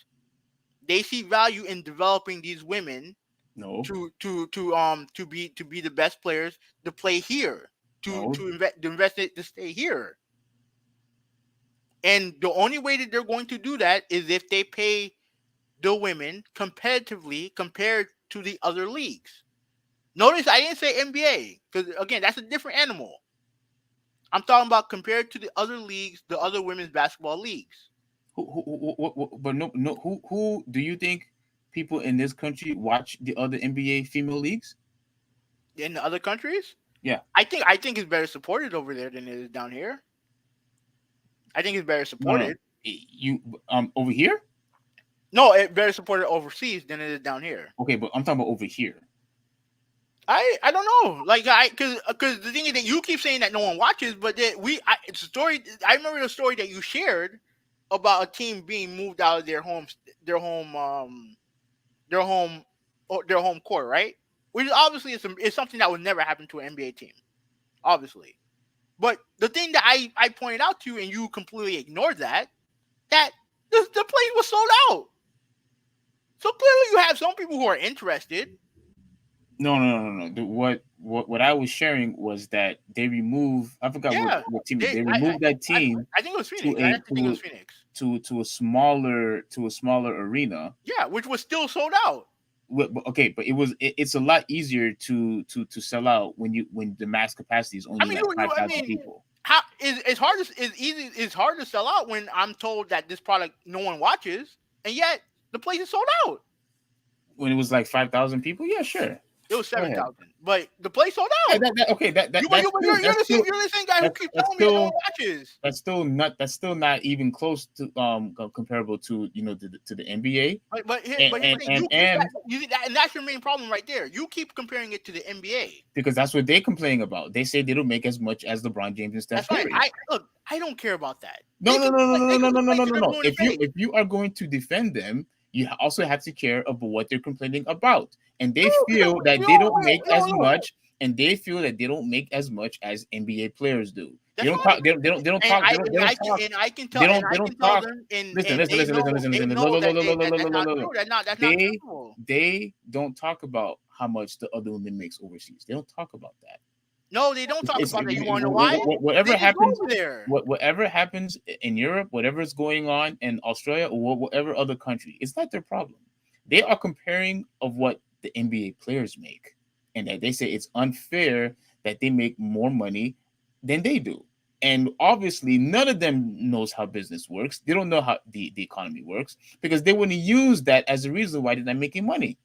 They see value in developing these women No, to be the best players to play here, no, to invest it to stay here. And the only way that they're going to do that is if they pay the women competitively compared to the other leagues. Notice I didn't say NBA because again that's a different animal. I'm talking about compared to the other leagues, the other women's basketball leagues but no. Who do you think people in this country watch the other NBA female leagues? in the other countries. Yeah, I think it's better supported over there than it is down here. I think it's better no. supported. You over here? No, it's better supported overseas than it is down here. Okay, but I'm talking about over here. I don't know, like because the thing is that you keep saying that no one watches, but that it's a story. I remember the story that you shared about a team being moved out of their home, their home, their home court, right? Which obviously is something that would never happen to an NBA team, obviously. But the thing that I pointed out to you and you completely ignored that the place was sold out. So clearly you have some people who are interested. No, no, no, no, no. What I was sharing was that they removed. I forgot Yeah, what team they they removed that I team I think it was to Phoenix. I a actually think it was Phoenix. to a smaller arena. Yeah, which was still sold out. Okay, but it's a lot easier to sell out when the max capacity is I only mean, like I 5,000 mean, people. how it's hard to it's easy it's hard to sell out when I'm told that this product no one watches, and yet the place is sold out. When it was like 5,000 people, yeah, sure, It was go seven ahead. thousand, but the place sold Yeah, out. okay, You but you're the same guy who keeps that's telling me that no one still watches. that's still not even close to comparable to to the NBA. But here's the thing, you keep that, and that's your main problem right there. You keep comparing it to the NBA. Because that's what they complaining about. They say they don't make as much as LeBron James and Steph That's fine. Curry. I don't care about that. No, no, no, no, They no, no, can no, no, complain no, to no, their no. blue in the face. If you are going to defend them, you also have to care about what they're complaining about, and they No, feel that no, they don't wait, make no, as no. much, and they feel that they don't make as much as NBA players do. They That's don't fine. talk. They don't talk. They I don't can tell talk. them, Listen, and listen, listen, listen, listen, they listen. know Look, that look, look, look, look, that's look, look, not look, true. look. That's not They acceptable. they don't talk about how much the other women makes overseas. They don't talk about that. No, they don't talk It's about that. You want to know why? They whatever just go happens, over there. whatever happens in Europe, whatever is going on in Australia or whatever other country, it's not their problem. They are comparing of what the NBA players make, and that they say it's unfair that they make more money than they do. And obviously, none of them knows how business works. They don't know how the economy works because they wouldn't use that as a reason why they're not making money.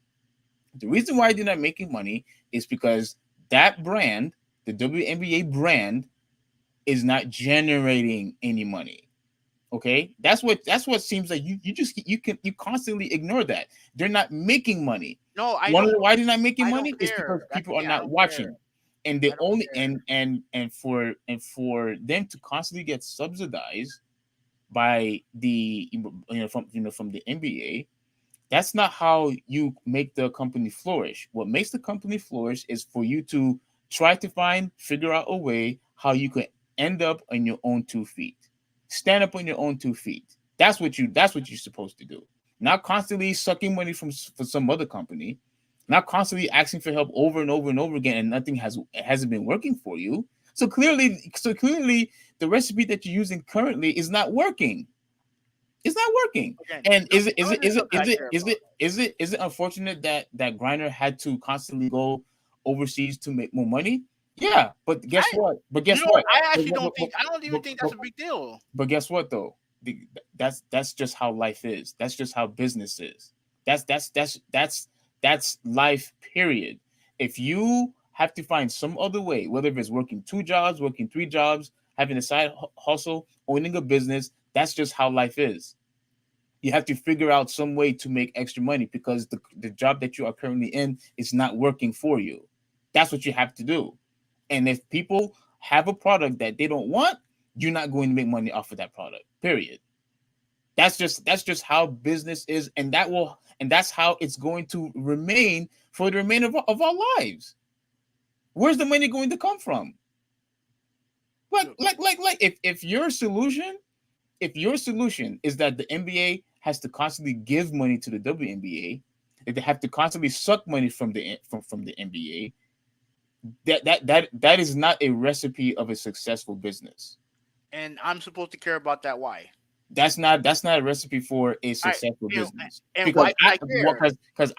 The reason why they're not making money is because that brand, the WNBA brand, is not generating any money. Okay, that's what seems like you constantly ignore that they're not making money. No, I One of don't. the why they're not making I money don't is because care. That's the people are thing. I not don't care. watching, and they I don't only care. and for them to constantly get subsidized by the from the NBA. That's not how you make the company flourish. What makes the company flourish is for you to try to figure out a way how you can end up on your own 2 feet. Stand up on your own 2 feet. That's what you're supposed to do. Not constantly sucking money from some other company, not constantly asking for help over and over and over again, and nothing hasn't been working for you. So clearly the recipe that you're using currently is not working. It's not working. Again, And none of this stuff that I care about. is it unfortunate that Griner had to constantly go overseas to make more money? Yeah, but guess I, what? But you guess know what? what? I But, actually but, don't but, think. I don't even but, think but, that's a big deal. but guess what though? That's just how life is. That's just how business is. That's life. Period. If you have to find some other way, whether it's working 2 jobs, working 3 jobs, having a side hustle, owning a business, that's just how life is. You have to figure out some way to make extra money because the job that you are currently in is not working for you. That's what you have to do. And if people have a product that they don't want, you're not going to make money off of that product. Period. That's just how business is, and that's how it's going to remain for the remainder of our lives. Where's the money going to come from? Like if your solution is that the NBA has to constantly give money to the WNBA, if they have to constantly suck money from the NBA, that is not a recipe of a successful business. And I'm supposed to care about that. Why? That's not a recipe for a I successful you know, business and because why should I care?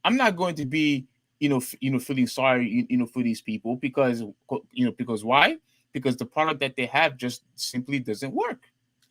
I'm not going to be feeling sorry for these people because why? Because the product that they have just simply doesn't work.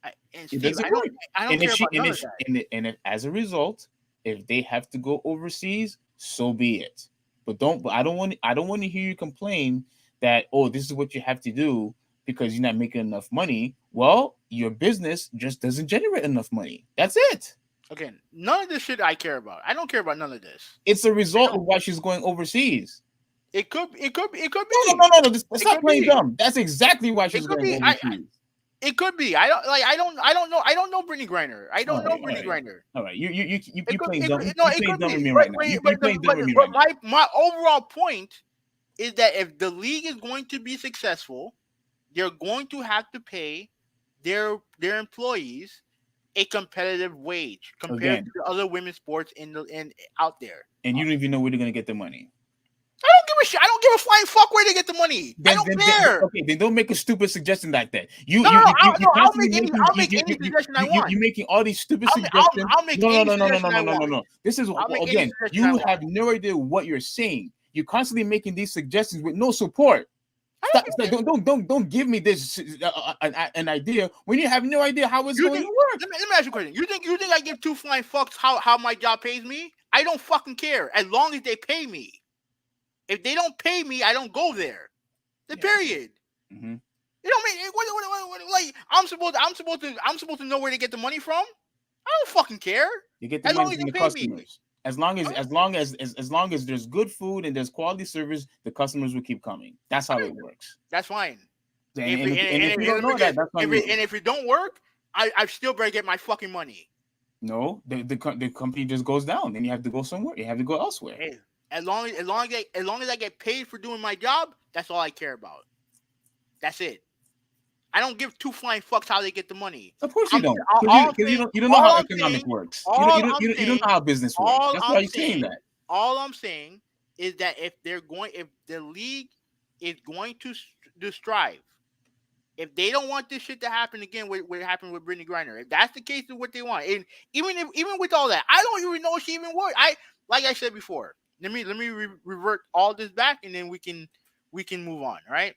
And It Steve, doesn't work. I don't And if care she about none of that. and if, as a result, if they have to go overseas, so be it. But I don't want to hear you complain that, oh, this is what you have to do because you're not making enough money. Well, your business just doesn't generate enough money. That's it. Again, none of this shit I care about. I don't care about none of this. It's a I result of don't. why she's going overseas. It could No, no, be. no, no, no. Let's It not could play be. dumb. That's exactly why It she's could going be. overseas. It could be. I don't like. I don't know. I don't know Brittney Griner. I All don't know right, all Brittney right, Griner. all right. You playing It dumb. could. No, You it playing could dumb with be. me right now. You playing dumb with me right now. My overall point is that if the league is going to be successful, they're going to have to pay their employees a competitive wage compared to Again, the other women's sports in out there. and you don't even know where they're gonna get the money. I don't give a shit. I don't give a flying fuck where they get the money. I don't care. Okay, then don't make a stupid suggestion like that. You No, no, you no. you you you I'll constantly make any. making I'll make any suggestion I want. you're making all these stupid suggestions. I'll make No no any no no no no suggestion I no no no want. no. This is I'll make any again. suggestion I You want. have no idea what you're saying. You're constantly making these suggestions with no support. I Stop, don't stop, give don't give me this an idea when you have no idea how it's You going think? to work. Let me ask you a question. You think I give two flying fucks how my job pays me? I don't fucking care as long as they pay me. If they don't pay me, I don't go there. The period. Mm-hmm. You don't mean like I'm supposed to know where to get the money from. I don't fucking care You get the as long money as from they the pay me. customers. As long as there's good food and there's quality service, the customers will keep coming. That's how it works. That's fine. And if you don't know that, that's on you. And if it don't work, I still better get my fucking money. No, the company just goes down, and you have to go somewhere. You have to go elsewhere. Hey, as long as I get paid for doing my job, that's all I care about. That's it. I don't give two flying fucks how they get the money. Of course you don't, All because you don't know how economic works. You all don't, I'm you don't, you don't saying, know how business works. all That's why I'm you're saying saying, that. all I'm saying is that if the league is going to strive, if they don't want this shit to happen again, what happened with Brittney Griner, if that's the case of what they want, and even with all that, I don't even know if she even worked. Like I said before, let me revert all this back, and then we can move on. Right?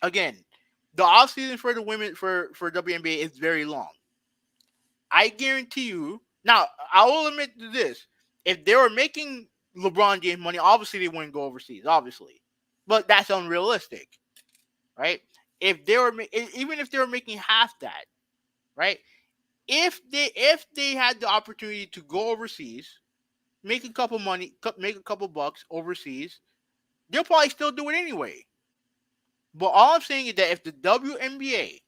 Again, the off season for the women for WNBA is very long. I guarantee you. Now, I will admit to this: if they were making LeBron James money, obviously they wouldn't go overseas. Obviously, but that's unrealistic, right? If they were even if they were making half that, right? If they had the opportunity to go overseas, make a couple money, make a couple bucks overseas, they'll probably still do it anyway. But all I'm saying is that if the WNBA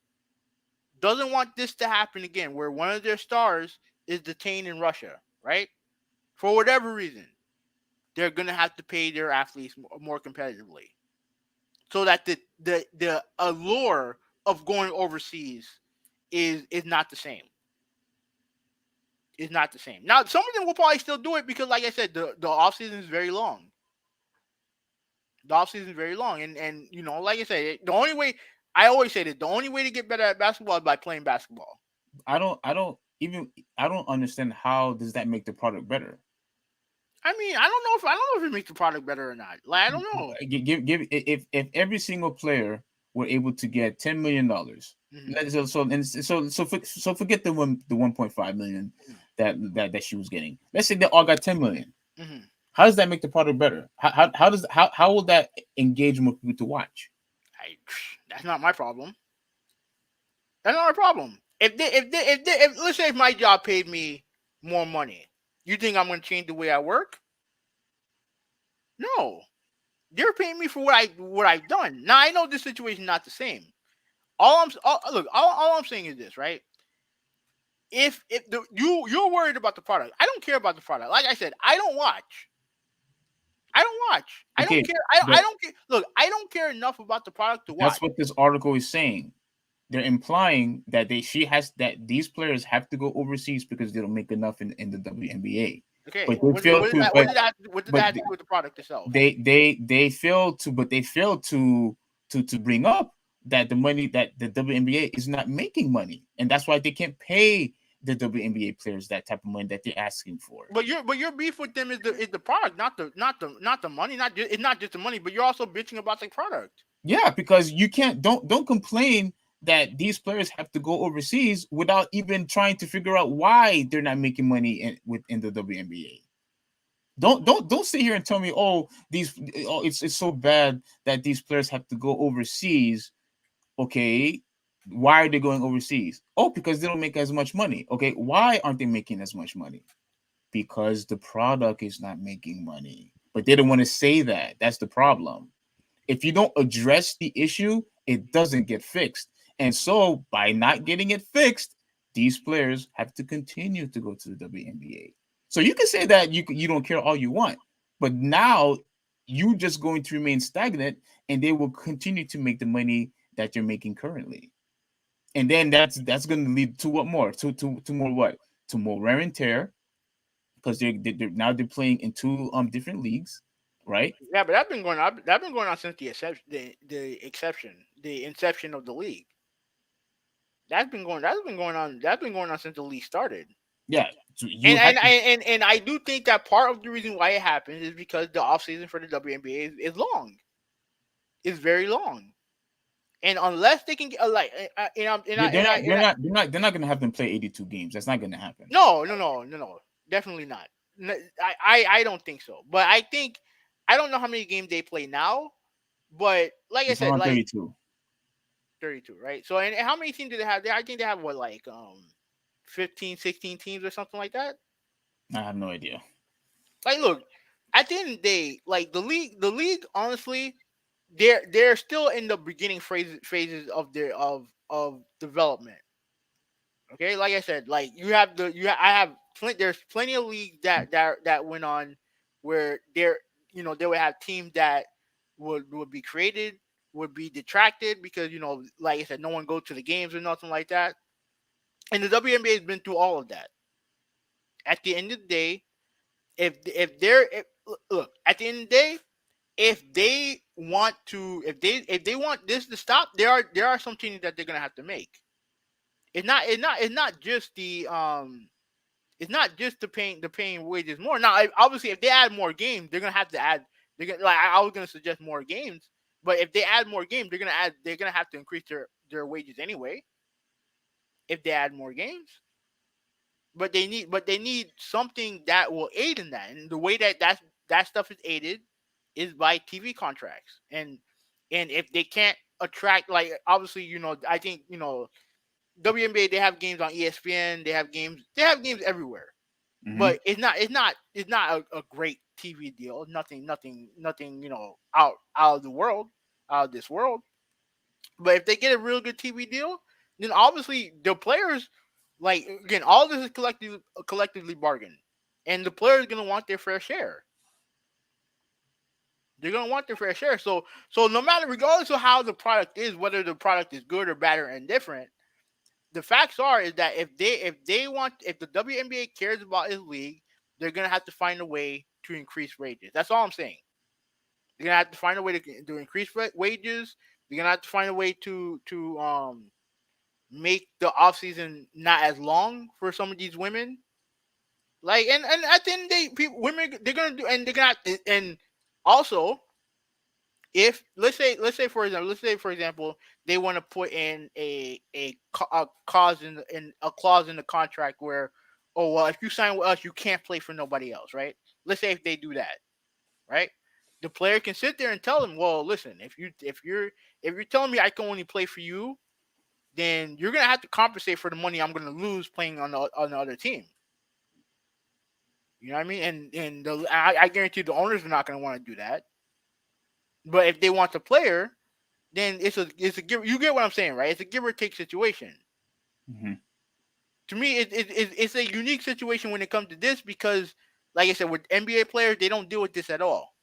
doesn't want this to happen again, where one of their stars is detained in Russia, right? For whatever reason, they're gonna have to pay their athletes more competitively, so that the allure of going overseas is not the same. Is not the same. Now, some of them will probably still do it because, like I said, the off season is very long. The off season is very long, and like I said, the only way I always say that the only way to get better at basketball is by playing basketball. I don't understand how does that make the product better. I mean, I don't know if it makes the product better or not. Like, I don't know. If every single player were able to get $10 million, so forget the 1.5 million that she was getting. Let's say they all got 10 million. Mm-hmm. How does that make the product better? How will that engage more people to watch? That's not my problem. That's not my problem. If let's say if my job paid me more money, you think I'm going to change the way I work? No, they're paying me for what I've done. Now I know this situation is not the same. All I'm saying is this, right? If you're worried about the product, I don't care about the product. Like I said, I don't watch. I don't watch. I Okay, don't care. but I don't care. Look, I don't care enough about the product to watch. that's what this article is saying. They're implying that these players have to go overseas because they don't make enough in the WNBA. Okay, But they fail to. what did that have to do with the product itself? They fail to, but they fail to bring up that the money that the WNBA is not making money, and that's why they can't pay the WNBA players that type of money that they're asking for. But your beef with them is the product, not the money. It's not just the money, but you're also bitching about the product. Yeah, because you can't don't complain that these players have to go overseas without even trying to figure out why they're not making money within the WNBA. Don't sit here and tell me, it's so bad that these players have to go overseas. Okay, why are they going overseas? Oh, because they don't make as much money. Okay, why aren't they making as much money? Because the product is not making money. But they don't want to say that. That's the problem. If you don't address the issue, it doesn't get fixed. And so by not getting it fixed, these players have to continue to go to the WNBA. So you can say that you don't care all you want, but now you're just going to remain stagnant, and they will continue to make the money that you're making currently. And then that's going to lead to what more? To more what? To more wear and tear, because they're playing in two different leagues, right? Yeah, but that's been going on. That's been going on since the inception of the league. That's been going on since the league started. Yeah, so you And had and to. and I do think that part of the reason why it happens is because the off season for the WNBA is long. It's very long. And unless they can get They're not gonna have them play 82 games. That's not gonna happen. no, definitely not. I don't think so. But I don't know how many games they play now. But like I It's said, around like 32. 32, right? So and how many teams do they have? I think they have what, like 15, 16 teams or something like that. I have no idea. Like, look, at the end of the day, like the league, honestly, they're still in the beginning phases of their of development. Okay, like I said, like I have there's plenty of leagues that went on where they would have teams that would be created, would be detracted because like I said, no one go to the games or nothing like that. And the WNBA has been through all of that. At the end of the day, if they're if, look at the end of the day, if they want this to stop, there are some changes that they're gonna have to make. It's not just the paying wages more. Now, obviously, if they add more games, they're gonna have to add. They're gonna like I was gonna suggest more games, but if they add more games, they're gonna have to increase their wages anyway. If they add more games, but they need something that will aid in that, and the way that stuff is aided is by TV contracts, and if they can't attract, like, obviously, I think WNBA, they have games on ESPN, they have games everywhere, Hmm. but it's not a great TV deal. Nothing, out of the world, out of this world. But if they get a real good TV deal, then obviously the players, like, again, all this is collectively bargained, and the players gonna want their fair share. They're gonna want their fair share. So no matter, regardless of how the product is, whether the product is good or bad or indifferent, the facts are is that if the WNBA cares about his league, they're gonna have to find a way to increase wages. That's all I'm saying. They're gonna have to find a way to increase wages. They're gonna have to find a way to make the off season not as long for some of these women. Like, and at the end of the day, women, they're gonna do, and they're gonna have to, and also, if let's say for example they want to put in a clause a clause in the contract where, oh well, if you sign with us you can't play for nobody else, right? Let's say if they do that, right? The player can sit there and tell them, well, listen, if you're telling me I can only play for you, then you're gonna have to compensate for the money I'm gonna lose playing on the other team. You know what I mean? And I guarantee the owners are not gonna want to do that. But if they want the player, then it's a give. You get what I'm saying, right? It's a give or take situation. Hmm. To me, it's a unique situation when it comes to this because, like I said, with NBA players, they don't deal with this at all.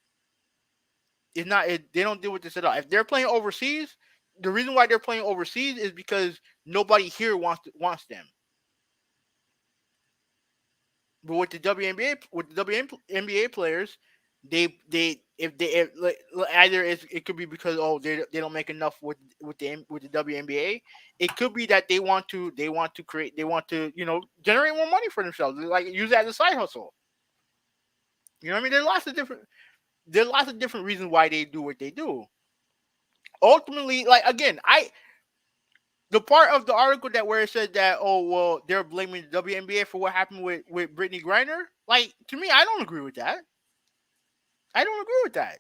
They don't deal with this at all. If they're playing overseas, the reason why they're playing overseas is because nobody here wants them. But with the WNBA players, they if they if, like, either it could be because, oh, they don't make enough with the WNBA. It could be that they want to generate more money for themselves, like use it as a side hustle. You know what I mean? There's lots of different reasons why they do what they do. Ultimately, like, again, I the part of the article that where it said that, oh well, they're blaming the WNBA for what happened with Brittney Griner. Like, to me, I don't agree with that. I don't agree with that.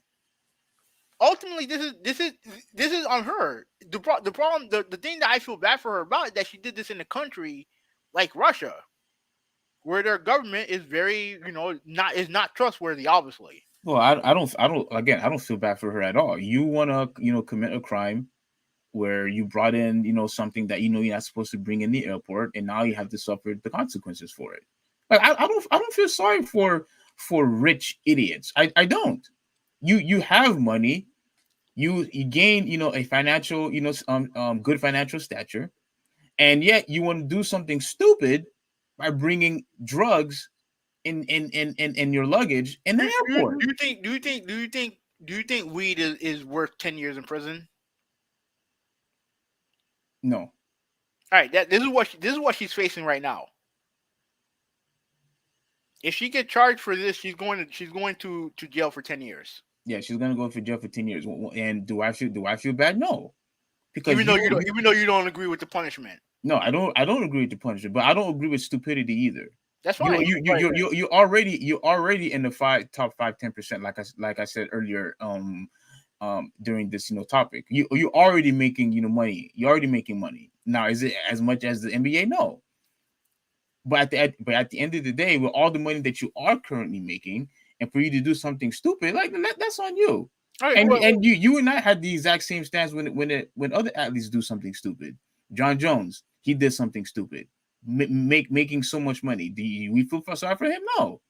Ultimately, this is on her. The problem, the thing that I feel bad for her about is that she did this in a country like Russia, where their government is very, not trustworthy, obviously. Well, again, I don't feel bad for her at all. You want to, commit a crime where you brought in, something that you're not supposed to bring in the airport, and now you have to suffer the consequences for it. Like, I don't feel sorry for rich idiots. I don't. You have money. You gain, a financial, good financial stature, and yet you want to do something stupid by bringing drugs in your luggage in the airport. Do you think weed is worth 10 years in prison? No. All right, this is what she's facing right now. If she gets charged for this, she's going to jail for 10 years. Yeah, she's gonna go for jail for 10 years. And do I feel bad? No, because Even though you don't agree with the punishment, no, I don't agree with the punishment, but I don't agree with stupidity either. that's You fine. you you Right, you right. you you already you're already in the top 5-10%, like I said earlier, during this topic. You already making money. You're already making money. Now, is it as much as the NBA? No. But at the end of the day, with all the money that you are currently making, and for you to do something stupid, like that's on you. All right, And you and I had the exact same stance when other athletes do something stupid. John Jones, he did something stupid, making so much money. We feel sorry for him? No.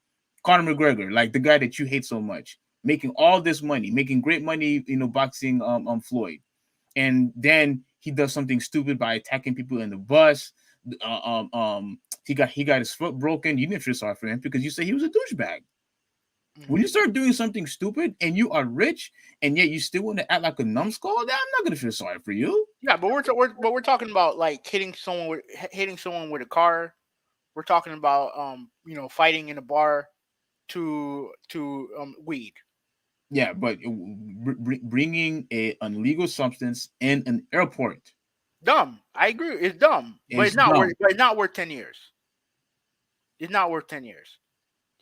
Conor McGregor, like the guy that you hate so much, making all this money, making great money, boxing Floyd, and then he does something stupid by attacking people in the bus. He got his foot broken. You didn't feel sorry for him because you said he was a douchebag. When mhm. you start doing something stupid and you are rich and yet you still want to act like a numbskull, then I'm not gonna feel sorry for you. Yeah, but we're talking about like hitting someone with a car. We're talking about fighting in a bar to weed. Yeah, but bringing an illegal substance in an airport Dumb. I agree. It's dumb, but is dumb. it's not worth 10 years. It's not worth 10 years.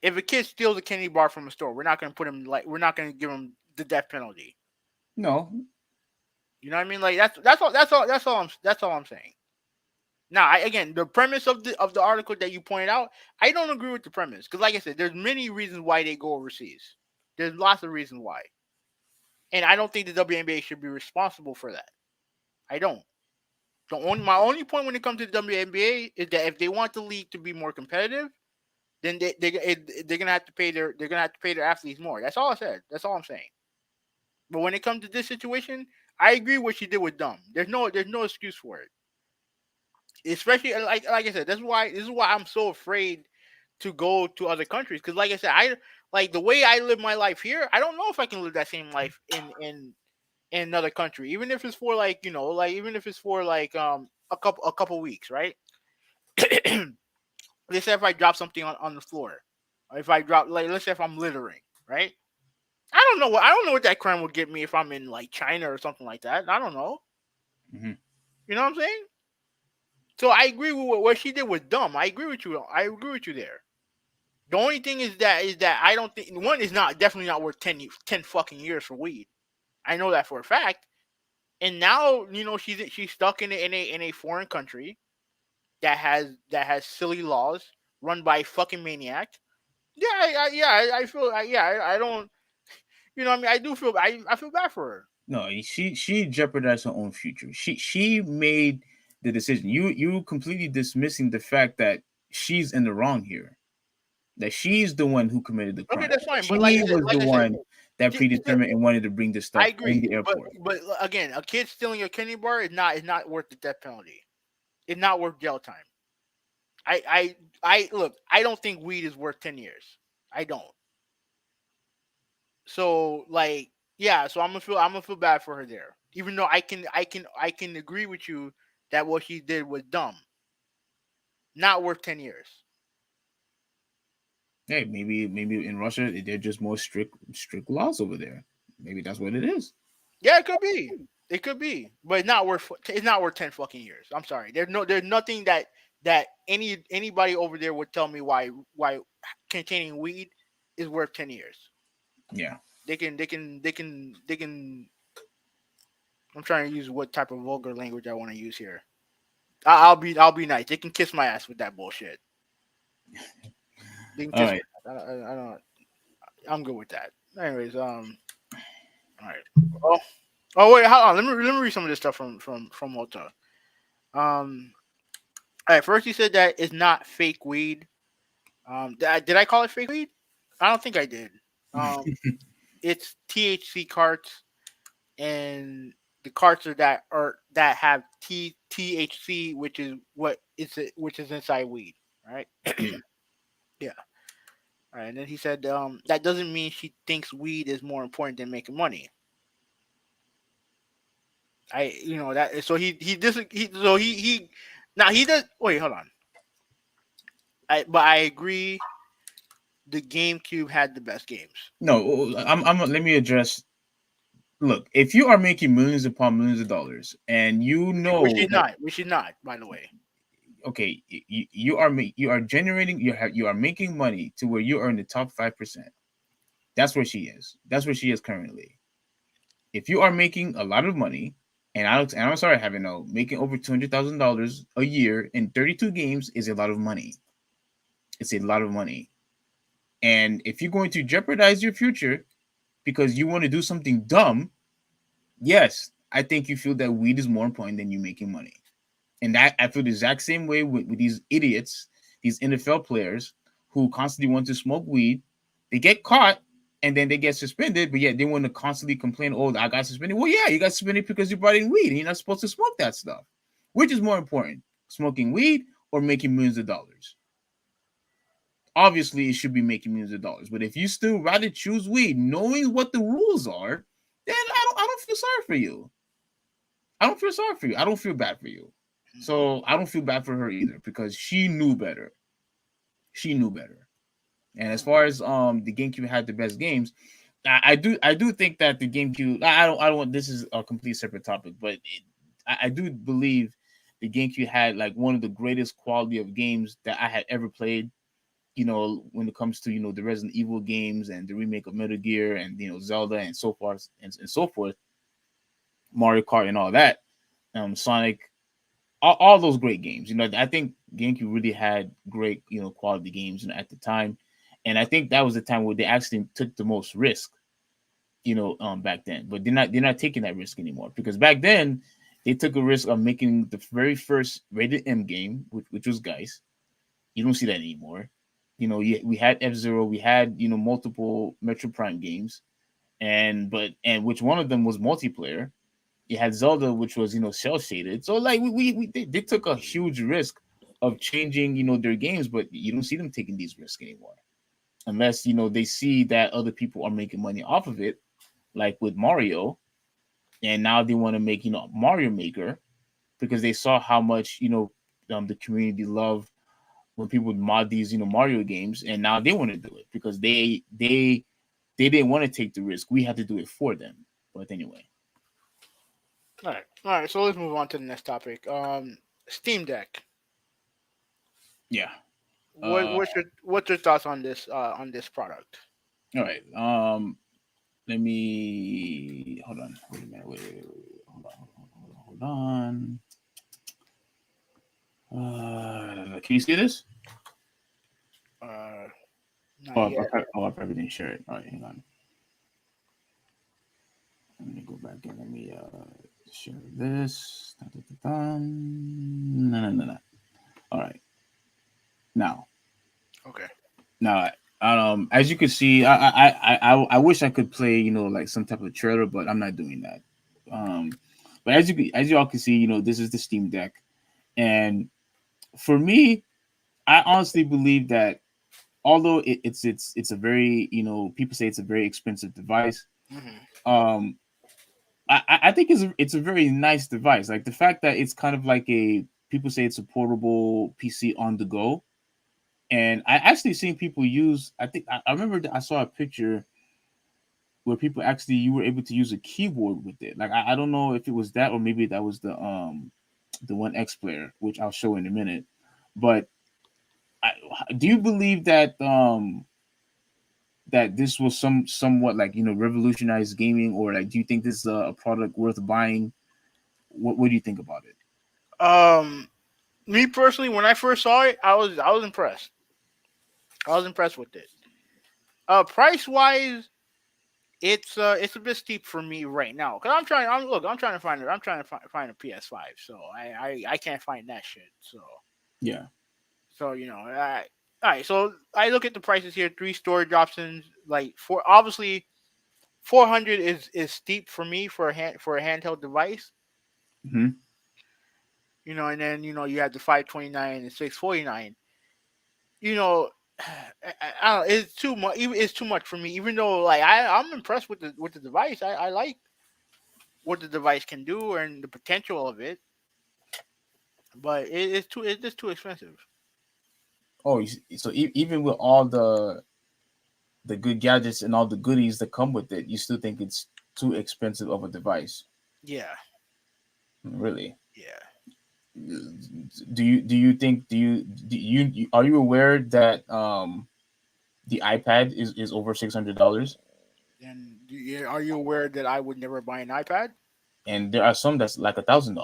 If a kid steals a candy bar from a store, we're not gonna give him the death penalty. No, You know what I mean? Like that's all I'm saying. Now, again, the premise of the article that you pointed out, I don't agree with the premise because, like I said, there's many reasons why they go overseas. There's lots of reasons why, and I don't think the WNBA should be responsible for that. I don't. My only point when it comes to the WNBA is that if they want the league to be more competitive, then they're gonna have to pay their athletes more. That's all I said. That's all I'm saying. But when it comes to this situation, I agree what she did with Dumb. There's no excuse for it. Especially like I said, this is why I'm so afraid to go to other countries because like I said, I like the way I live my life here. I don't know if I can live that same life in another country, even if it's for even if it's for a couple weeks, right? Let's say if I drop something on the floor, or if I drop let's say if I'm littering, right? I don't know what that crime would get me if I'm in like China or something like that. I don't know. hmm You know what I'm saying? So I agree with what she did with Dumb. I agree with you. I agree with you there. The only thing is that I don't think one is not definitely not worth 10 fucking years for weed. I know that for a fact. And now she's stuck in a foreign country that has silly laws run by a fucking maniac. Yeah, I feel I don't what I mean, I feel bad for her. No, she jeopardized her own future. She made the decision. You completely dismissing the fact that she's in the wrong here. That she's the one who committed the Okay, crime. that's fine. But She was the like I said, one that predetermined and wanted to bring this I stuff in agree. the But airport. but again, a kid stealing a candy bar is not worth the death penalty. It's not worth jail time. I look. I don't think weed is worth 10 years. I don't. So yeah. So I'm gonna feel bad for her there. Even though I can agree with you that what she did was dumb, not worth 10 years. Hey, maybe in Russia they're just more strict laws over there. Maybe that's what it is. Yeah, it could be. It could be, but it's not worth 10 fucking years. I'm sorry. There's nothing that anybody over there would tell me why containing weed is worth 10 years. Yeah. They can. I'm trying to use what type of vulgar language I want to use here. I'll be nice. They can kiss my ass with that bullshit. They can All kiss right. my ass. I don't. I'm good with that. Anyways, all right. Oh, wait, hold on. Let me read some of this stuff from Mota. Um, all right. First, he said that it's not fake weed. Did I call it fake weed? I don't think I did. Um, it's THC carts, and the carts that have THC, which is inside weed, right? Yeah. Yeah. All right, and then he said that doesn't mean she thinks weed is more important than making money. That so he dis he so he now he does wait hold on. But I agree the GameCube had the best games. No, let me address. Look, if you are making millions upon millions of dollars, and you Which know she's that, not. Which she's not, by the way. okay, you are generating, you are making money to where you are in the top 5%. That's where she is. That's where she is currently. If you are making a lot of money, and I'm sorry, I haven't know, making over $200,000 a year in 32 games is a lot of money. It's a lot of money. And if you're going to jeopardize your future because you want to do something dumb, yes, I think you feel that weed is more important than you making money. And that I feel the exact same way with these idiots, these NFL players who constantly want to smoke weed. They get caught and then they get suspended, but yet they want to constantly complain, oh, I got suspended. Well, yeah, you got suspended because you brought in weed and you're not supposed to smoke that stuff. Which is more important, smoking weed or making millions of dollars? Obviously, it should be making millions of dollars. But if you still rather choose weed, knowing what the rules are, then I don't feel sorry for you. I don't feel sorry for you. I don't feel bad for you. So I don't feel bad for her either because she knew better. She knew better. And as far as the GameCube had the best games, I do think that the GameCube I don't want this is a complete separate topic, but I do believe the GameCube had like one of the greatest quality of games that I had ever played. When it comes to the Resident Evil games and the remake of Metal Gear and Zelda and so forth and so forth, Mario Kart and all that, Sonic, all those great games. I think GameCube really had great, quality games, at the time, and I think that was the time where they actually took the most risk, back then. But they're not taking that risk anymore because back then they took a risk of making the very first rated M game, which was Geist. You don't see that anymore. We had F-Zero, we had multiple Metro Prime games, and which one of them was multiplayer. You had Zelda, which was cell shaded. So like they took a huge risk of changing their games, but you don't see them taking these risks anymore unless they see that other people are making money off of it, like with Mario, and now they want to make Mario Maker because they saw how much the community love when people would mod these Mario games, and now they want to do it because they didn't want to take the risk. We had to do it for them. But anyway, All right. So let's move on to the next topic. Steam Deck. yeah. What Uh, what's your thoughts on this product? all right. Let me hold on. Wait a minute. Wait. Hold on. Can you see this? Uh, Not Oh, yet. I probably didn't share it. All right, hang on. Let me go back and let me share this. Da, da, da, da. No, no, no, no. All right. Now, Okay. now, as you can see, I wish I could play, like some type of trailer, but I'm not doing that. But as you all can see, this is the Steam Deck, and for me, I honestly believe that although it's a very people say it's a very expensive device, Hmm. um, I think it's a very nice device. Like the fact that it's kind of like a people say it's a portable PC on the go, and I actually seen people use. I remember that I saw a picture where people actually you were able to use a keyboard with it. Like I don't know if it was that or maybe that was the One X player, which I'll show in a minute. But I, do you believe that this was somewhat like revolutionized gaming, or like do you think this is a product worth buying? What do you think about it? Um, Me personally, when I first saw it, I was impressed. I was impressed with it. Price wise, it's a bit steep for me right now because I'm trying to find it. I'm trying to find a PS5. So I can't find that shit. Yeah. So all right. So I look at the prices here. Three storage options. Like for obviously 400 is steep for me for a handheld device. Hmm. And then you have the 529 and 649. You know. it's too much. It's too much for me. Even though like I'm impressed with the device. I like what the device can do and the potential of it, but it's just too expensive. Oh, so even with all the good gadgets and all the goodies that come with it, you still think it's too expensive of a device? Yeah, Really? yeah. Do you think are you aware that the iPad is over $600, And are you aware that I would never buy an iPad? and there are some that's like $1,000,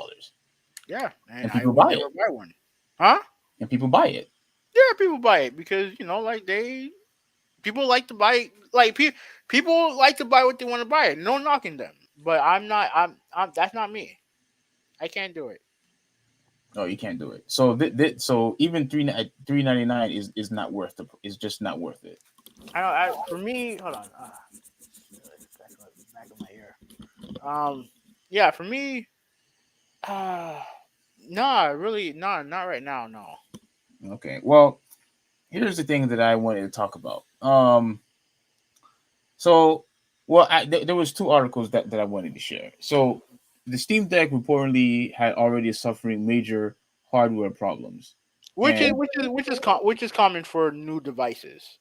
Yeah, and and I people would buy never it, buy one. Huh? and people buy it. Yeah, people buy it because like people like to buy like people like to buy what they want to buy. No knocking them, but I'm not. I'm that's not me. I can't do it. Oh, you can't do it. So so even 399 is not worth is just not worth it. I don't. For me, hold on. Back of my ear. Yeah, for me, uh, nah, really, nah, not right now. No. Okay. Well, here's the thing that I wanted to talk about. So, well, there was two articles that I wanted to share. So, the Steam Deck reportedly had already suffering major hardware problems, and Which is common for new devices.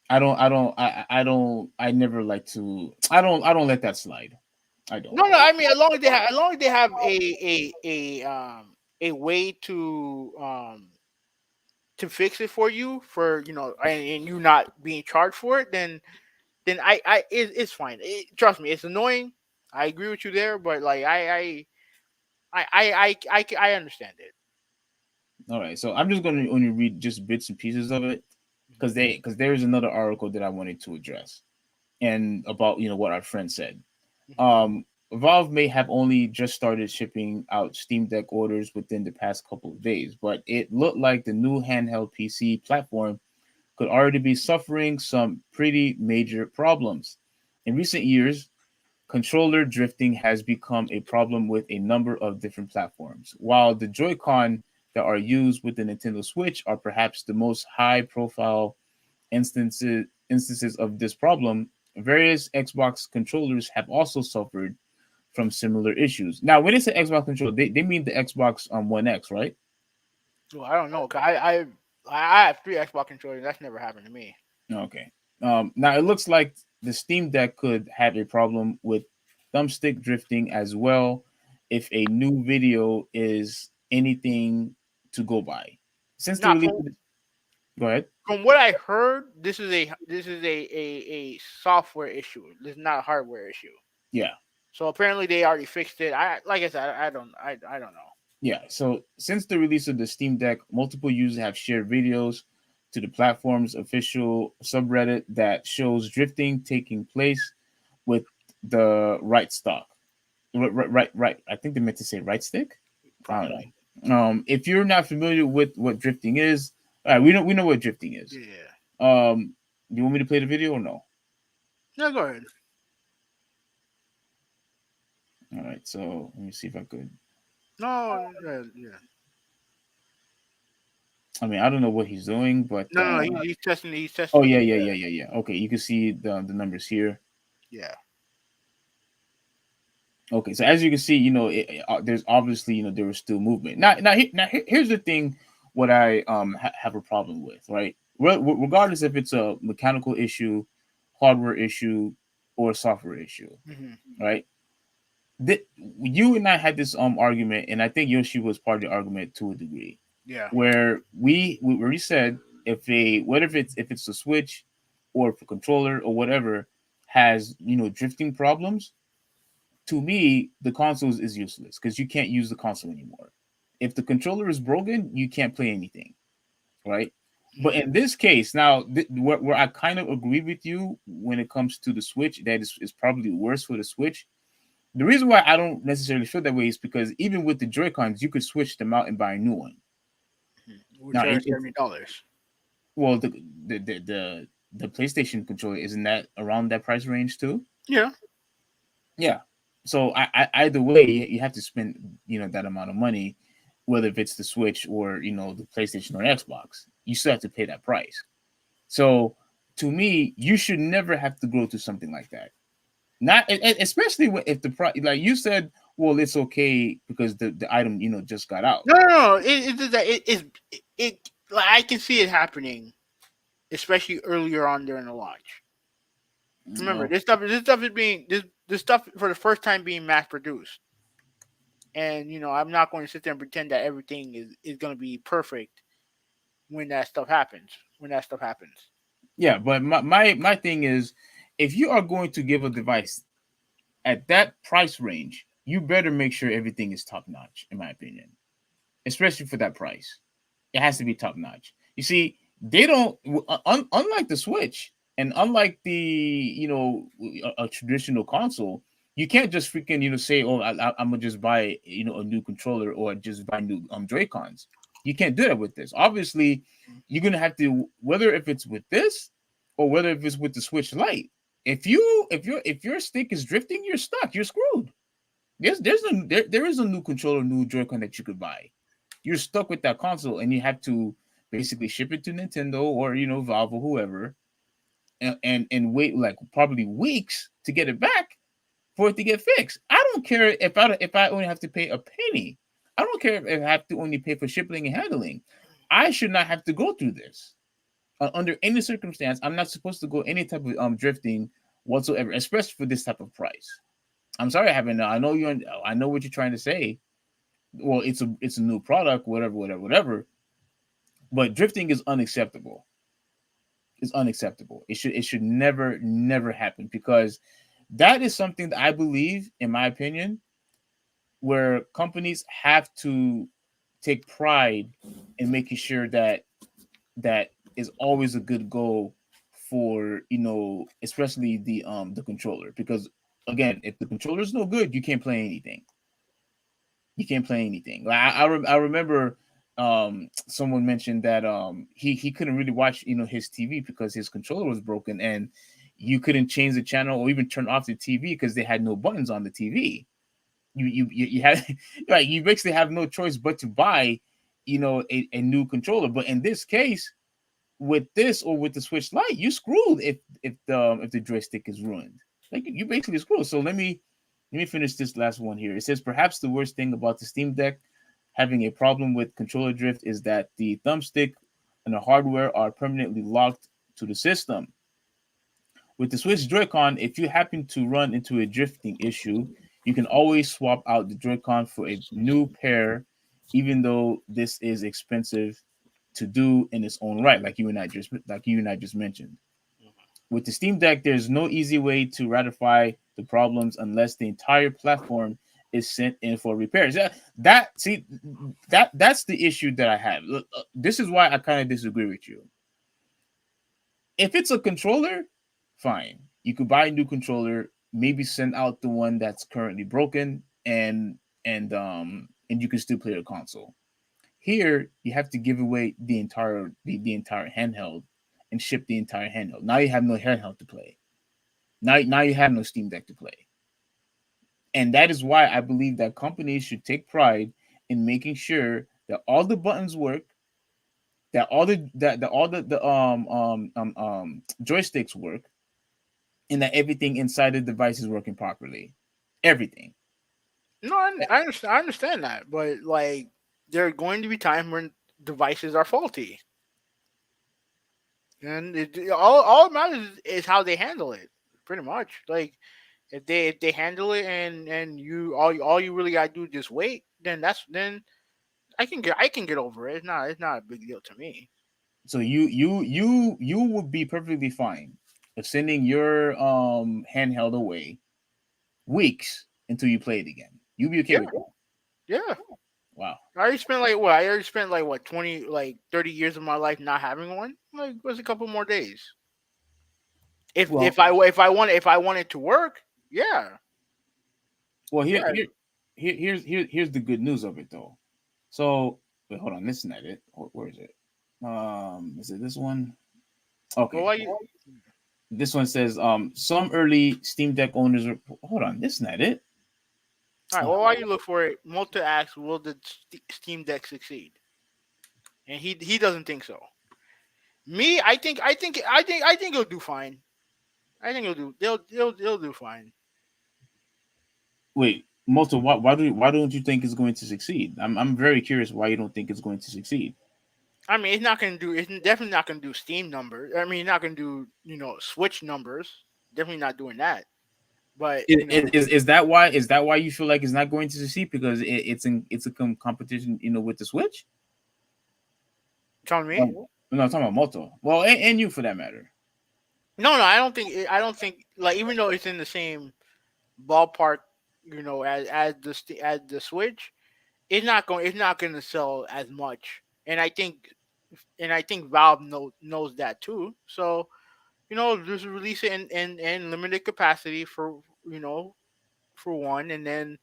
I never like to, I don't let that slide. I don't. No, no. I mean, as long as they have a way to fix it for you for and you not being charged for it, then it's fine. Trust me, it's annoying. I agree with you there, but like I understand it. All right, so I'm just going to only read just bits and pieces of it because there's another article that I wanted to address and about what our friend said. Mhm. Valve may have only just started shipping out Steam Deck orders within the past couple of days, but it looked like the new handheld PC platform could already be suffering some pretty major problems. In recent years, controller drifting has become a problem with a number of different platforms. While the Joy-Con that are used with the Nintendo Switch are perhaps the most high-profile instances of this problem, various Xbox controllers have also suffered from similar issues. Now, when they say Xbox controller, they mean the Xbox One X, right? Well, I don't know. 'Cause I have three Xbox controllers. That's never happened to me. Okay. Now it looks like the Steam Deck could have a problem with thumbstick drifting as well if a new video is anything to go by. Since the Now, release, go ahead. from what I heard, this is a software issue. This is not a hardware issue. Yeah, So apparently they already fixed it. Like I said, I don't know. yeah. So since the release of the Steam Deck, multiple users have shared videos to the platform's official subreddit that shows drifting taking place with the right stock. Right. I think they meant to say right stick. I don't Probably. know. If you're not familiar with what drifting is, we know what drifting is. Yeah. Do you want me to play the video or no? Yeah. Go ahead. All right. So let me see if I could. No. Yeah. Yeah. I mean, I don't know what he's doing, but No. No. He's testing. He's oh testing. yeah. Okay, you can see the numbers here. Yeah. Okay, so as you can see, there's obviously there was still movement. Here's the thing. What I have a problem with, right? Regardless if it's a mechanical issue, hardware issue, or software issue, Hmm. right? You and I had this argument, and I think Yoshi was part of the argument to a degree, Yeah. where we said if it's the Switch or if a controller or whatever has drifting problems, to me the console is useless because you can't use the console anymore. If the controller is broken, you can't play anything, right? But Hmm. in this case, now where I kind of agree with you when it comes to the Switch, that is probably worse for the Switch. The reason why I don't necessarily feel that way is because even with the Joy Cons, you could switch them out and buy a new one. Which Now, are it $70. well, the PlayStation controller isn't that around that price range too? Yeah. Yeah. So either way, you have to spend that amount of money, whether if it's the Switch or the PlayStation or Xbox. you still have to pay that price. So to me, you should never have to go to something like that. Not especially if the price, like you said, well, it's okay because the item just got out. No, no, no. It's just that it like I can see it happening, especially earlier on during the launch. Remember, Oh, this stuff is being this stuff for the first time being mass produced, and I'm not going to sit there and pretend that everything is going to be perfect when that stuff happens. When that stuff happens. yeah, but my thing is, if you are going to give a device at that price range, you better make sure everything is top notch, in my opinion, especially for that price. It has to be top notch. You see, they don't unlike the Switch and unlike the a traditional console. You can't just freaking say, oh, I'm gonna just buy a new controller or just buy new Joy Cons. You can't do that with this. Obviously, you're gonna have to, whether if it's with this or whether if it's with the Switch Lite. If your stick is drifting, you're stuck. You're screwed. There is a new controller, new Joy-Con that you could buy. You're stuck with that console, and you have to basically ship it to Nintendo or Valve or whoever, and wait like probably weeks to get it back for it to get fixed. I don't care if I only have to pay a penny. I don't care if I have to only pay for shipping and handling. I should not have to go through this under any circumstance. I'm not supposed to go any type of drifting whatsoever, especially for this type of price. I'm sorry, I haven't. I know you. I know what you're trying to say. Well, it's a new product, whatever, whatever, whatever. But drifting is unacceptable. It's unacceptable. It should never happen, because that is something that I believe, in my opinion, where companies have to take pride in making sure that is always a good goal for especially the controller, because again, if the controller is no good, you can't play anything. You can't play anything. Like I remember someone mentioned that he couldn't really watch his TV because his controller was broken, and you couldn't change the channel or even turn off the TV because they had no buttons on the TV. You had like you basically have no choice but to buy a new controller. But in this case, with this or with the Switch Lite, you screwed if the joystick is ruined. Like you basically screwed. So let me finish this last one here. It says perhaps the worst thing about the Steam Deck having a problem with controller drift is that the thumbstick and the hardware are permanently locked to the system. With the Switch Joy-Con, if you happen to run into a drifting issue, you can always swap out the Joy-Con for a new pair, even though this is expensive to do in its own right, like you and I just mentioned. With the Steam Deck, there's no easy way to ratify the problems unless the entire platform is sent in for repairs. That's the issue that I have. This is why I kind of disagree with you. If it's a controller, fine. You could buy a new controller, maybe send out the one that's currently broken, and you can still play the console. Here, you have to give away the entire handheld and ship the entire handheld. Now you have no handheld to play. Now you have no Steam Deck to play. And that is why I believe that companies should take pride in making sure that all the buttons work, that all the joysticks work, and that everything inside the device is working properly. Everything. No, I understand that, but like there are going to be times when devices are faulty, and all it matters is how they handle it. Pretty much, like if they handle it and all you really gotta do is just wait, then I can get over it. It's not a big deal to me. So you would be perfectly fine of sending your handheld away weeks until you play it again. You'd be okay Yeah, with that. yeah. Wow. I already spent like what 30 years of my life not having one. Like, what's a couple more days? If Well, if I if I want it to work, yeah, well, here yeah. here here's the good news of it though. So wait, hold on, this is not it. Where is it? Is it this one? Well, Okay, why you? this one says some early Steam Deck owners are. Hold on, this is not it. All right. Well, why you look for it? Multi asks, will the Steam Deck succeed? And he doesn't think so. Me, I think he'll do fine. I think he'll do. They'll do fine. Wait, Moto, why don't you think it's going to succeed? I'm very curious why you don't think it's going to succeed. I mean, it's not gonna do. It's definitely not gonna do Steam numbers. I mean, it's not gonna do Switch numbers. Definitely not doing that. But Is that why you feel like it's not going to succeed because it's a competition with the Switch? telling me, No, no, I'm talking about Moto. Well, and you for that matter. no, I don't think. I don't think like even though it's in the same ballpark, as the Switch, it's not going to sell as much. And I think Valve knows that too. So just release it in limited capacity you know for one, and then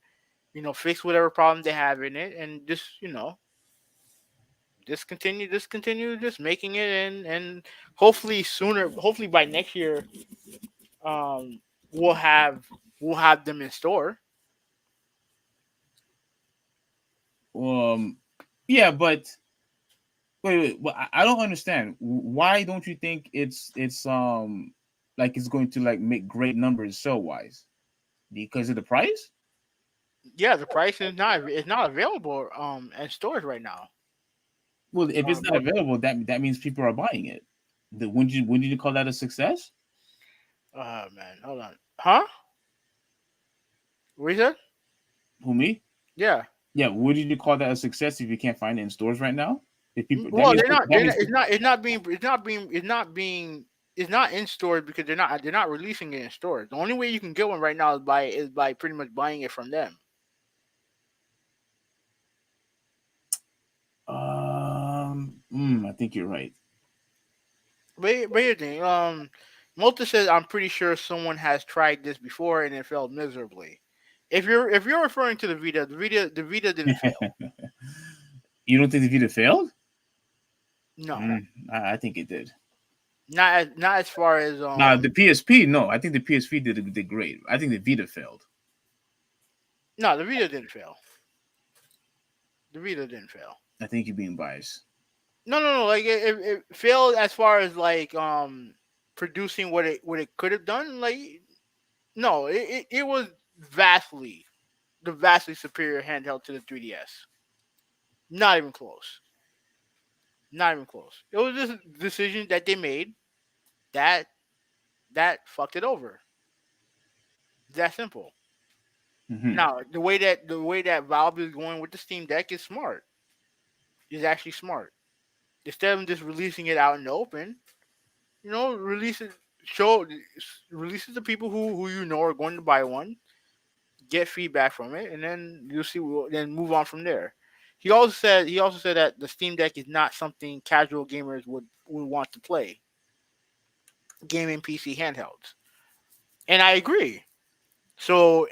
fix whatever problem they have in it, and just continue just making it, and hopefully by next year, um we'll have we'll have them in store. Um, yeah, but wait. Well, I don't understand. Why don't you think it's like it's going to like make great numbers sell wise? Because of the price? Yeah, the price is not available in stores right now. Well, if it's not But available, that means people are buying it. Wouldn't you call that a success? man, hold on. Huh? What you said? Who, me? Yeah. Yeah, wouldn't you call that a success if you can't find it in stores right now? If people that Well, means that means it's not in stores because they're not releasing it in stores. The only way you can get one right now is by pretty much buying it from them. I think you're right. But here's the thing. Malta says I'm pretty sure someone has tried this before and it failed miserably. If you're referring to the Vita didn't fail. You don't think the Vita failed? No, I think it did. not as far as Nah, the PSP, no. I think the PSP did great. I think the Vita failed. no, the Vita didn't fail. The Vita didn't fail. I think you're being biased. No, no, no. Like it failed as far as like producing what it could have done. Like no, it was vastly vastly superior handheld to the 3DS. Not even close. Not even close. It was just a decision that they made that fucked it over. It's that simple. Hmm. Now the way that Valve is going with the Steam Deck is smart. Is actually smart. Instead of just releasing it out in the open, release it, show, release it to people who are going to buy one, get feedback from it, and then you'll see. Then move on from there. He also said that the Steam Deck is not something casual gamers would want to play. Gaming PC handhelds, and I agree. So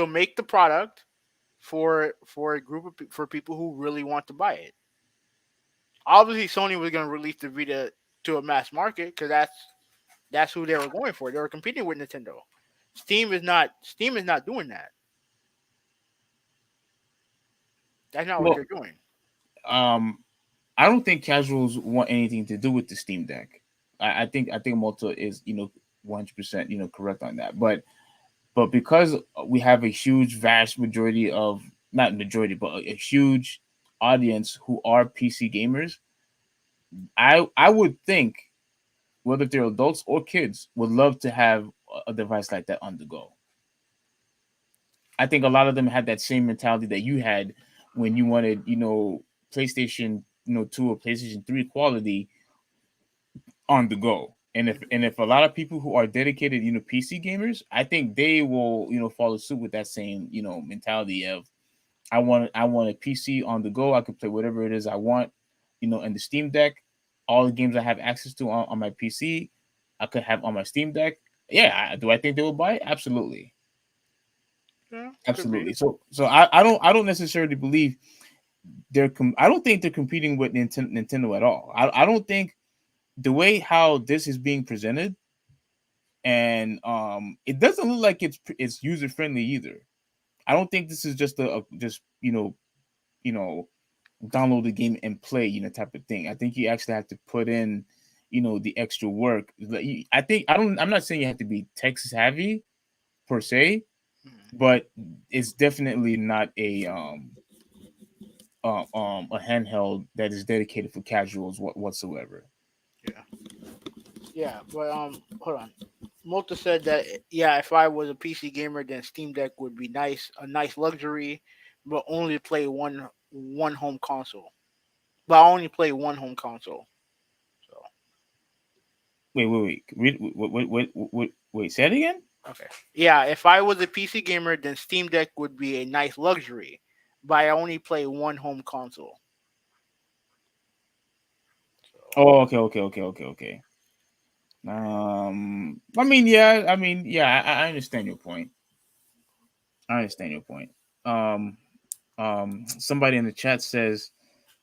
make the product for a group for people who really want to buy it. Obviously, Sony was going to release the Vita to a mass market because that's who they were going for. They were competing with Nintendo. Steam is not doing that. That's not what Well, they're doing. um, I don't think casuals want anything to do with the Steam Deck. I think Malta is 100% correct on that. But because we have a huge vast majority of not majority but a huge audience who are PC gamers, I would think whether they're adults or kids would love to have a device like that on the go. I think a lot of them had that same mentality that you had when you wanted PlayStation 2 or PlayStation 3 quality on the go. And if a lot of people who are dedicated, PC gamers, I think they will, follow suit with that same, mentality of I want a PC on the go. I can play whatever it is I want, in the Steam Deck. All the games I have access to on my PC, I could have on my Steam Deck. Yeah, do I think they will buy it? Absolutely, Yeah, could be. absolutely. So I don't necessarily believe I don't think they're competing with Nintendo at all. I don't think the way how this is being presented, and it doesn't look like it's user friendly either. I don't think this is just just you know download the game and play type of thing. I think you actually have to put in the extra work. I think I'm not saying you have to be tech savvy per se, Mhm. but it's definitely not a handheld that is dedicated for casuals whatsoever. Yeah, yeah, but hold on. Malta said that yeah, if I was a PC gamer, then Steam Deck would be nice, a nice luxury, but only play one home console. But I only play one home console. So Wait. Say it again. okay, yeah, if I was a PC gamer, then Steam Deck would be a nice luxury, but I only play one home console. So Oh, okay. I understand your point. I understand your point. Um, Somebody in the chat says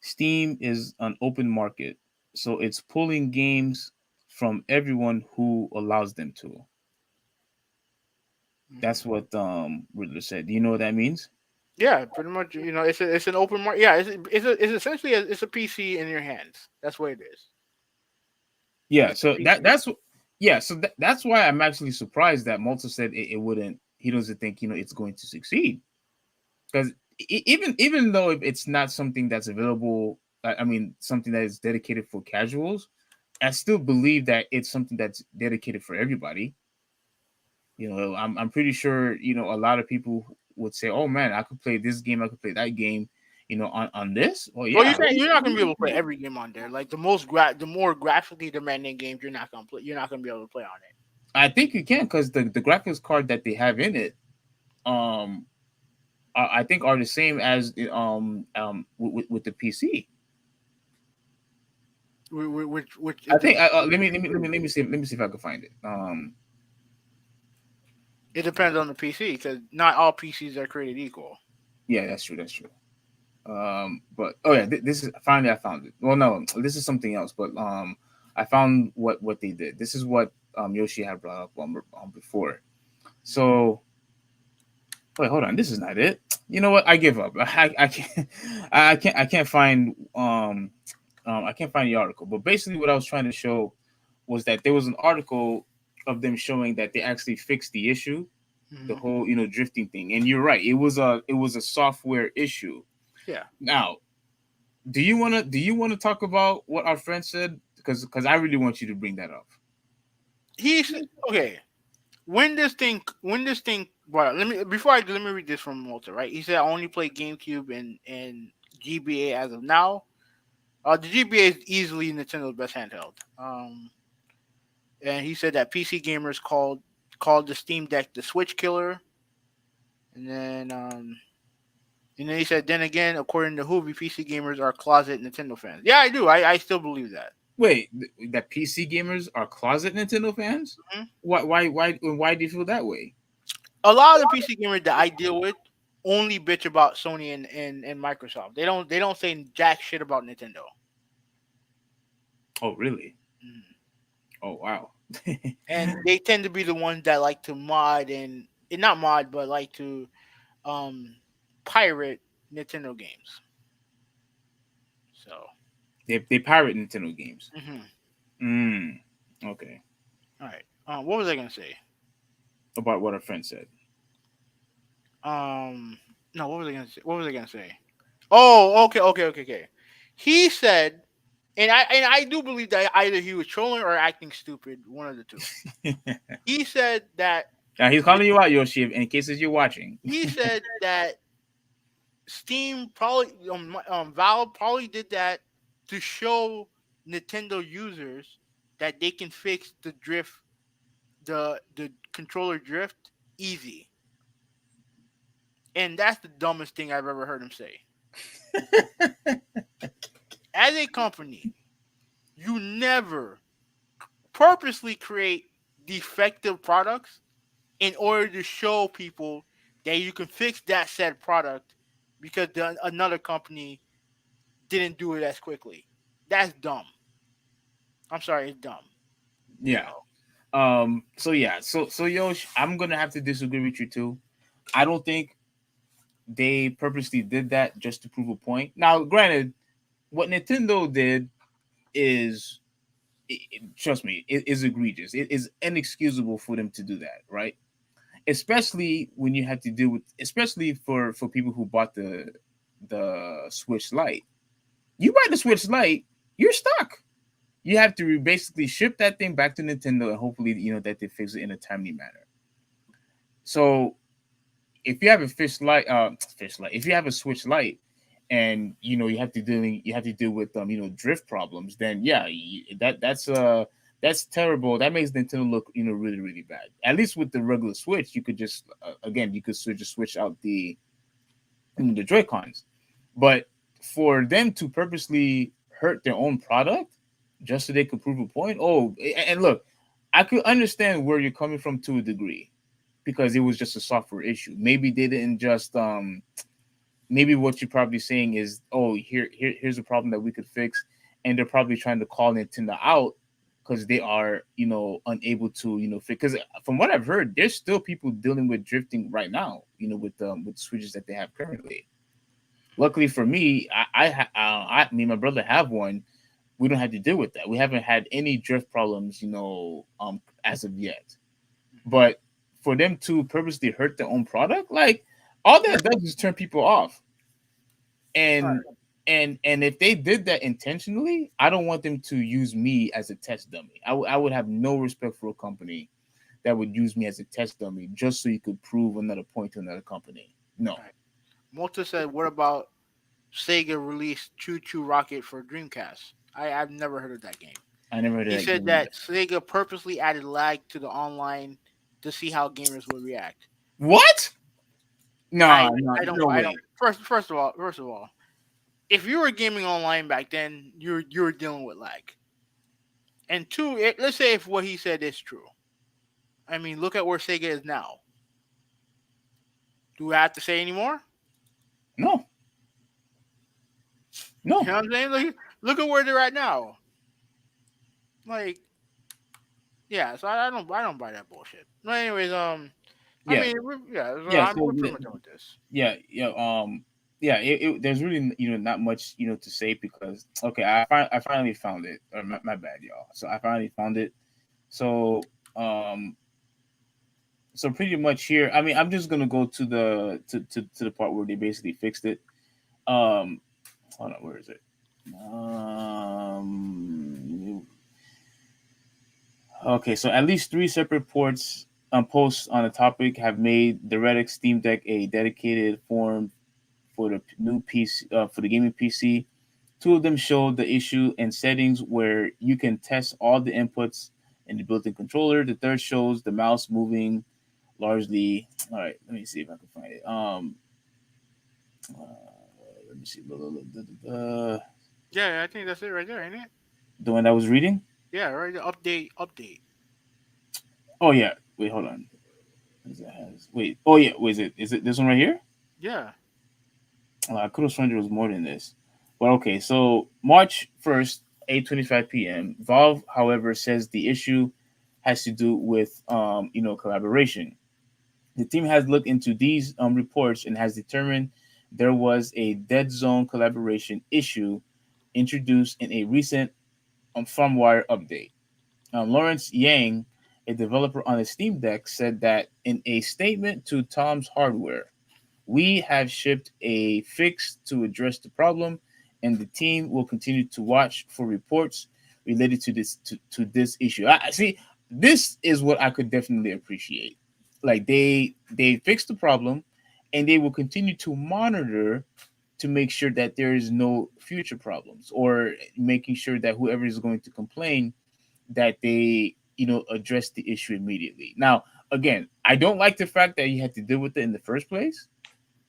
Steam is an open market, so it's pulling games from everyone who allows them to. mhm. That's what Riddler said. Do you know what that means? Yeah, pretty much. It's an open market. Yeah, it's essentially it's a PC in your hands. That's what it is. Yeah. It's a So PC. that's why I'm actually surprised that Malta said it wouldn't. He doesn't think it's going to succeed because even though it's not something that's available, I mean something that is dedicated for casuals, I still believe that it's something that's dedicated for everybody. I'm pretty sure a lot of people would say, "Oh man, I could play this game, I could play that game," on this. Well, Well, you yeah, can't. You're not gonna be able to play every game on there. Like the more graphically demanding games, you're not gonna play. You're not gonna be able to play on it. I think you can because the graphics card that they have in it, um, I think are the same as with the PC. Which I it think depends on let me see if I can find it. it depends on the PC because not all PCs are created equal. Yeah, that's true. That's true. But oh yeah, this is finally I found it. Well, no, this is something else. But I found what they did. This is what Yoshi had brought up before. So wait, hold on. This is not it. You know what? I give up. I can't I can't find I can't find the article. But basically, what I was trying to show was that there was an article of them showing that they actually fixed the issue, the Hmm. whole drifting thing. And you're right. It was a software issue. Yeah, Now, do you wanna talk about what our friend said? Because I really want you to bring that up. he's okay. When this thing, well, let me read this from Walter. Right, he said I only play GameCube and GBA as of now. The GBA is easily Nintendo's best handheld. And he said that PC gamers called the Steam Deck the Switch killer. And then he said, then again, according to Hoovy, PC gamers are closet Nintendo fans. Yeah, I do. I still believe that. Wait, that PC gamers are closet Nintendo fans? Mhm. Why do you feel that way? A lot of the PC gamers that I deal with only bitch about Sony and Microsoft. They don't say jack shit about Nintendo. Oh, really? Mhm. Oh, wow. And they tend to be the ones that like to mod and not mod, but like to um pirate Nintendo games. So, They pirate Nintendo games. mhm. Mm, okay. All right. What was I gonna say? About what our friend said. Um, no, what was I gonna say? What was I gonna say? Oh, okay. He said, and I do believe that either he was trolling or acting stupid, one of the two. He said that Now he's calling you out, Yoshi, in cases you're watching. he said that Steam probably Valve probably did that to show Nintendo users that they can fix the controller drift easy. And that's the dumbest thing I've ever heard him say. As a company, you never purposely create defective products in order to show people that you can fix that said product because another company didn't do it as quickly. That's dumb. I'm sorry, it's dumb. Yeah. So So yeah. So Yosh, I'm gonna have to disagree with you too. I don't think they purposely did that just to prove a point. Now, granted, what Nintendo did is trust me, it is egregious. It is inexcusable for them to do that, right? Especially when you have to deal with, especially for people who bought the Switch Lite. You buy the Switch Lite, you're stuck. You have to basically ship that thing back to Nintendo, and hopefully, that they fix it in a timely manner. So if you have a fish light, if you have a Switch Lite, and you have to deal with drift problems, then yeah, that's terrible. That makes Nintendo look really really bad. At least with the regular Switch, you could just again you could just switch out the Joy Cons, but for them to purposely hurt their own product just so they could prove a point. Oh, and look, I could understand where you're coming from to a degree because it was just a software issue. Maybe they didn't just maybe what you're probably saying is, oh, here's a problem that we could fix, and they're probably trying to call Nintendo out because they are unable to fix. Because from what I've heard, there's still people dealing with drifting right now. With the switches that they have currently. Luckily for me, me and my brother have one. We don't have to deal with that. We haven't had any drift problems, as of yet. But for them to purposely hurt their own product, like all Yeah. that does is turn people off. Right. And and if they did that intentionally, I don't want them to use me as a test dummy. I would have no respect for a company that would use me as a test dummy just so you could prove another point to another company. No, Right. Malta said, "What about Sega released Choo Choo Rocket for Dreamcast? I've never heard of that game." I never heard of He that said game either. that Sega purposely added lag to the online to see how gamers would react. What? Nah, I nah, I don't no I way. don't first of all, if you were gaming online back then, you're dealing with lag. And two, let's say if what he said is true. I mean, look at where Sega is now. Do I have to say anymore? No, You no. know what I'm saying? Look at where they're at now. Like, yeah. So I don't buy that bullshit. But anyways, I Yeah, mean, yeah. So yeah. So we're pretty much done with this. yeah, yeah, yeah. There's really not much to say because okay, I finally found it. Or my bad, y'all. So I finally found it. So um, so pretty much here. I mean, I'm just gonna go to the part where they basically fixed it. Um, hold on, where is it? Okay, so at least three separate posts on the topic have made the Redux Steam Deck a dedicated forum for the new PC for the gaming PC. Two of them show the issue and settings where you can test all the inputs in the built-in controller. The third shows the mouse moving largely. All right, let me see if I can find it. Let me see. Yeah, I think that's it right there, ain't it? The one that I was reading. Yeah, right. There. Update. Oh yeah. Wait, hold on. Wait. Oh yeah. Wait, is it this one right here? Yeah. I could have sworn there was more than this. But okay, so March 1st, 8:25 p.m. Valve, however, says the issue has to do with collaboration. The team has looked into these reports and has determined there was a dead zone collaboration issue introduced in a recent firmware update. Lawrence Yang, a developer on the Steam Deck, said that in a statement to Tom's Hardware, we have shipped a fix to address the problem, and the team will continue to watch for reports related to this issue. I see. This is what I could definitely appreciate. Like they fixed the problem, and they will continue to monitor to make sure that there is no future problems, or making sure that whoever is going to complain that they address the issue immediately. Now, again, I don't like the fact that you had to deal with it in the first place,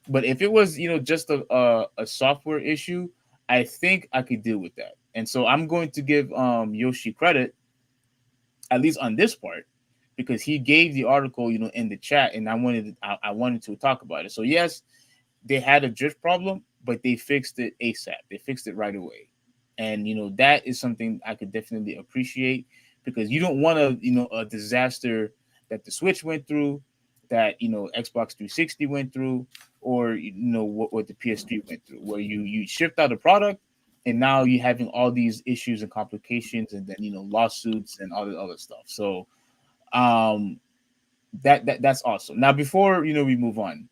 but if it was, just a software issue, I think I could deal with that. And so I'm going to give Yoshi credit, at least on this part, because he gave the article, in the chat, and I wanted to talk about it. So yes, they had a drift problem, but they fixed it ASAP. They fixed it right away. And that is something I could definitely appreciate, because you don't want a disaster that the Switch went through, that Xbox 360 went through, or what the PS3 went through, where you shipped out a product and now you're having all these issues and complications, and then lawsuits and all this other stuff. So um, that's awesome. Now, before we move on,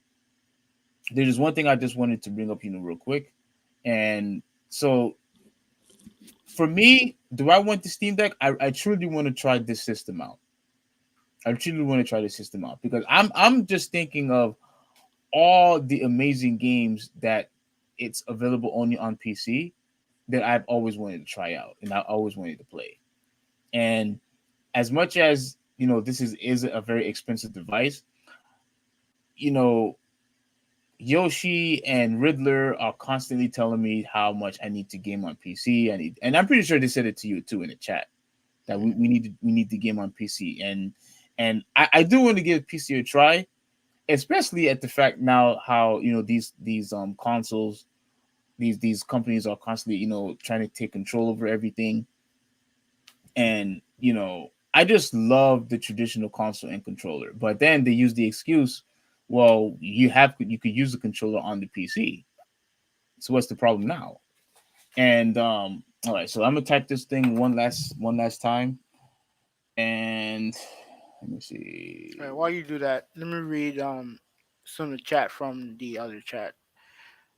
there's one thing I just wanted to bring up, real quick. And so for me, do I want the Steam Deck? I truly want to try this system out. I truly want to try this system out because I'm just thinking of all the amazing games that it's available only on PC that I've always wanted to try out and I always wanted to play. And as much as this is a very expensive device, you know, Yoshi and Riddler are constantly telling me how much I need to game on PC. And I'm pretty sure they said it to you too in the chat that we need to game on PC. And I do want to give PC a try, especially at the fact now how these consoles, these companies are constantly trying to take control over everything. And I just love the traditional console and controller, but then they use the excuse, well, you could use the controller on the PC, so what's the problem now? And all right, so I'm gonna type this thing one last time. And let me All right, see. while you do that, let me read some of the chat from the other chat.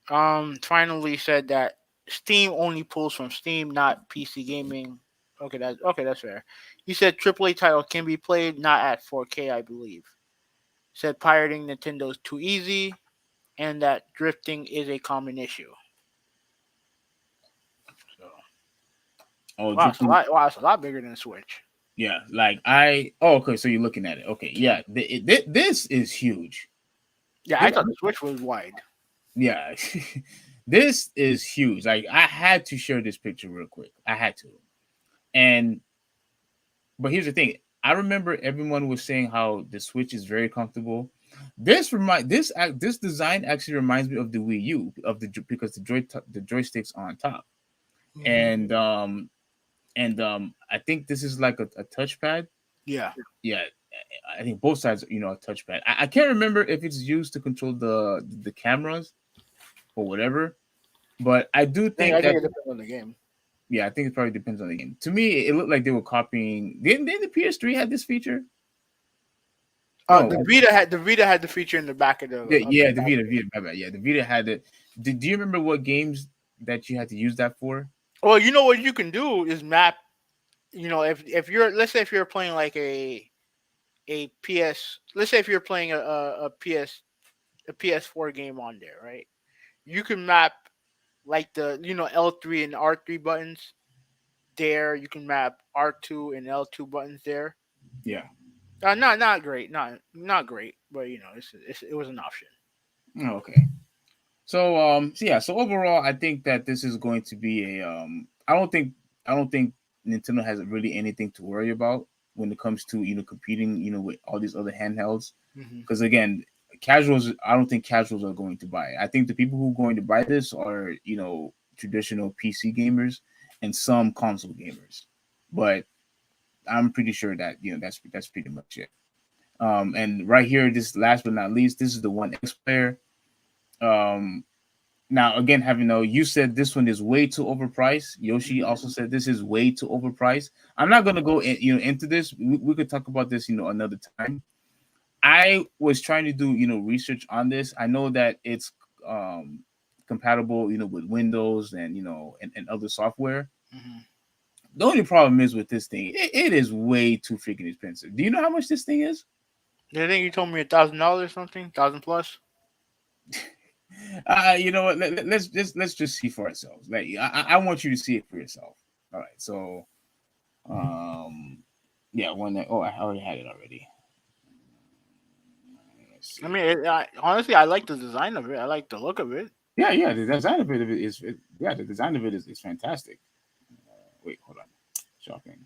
Finally said that Steam only pulls from Steam, not PC gaming. That's fair. He said AAA title can be played not at 4K, I believe. Said pirating Nintendo's too easy, and that drifting is a common issue. So Oh, wow, it's a drifting. lot. Wow, it's a lot bigger than Switch. Yeah, like okay, so you're looking at it. Okay, yeah, this is huge. Yeah, I This, thought the Switch was wide. yeah, this is huge. Like, I had to share this picture real quick. I had to. And but here's the thing. I remember everyone was saying how the Switch is very comfortable. This design actually reminds me of the Wii U because the joysticks are on top. Hmm. And I think this is like a touchpad. Yeah, Yeah, I think both sides are touchpad. I can't remember if it's used to control the cameras or whatever, but I do think I that, think it depends on the game. yeah, I think it probably depends on the game. To me, it looked like they were copying. Didn't the PS3 had this feature? No, The Vita had the feature in the back of the yeah, the back Vita, of it. Vita, my bad. Yeah, the Vita had it. Do you remember what games that you had to use that for? Well, you know what you can do is map. If you're, let's say if you're playing like a PS, let's say if you're playing a PS4 game on there, right? You can map like the L3 and R3 buttons there. You can map R2 and L2 buttons there. Yeah. Not great, not great, but it was an option. Oh, okay. So yeah, so overall, I think that this is going to be a I don't think Nintendo has really anything to worry about when it comes to competing with all these other handhelds. Hmm. Because again, casuals, I don't think casuals are going to buy it. I think the people who are going to buy this are traditional PC gamers and some console gamers. But I'm pretty sure that that's pretty much it. And right here, this last but not least, this is the One X player. Um, Now, again, having know, you said this one is way too overpriced. Yoshi Hmm. also said this is way too overpriced. I'm not gonna go into this. We could talk about this another time. I was trying to do research on this. I know that it's um compatible with Windows and and other software. Hmm. The only problem is with this thing, it is way too freaking expensive. Do you know how much this thing is? I think you told me $1,000 something, 1,000 plus. You know what? Let's just see for ourselves. Like, I want you to see it for yourself. All right, so yeah, one that, oh, I already had it already. Let's I see. mean, honestly, I like the design of it. I like the look of it. Yeah, the design of it yeah, the design of it is fantastic. Wait, hold on. Shopping.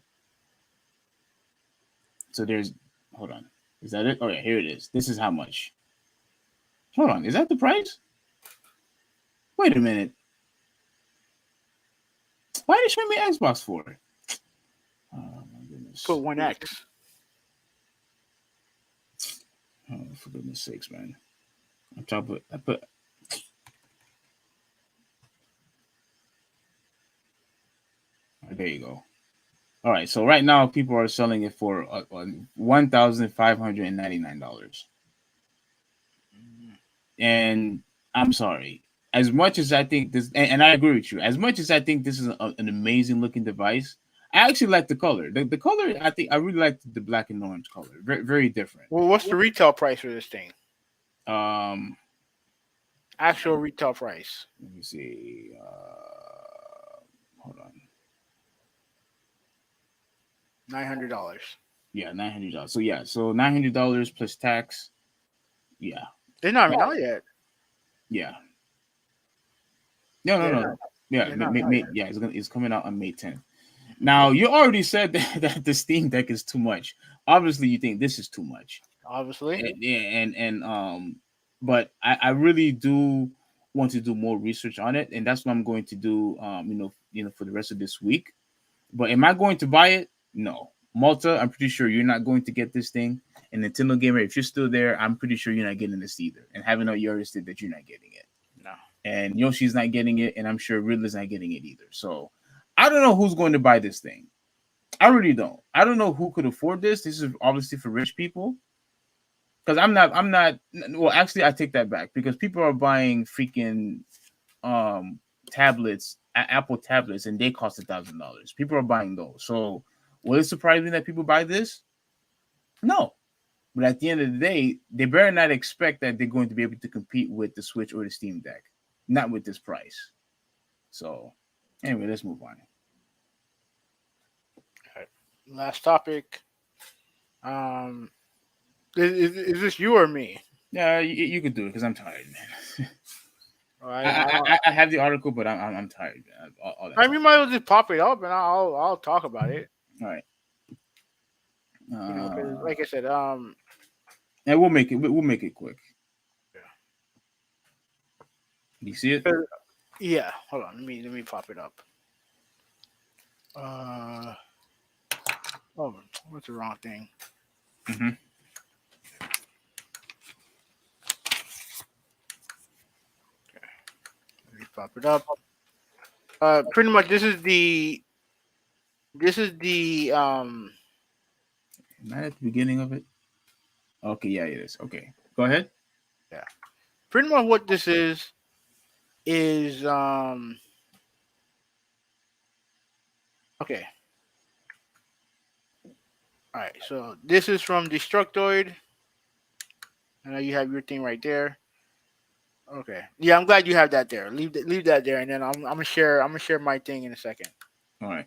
So there's, hold on. Is that it? Oh yeah, here it is. This is how much. Hold on, is that the price? Wait a minute. Why did you show me Xbox for? Oh my Put goodness. one X. Oh, for goodness sakes, man. I put There you go. All right. So right now, people are selling it for $1,599. Mhm. And I'm sorry. As much as I think this, and I agree with you. As much as I think this is an amazing looking device, I actually like the color. The color, I think I really like the black and orange color. Very very different. Well, what's the retail price for this thing? Um, Actual retail price. let me see. Hold on. $900. Yeah, $900. So yeah, so $900 plus tax. Yeah, They're not even out yet. yeah. No, no, They're no. not. Yeah, They're not out yet. Yeah, it's coming out on May 10th. Okay. Now you already said that the Steam Deck is too much. Obviously, you think this is too much, Obviously. and but I really do want to do more research on it, and that's what I'm going to do. For the rest of this week. But am I going to buy it? No. Malta, I'm pretty sure you're not going to get this thing. And Nintendo Gamer, if you're still there, I'm pretty sure you're not getting this either. And having out you already said that you're not getting it. No. And Yoshi's not getting it, and I'm sure Riddler's not getting it either. So I don't know who's going to buy this thing. I really don't. I don't know who could afford this. This is obviously for rich people. Because I'm not. Well, actually, I take that back because people are buying freaking um tablets, Apple tablets, and they cost $1,000. People are buying those. So will it surprise me that people buy this? No. But at the end of the day, they better not expect that they're going to be able to compete with the Switch or the Steam Deck. Not with this price. So anyway, let's move on. All right. Last topic. Um, is this you or me? Yeah, you could do it because I'm tired, man. I, I have the article, but I'm tired, man. All that I mean, talk. you might as well just pop it up and I'll talk about it. All right. You know, because Uh, like I said, and we'll make it. We'll make it quick. Do you see it? yeah. Yeah. Hold on. Let me pop it up. Uh oh, what's the wrong thing? Mm-hmm. Let me pop it up. Pretty much this is the. Am I at the beginning of it? Okay, yeah, it is. Okay, go ahead. Yeah. Pretty much what this is. Okay. All right. So this is from Destructoid. I know you have your thing right there. Okay. Yeah, I'm glad you have that there. Leave that there, and then I'm gonna share my thing in a second. All right.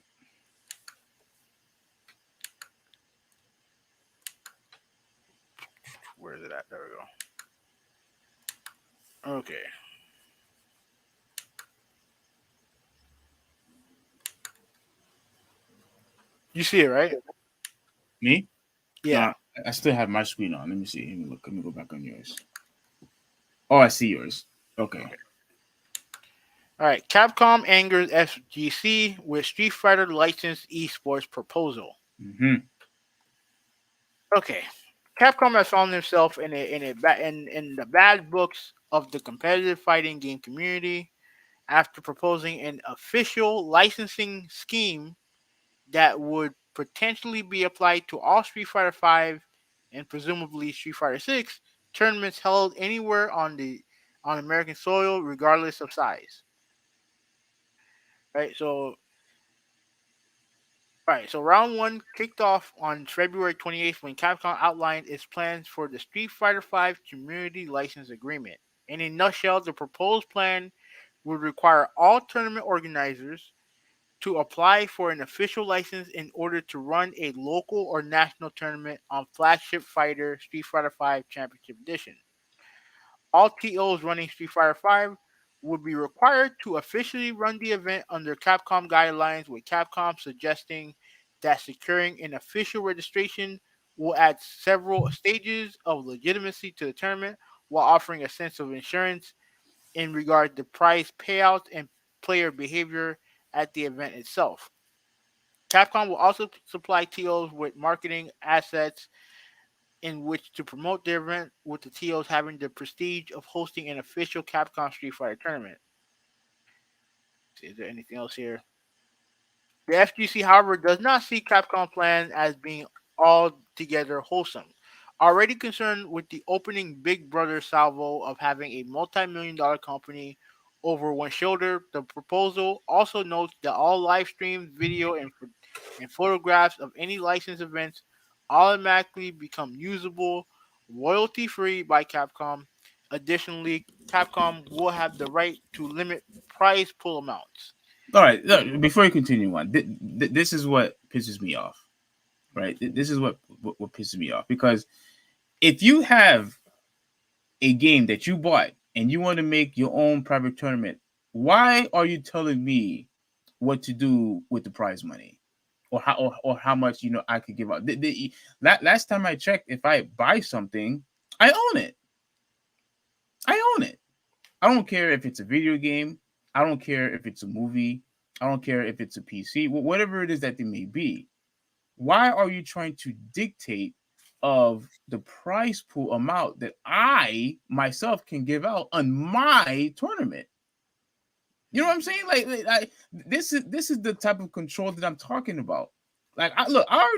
Where is it at? There we go. Okay. You see it, right? Me? No, Yeah. I still have my screen on. Let me see. Let me look. Let me go back on yours. Oh, I see yours. Okay. Okay. All right. Capcom angers FGC with Street Fighter licensed esports proposal. Mm-hmm. Okay. Capcom has found himself in the bad books of the competitive fighting game community after proposing an official licensing scheme that would potentially be applied to all Street Fighter V and presumably Street Fighter VI tournaments held anywhere on American soil, regardless of size. Right. So round one kicked off on February 28th when Capcom outlined its plans for the Street Fighter V Community License Agreement. In a nutshell, the proposed plan would require all tournament organizers to apply for an official license in order to run a local or national tournament on flagship fighter Street Fighter V Championship Edition. All TOs running Street Fighter V would be required to officially run the event under Capcom guidelines, with Capcom suggesting that securing an official registration will add several stages of legitimacy to the tournament while offering a sense of insurance in regard to prize payouts and player behavior at the event itself. Capcom will also supply TOs with marketing assets in which to promote their event, with the TOs having the prestige of hosting an official Capcom Street Fighter tournament. Is there anything else here? The FGC, however, does not see Capcom plan as being altogether wholesome. Already concerned with the opening Big Brother salvo of having a multi-million-dollar company over one shoulder, the proposal also notes that all live streams, video, and photographs of any licensed events automatically become usable, royalty-free by Capcom. Additionally, Capcom will have the right to limit prize pool amounts. All right, look, before you continue on, this is what pisses me off, right? This is what pisses me off because if you have a game that you bought and you want to make your own private tournament, why are you telling me what to do with the prize money or how much I could give out? Last time I checked, if I buy something, I own it. I own it. I don't care if it's a video game. I don't care if it's a movie. I don't care if it's a PC. Whatever it is that it may be. Why are you trying to dictate of the prize pool amount that I myself can give out on my tournament? You know what I'm saying? This is the type of control that I'm talking about. Like, I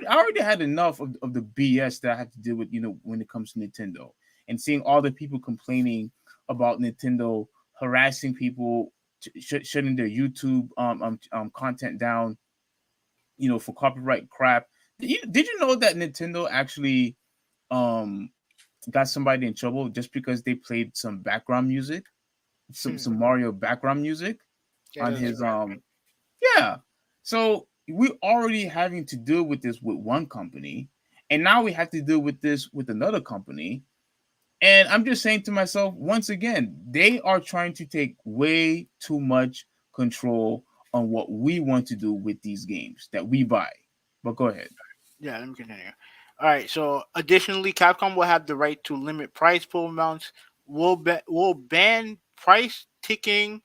already had enough of the BS that I have to deal with, when it comes to Nintendo, and seeing all the people complaining about Nintendo harassing people, shutting their YouTube content down, for copyright crap. Did you know that Nintendo actually um got somebody in trouble just because they played some background music, some Mario background music Yeah, on that's his right. yeah. So we already having to deal with this with one company, and now we have to deal with this with another company. And I'm just saying to myself, once again, they are trying to take way too much control on what we want to do with these games that we buy. But go ahead. Yeah, let me continue. All right. So, additionally, Capcom will have the right to limit prize pool amounts. Will ban ticketing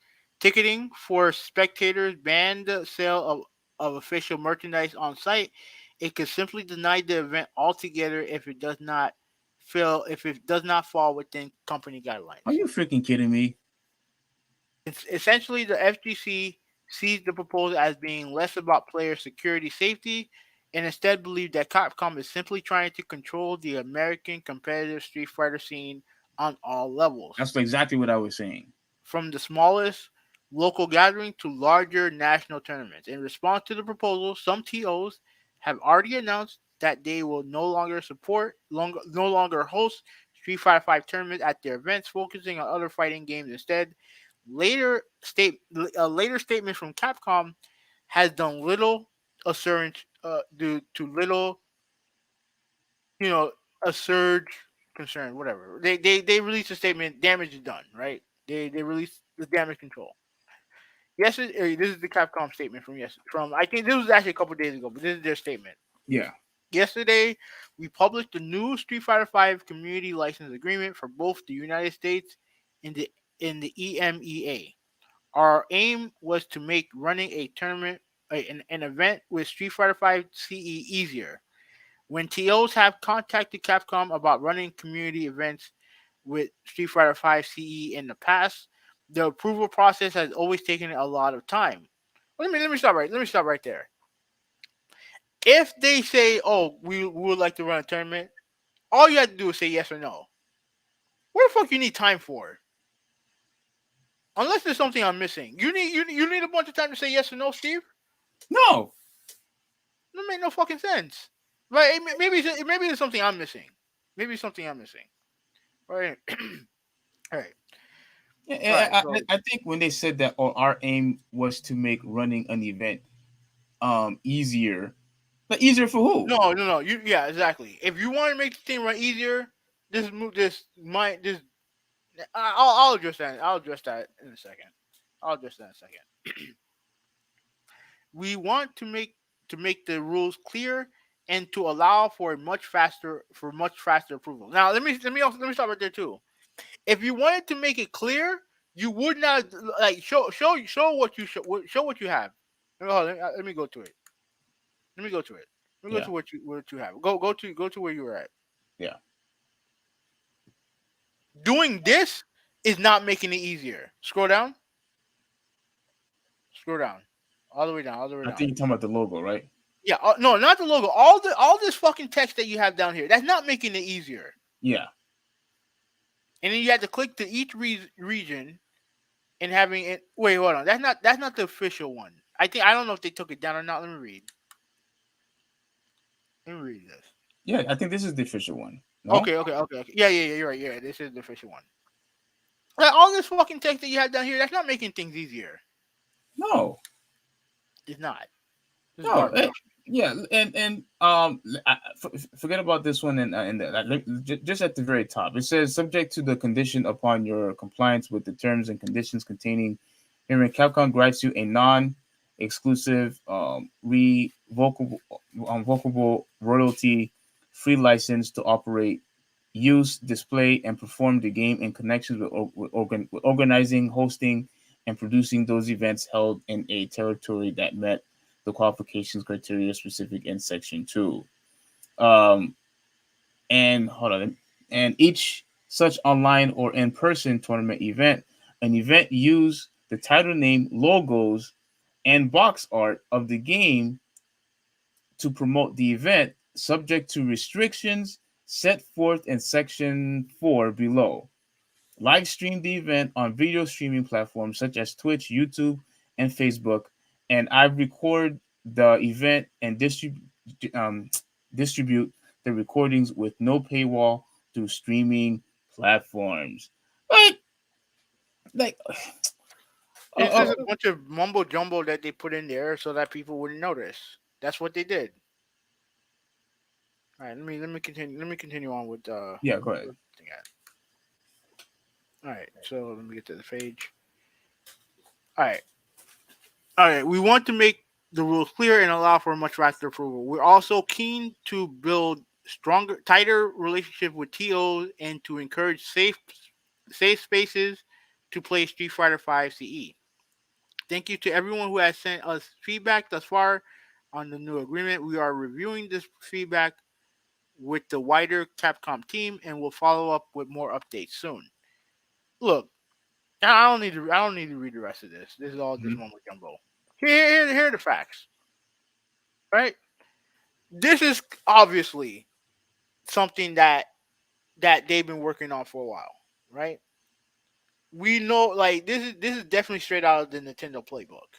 for spectators. Ban the sale of official merchandise on site. It could simply deny the event altogether if it does not fall within company Are guidelines. you freaking kidding me? It's essentially the FGC sees the proposal as being less about player security safety and instead believe that Capcom is simply trying to control the American competitive Street Fighter scene on all levels That's exactly what I was saying. from the smallest local gathering to larger national tournaments. In response to the proposal, some TOs have already announced that they will no longer host Street Fighter V tournaments at their events, focusing on other fighting games instead. Later state a later statement from Capcom has done little assurance due to little, you know, a surge concern, whatever. They released a statement, damage is done, right? They released the damage control. Yes, this is the Capcom statement from I think this was actually a couple days ago, but this is their statement. Yeah. Yesterday, we published the new Street Fighter V community license agreement for both the United States and the EMEA. Our aim was to make running a tournament, an event with Street Fighter V CE easier. When TOs have contacted Capcom about running community events with Street Fighter V CE in the past, the approval process has always taken a lot of time. Let me stop right there. If they say, "Oh, we would like to run a tournament," all you have to do is say yes or no. What the fuck you need time for? Unless there's something I'm missing. You need a bunch of time to say yes or no, Steve. No. That make no fucking sense. Right? Maybe there's something I'm missing. Maybe it's something I'm missing. Right. All right. All right. I, So I I think when they said that, our aim was to make running an event easier. But easier for who? no. Yeah, exactly. If you want to make the thing run easier, this move this might this I'll address that. I'll address that in a second. I'll address that in a second. We want to make the rules clear and to allow for much faster approval. Now let me stop right there too. If you wanted to make it clear, you would not like show what show what you have. Let me go to it. Let me go to it. Let me go Yeah. to what you have. Go to where you were at. Yeah. Doing this is not making it easier. Scroll down. Scroll down. all the way down, all the way I down. think you're talking about the logo, right? Yeah, no, not the logo. All this fucking text that you have down here. That's not making it easier. Yeah. And then you have to click to each region and having it. Wait, hold on. That's not the official one. I don't know if they took it down or not. Let me read. Let me read this. Yeah, I think this is the official one. No? Okay. Yeah. You're right. Yeah, this is the official one. Like all this fucking text that you have down here, that's not making things easier. No. It's not. This is No. garbage. Yeah, and forget about this one just at the very top. It says subject to the condition upon your compliance with the terms and conditions containing herein Capcom grants you a non-exclusive revocable royalty free license to operate, use, display, and perform the game in connections with organizing, hosting, and producing those events held in a territory that met the qualifications criteria specific in section 2. Um, and hold on, and each such online or in-person tournament event, an event use the title name, logos, and box art of the game to promote the event, subject to restrictions set forth in section 4 below. Live stream the event on video streaming platforms such as Twitch, YouTube, and Facebook, and I record the event and um, distribute the recordings with no paywall through streaming platforms. Like, like, uh, It's just uh, a bunch of mumbo jumbo that they put in there so that people wouldn't notice. That's what they did. All right, let me continue. Let me continue on with yeah, go ahead. with the thing at. All right, so let me get to the page. All right, all right. We want to make the rules clear and allow for much faster approval. We're also keen to build stronger, tighter relationship with TOs and to encourage safe spaces to play Street Fighter V CE. Thank you to everyone who has sent us feedback thus far on the new agreement. We are reviewing this feedback with the wider Capcom team and will follow up with more updates soon. Look, I don't need to read the rest of this. This is all just Mhm. mumbo jumbo. Here are the facts. Right? This is obviously something that they've been working on for a while. Right? We know like this is definitely straight out of the Nintendo playbook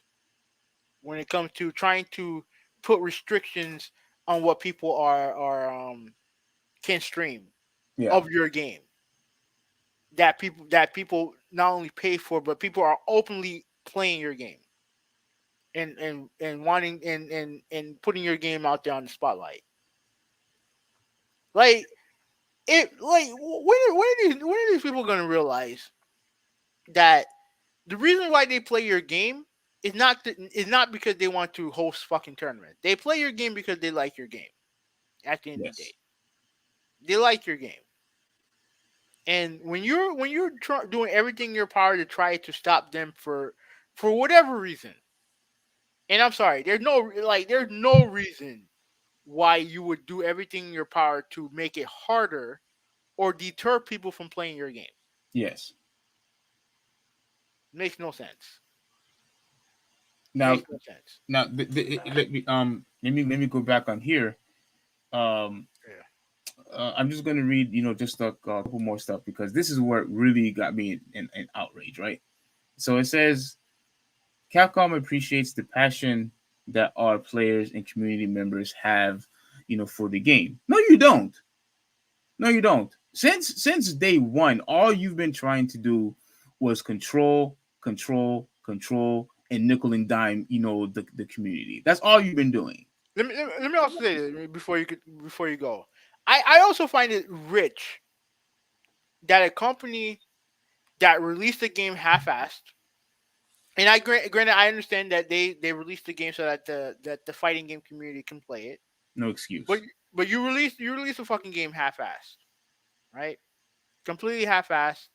when it comes to trying to put restrictions on what people are can stream Yeah, of your game that people not only pay for but people are openly playing your game and wanting and putting your game out there on the spotlight. Like when are these people gonna realize that the reason why they play your game is not because they want to host fucking tournaments. They play your game because they like your game. At the end of the day, yes, they like your game. And when you're doing everything in your power to try to stop them for whatever reason, and I'm sorry, there's no reason why you would do everything in your power to make it harder or deter people from playing your game. yes. Makes no sense. Now, Makes no sense. let me go back on here. Um, Yeah. I'm just gonna read, just a couple more stuff because this is where it really got me in outrage, right? So it says Capcom appreciates the passion that our players and community members have, for the game. No, you don't. No, you don't. Since day one, all you've been trying to do was control, control, control, and nickel and dime, the community. That's all you've been doing. Let me also say this before you go. I also find it rich that a company that released the game half-assed, and granted I understand that they released the game so that the fighting game community can play it, No but excuse. you released a fucking game half-assed, right? Completely half-assed,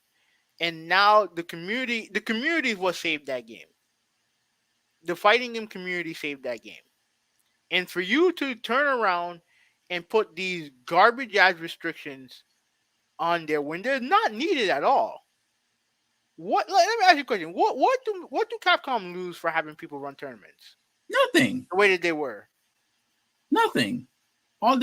and now the community is what saved that game. The fighting game community saved that game, and for you to turn around and put these garbage ass restrictions on there when they're not needed at all. Let me ask you a question. What do Capcom lose for having people run tournaments? Nothing. the way that they were. Nothing. All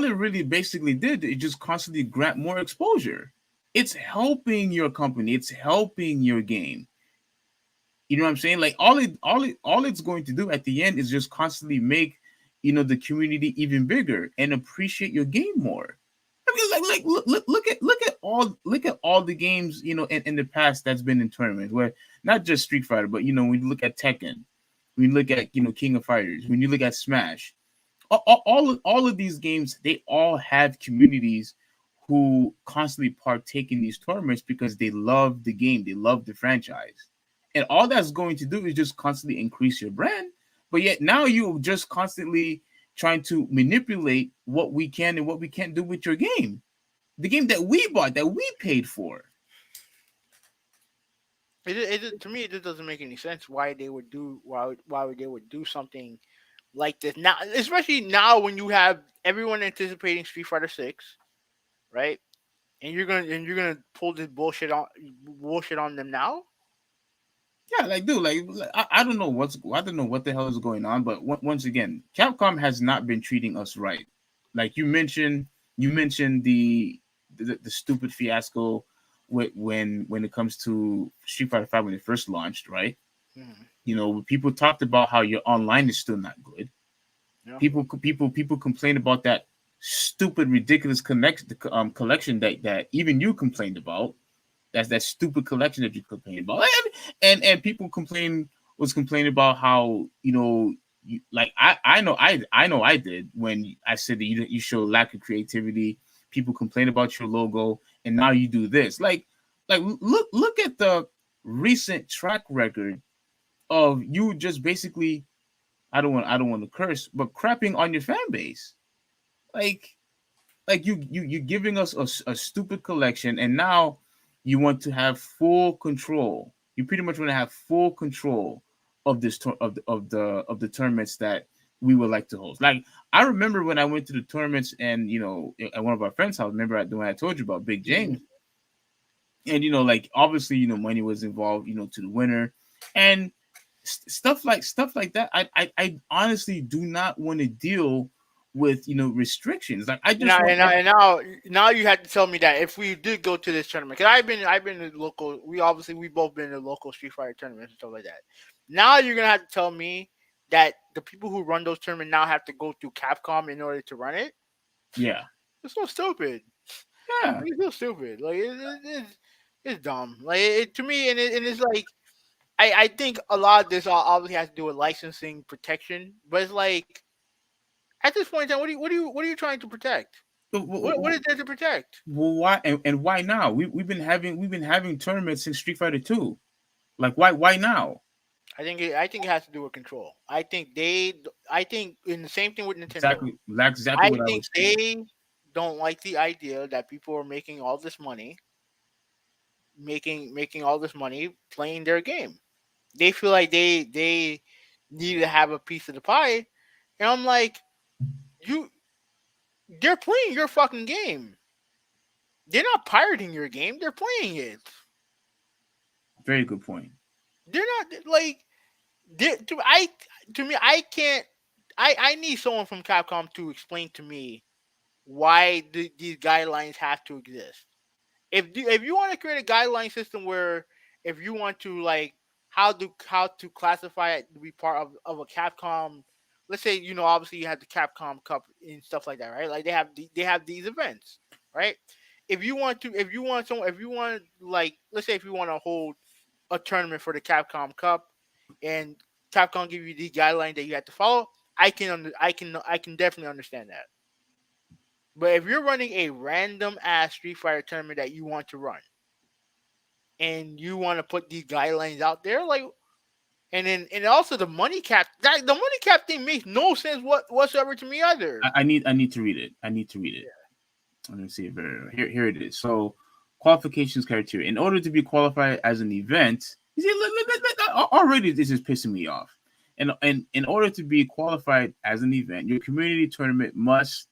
it really basically did is just constantly grant more exposure. It's helping your company. It's helping your game. You know what I'm saying? Like all it's going to do at the end is just constantly make the community even bigger and appreciate your game more. I mean, like look at all the games in the past that's been in tournaments where not just Street Fighter, but when you look at Tekken, when you look at King of Fighters, when you look at Smash, all of these games, they all have communities who constantly partake in these tournaments because they love the game, they love the franchise, and all that's going to do is just constantly increase your brand. But yet now you're just constantly trying to manipulate what we can and what we can't do with your game, the game that we bought, that we paid for. To me, it just doesn't make any sense why they would do why they would do something like this now, especially now when you have everyone anticipating Street Fighter Six, right? And you're gonna pull this bullshit on them now. Yeah, like dude, I don't know I don't know what the hell is going on, but once again, Capcom has not been treating us right. Like you mentioned the stupid fiasco when it comes to Street Fighter V when it first launched, right? Hmm. People talked about how your online is still not good. Yeah. People complained about that stupid, ridiculous collection that even you complained about. That's that stupid collection that you complained about. And people complaining about how like I know I did when I said that you show lack of creativity. People complain about your logo, and now you do this. Like look at the recent track record of you just basically, I don't want to curse, but crapping on your fan base. Like you giving us a stupid collection, and now you want to have full control. You pretty much want to have full control of this of the tournaments that we would like to host. Like I remember when I went to the tournaments, and at one of our friends' house. Remember the one I told you about, Big Hmm. James, and like obviously money was involved, to the winner, and stuff like that. I honestly do not want to deal with restrictions. Like I And just now, want and now, and now you had to tell me that if we did go to this tournament, because I've been to local. We both been to local Street Fighter tournaments and stuff like that. Now you're gonna have to tell me that the people who run those tournaments now have to go through Capcom in order to run it. yeah, It's so stupid. yeah. It's so stupid. Like it's dumb. Like to me, and it's like I think a lot of this obviously has to do with licensing protection, but it's like at this point in time, what are you trying to protect? What is there to protect? Well, why and why now? We've been having tournaments in Street Fighter 2. Like why now? I think it has to do with control. I think in the same thing with Nintendo. Exactly, that's exactly I what I think was saying. they don't like the idea that people are making all this money, making all this money playing their game. They feel like they need to have a piece of the pie, and I'm like, you they're playing your fucking game. They're not pirating your game. They're playing it. Very good point. They're not like they, to me. I can't. I need someone from Capcom to explain to me why these guidelines have to exist. If you want to create a guideline system where if you want to like how to classify it to be part of a Capcom, let's say obviously you have the Capcom Cup and stuff like that, right? Like they have these events, right? If you want like let's say if you want to hold a tournament for the Capcom Cup and Capcom give you these guidelines that you have to follow, I can definitely understand that. But if you're running a random ass Street Fighter tournament that you want to run and you want to put these guidelines out there, like, and also the money cap, the money cap thing makes no sense whatsoever to me either. I need to read it. I need to read it. Let me see it here it is. So qualifications criteria. In order to be qualified as an event, you see, already this is pissing me off. And in order to be qualified as an event, your community tournament must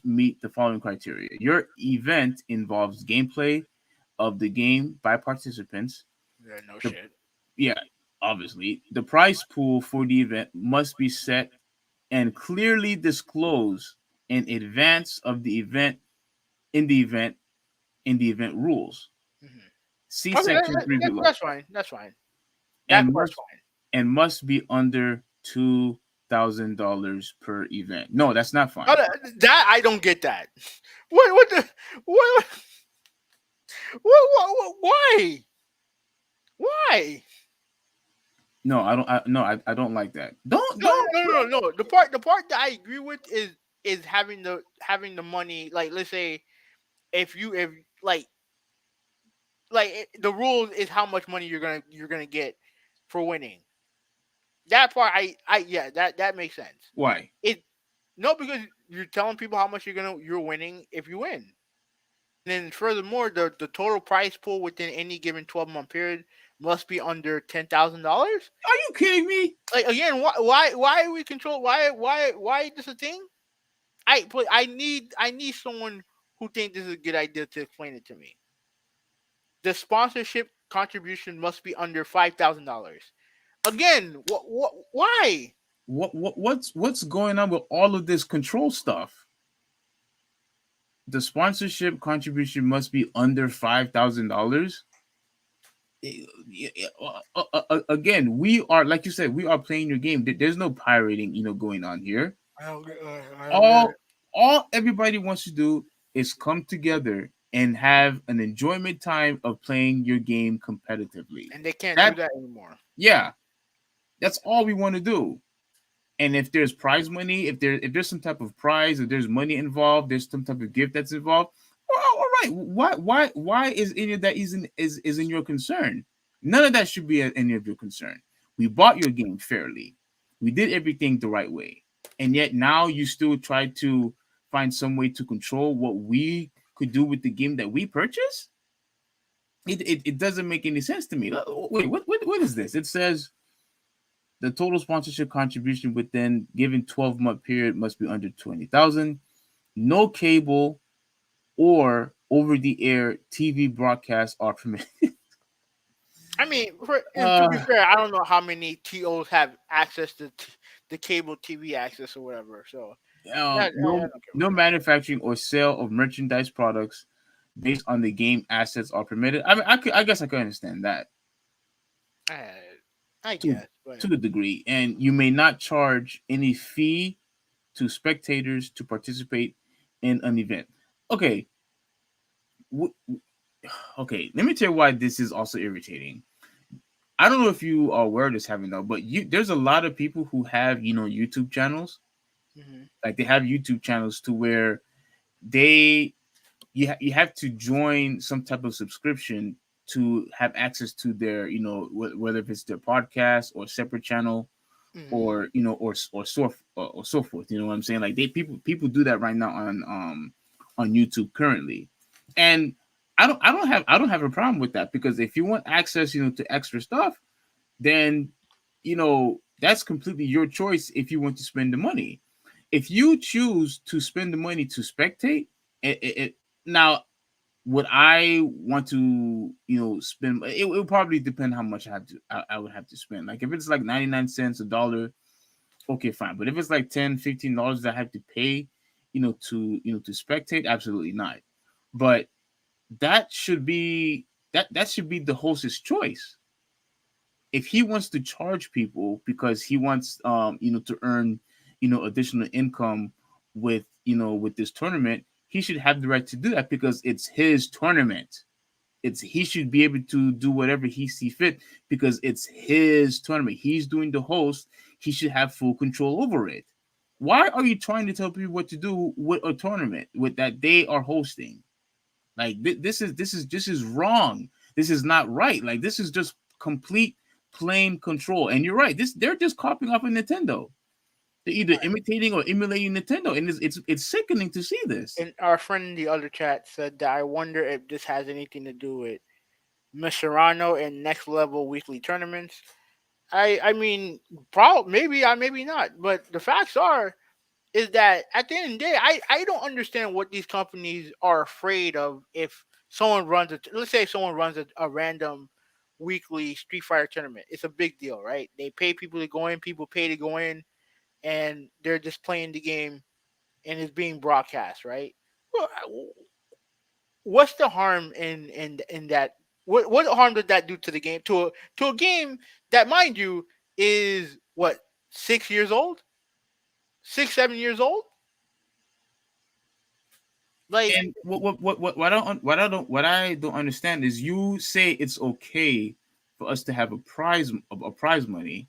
meet the following criteria. Your event involves gameplay of the game by participants. Yeah, no The shit. yeah. obviously, the prize pool for the event must be set and clearly disclosed in advance of the event in the event in the event rules. Hmm. See Okay, section 3 below. that's fine. That's fine. That And part's must fine. be under $2,000 per event. No, that's not Oh, fine. that I don't get that. What the what why why? No, I don't. No, I don't like that. No, no, no, no, no. The part that I agree with is having the money. Like, let's say if the rule is how much money you're gonna get for winning. That part, I yeah, that makes sense. Why? It No, because you're telling people how much you're winning if you win. And then furthermore, the total prize pool within any given 12-month period must be under $10,000. Are you kidding me? Like, again, why are we control? Why is this a thing? I need someone who thinks this is a good idea to explain it to me. The sponsorship contribution must be under $5,000. Again, why? What's going on with all of this control stuff? The sponsorship contribution must be under $5,000. Again, we are, like you said, we are playing your game. There's no pirating, going on here. I don't get All it. all everybody wants to do is come together and have an enjoyment time of playing your game competitively. And they can't do That that anymore. Yeah, that's all we want to do. And if there's prize money, if there's some type of prize, if there's money involved, there's some type of gift that's involved. Well, all right. Why is any of that is in your concern? None of that should be any of your concern. We bought your game fairly. We did everything the right way, and yet now you still try to find some way to control what we could do with the game that we purchased. It doesn't make any sense to me. Wait, what is this? It says the total sponsorship contribution within given 12-month period must be under 20,000. No cable or over-the-air TV broadcasts are permitted. I mean, and to be Uh, fair, I don't know how many TOs have access to the cable TV access or whatever. So I no, don't care about no manufacturing or sale of merchandise products based on the game assets are permitted. I mean, I guess I could understand that that. I to guess, but to a degree, and you may not charge any fee to spectators to participate in an event. Okay, w- okay. Let me tell you why this is also irritating. I don't know if you are aware of this, having though, but there's a lot of people who have YouTube channels. hmm Like they have YouTube channels to where they you have to join some type of subscription to have access to their whether if it's their podcast or separate channel hmm or or so forth. You know what I'm saying? Like people do that right now on YouTube currently, and I don't have a problem with that because if you want access to extra stuff, then that's completely your choice if you want to spend the money. If you choose to spend the money to spectate, now would I want to spend it would probably depend how much I would have to spend. Like if it's like 99 cents, a dollar, okay, fine. But if it's like $10, $15 that I have to pay, to spectate, absolutely not. But that should be the host's choice. If he wants to charge people because he wants to earn additional income with this tournament, he should have the right to do that because it's his tournament. He should be able to do whatever he see fit because it's his tournament. He's doing the host. He should have full control over it. Why are you trying to tell people what to do with a tournament with that they are hosting? Like this is wrong. This is not right. Like this is just complete plain control. And you're right. They're just copying off of Nintendo. They're either imitating or emulating Nintendo, and it's sickening to see this. And our friend in the other chat said that I wonder if this has anything to do with Serrano and next level weekly tournaments. I mean, probably maybe not, but the facts are is that at the end of the day, I don't understand what these companies are afraid of if someone runs let's say someone runs a random weekly Street Fighter tournament. It's a big deal, right? They pay people to go in, people pay to go in, and they're just playing the game, and it's being broadcast, right? Well, what's the harm in that? What harm did that do to the game? To a game that, mind you, is what, 6 years old, 6 7 years old? Like, And what I don't understand is you say it's okay for us to have a prize money.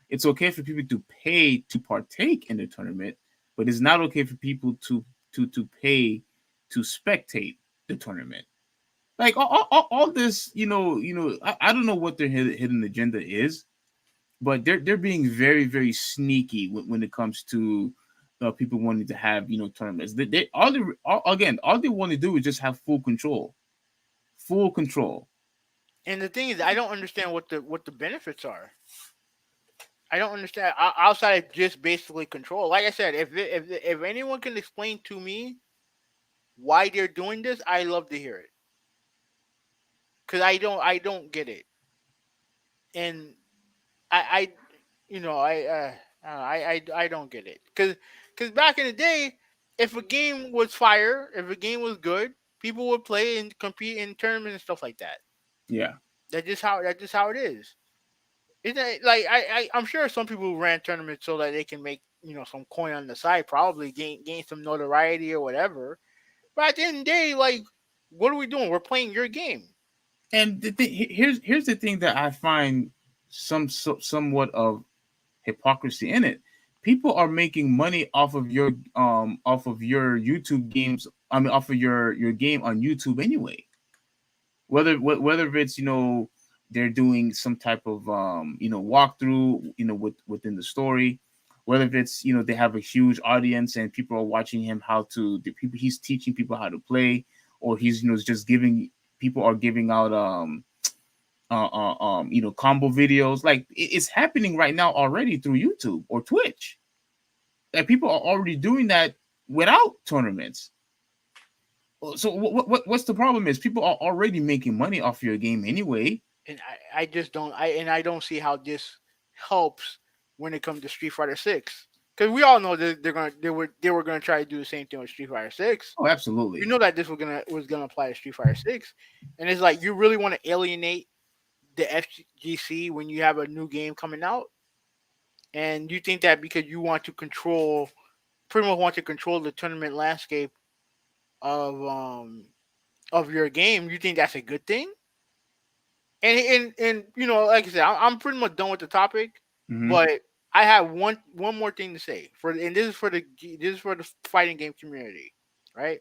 It's okay for people to pay to partake in the tournament, but it's not okay for people to pay to spectate the tournament. Like all this, I don't know what their hidden agenda is, but they're being very very sneaky when it comes to people wanting to have tournaments. They all they want to do is just have full control. and the thing is, I don't understand what the benefits are. I don't understand outside of just basically control. Like I said, if anyone can explain to me why they're doing this, I love to hear it, because I don't get it, and I you know I don't get it, because back in the day, if a game was fire, if a game was good, people would play and compete in tournaments and stuff like that. Yeah. That's just how it is. Isn't it, like, I'm sure some people ran tournaments so that they can make some coin on the side, probably gain some notoriety or whatever. But at the end of the day, like, what are we doing? We're playing your game. And here's the thing that I find somewhat of hypocrisy in it. People are making money off of your YouTube games. I mean, off of your game on YouTube anyway. Whether it's they're doing some type of walkthrough within the story, whether if it's they have a huge audience and people are watching him the people he's teaching people how to play, or he's just giving people are giving out combo videos. Like it's happening right now already through YouTube or Twitch, that people are already doing that without tournaments. So what's the problem is people are already making money off your game anyway. And I just don't I don't see how this helps when it comes to Street Fighter Six. Because we all know that they were gonna try to do the same thing with Street Fighter Six. Oh, We absolutely. know that this was gonna apply to Street Fighter Six, and it's like, you really want to alienate the FGC when you have a new game coming out, and you think that because you want to control, pretty much want to control the tournament landscape of of your game, you think that's a good thing? And like I said, I'm pretty much done with the topic, Hmm. but I have one more thing to say, and this is for the fighting game community, right?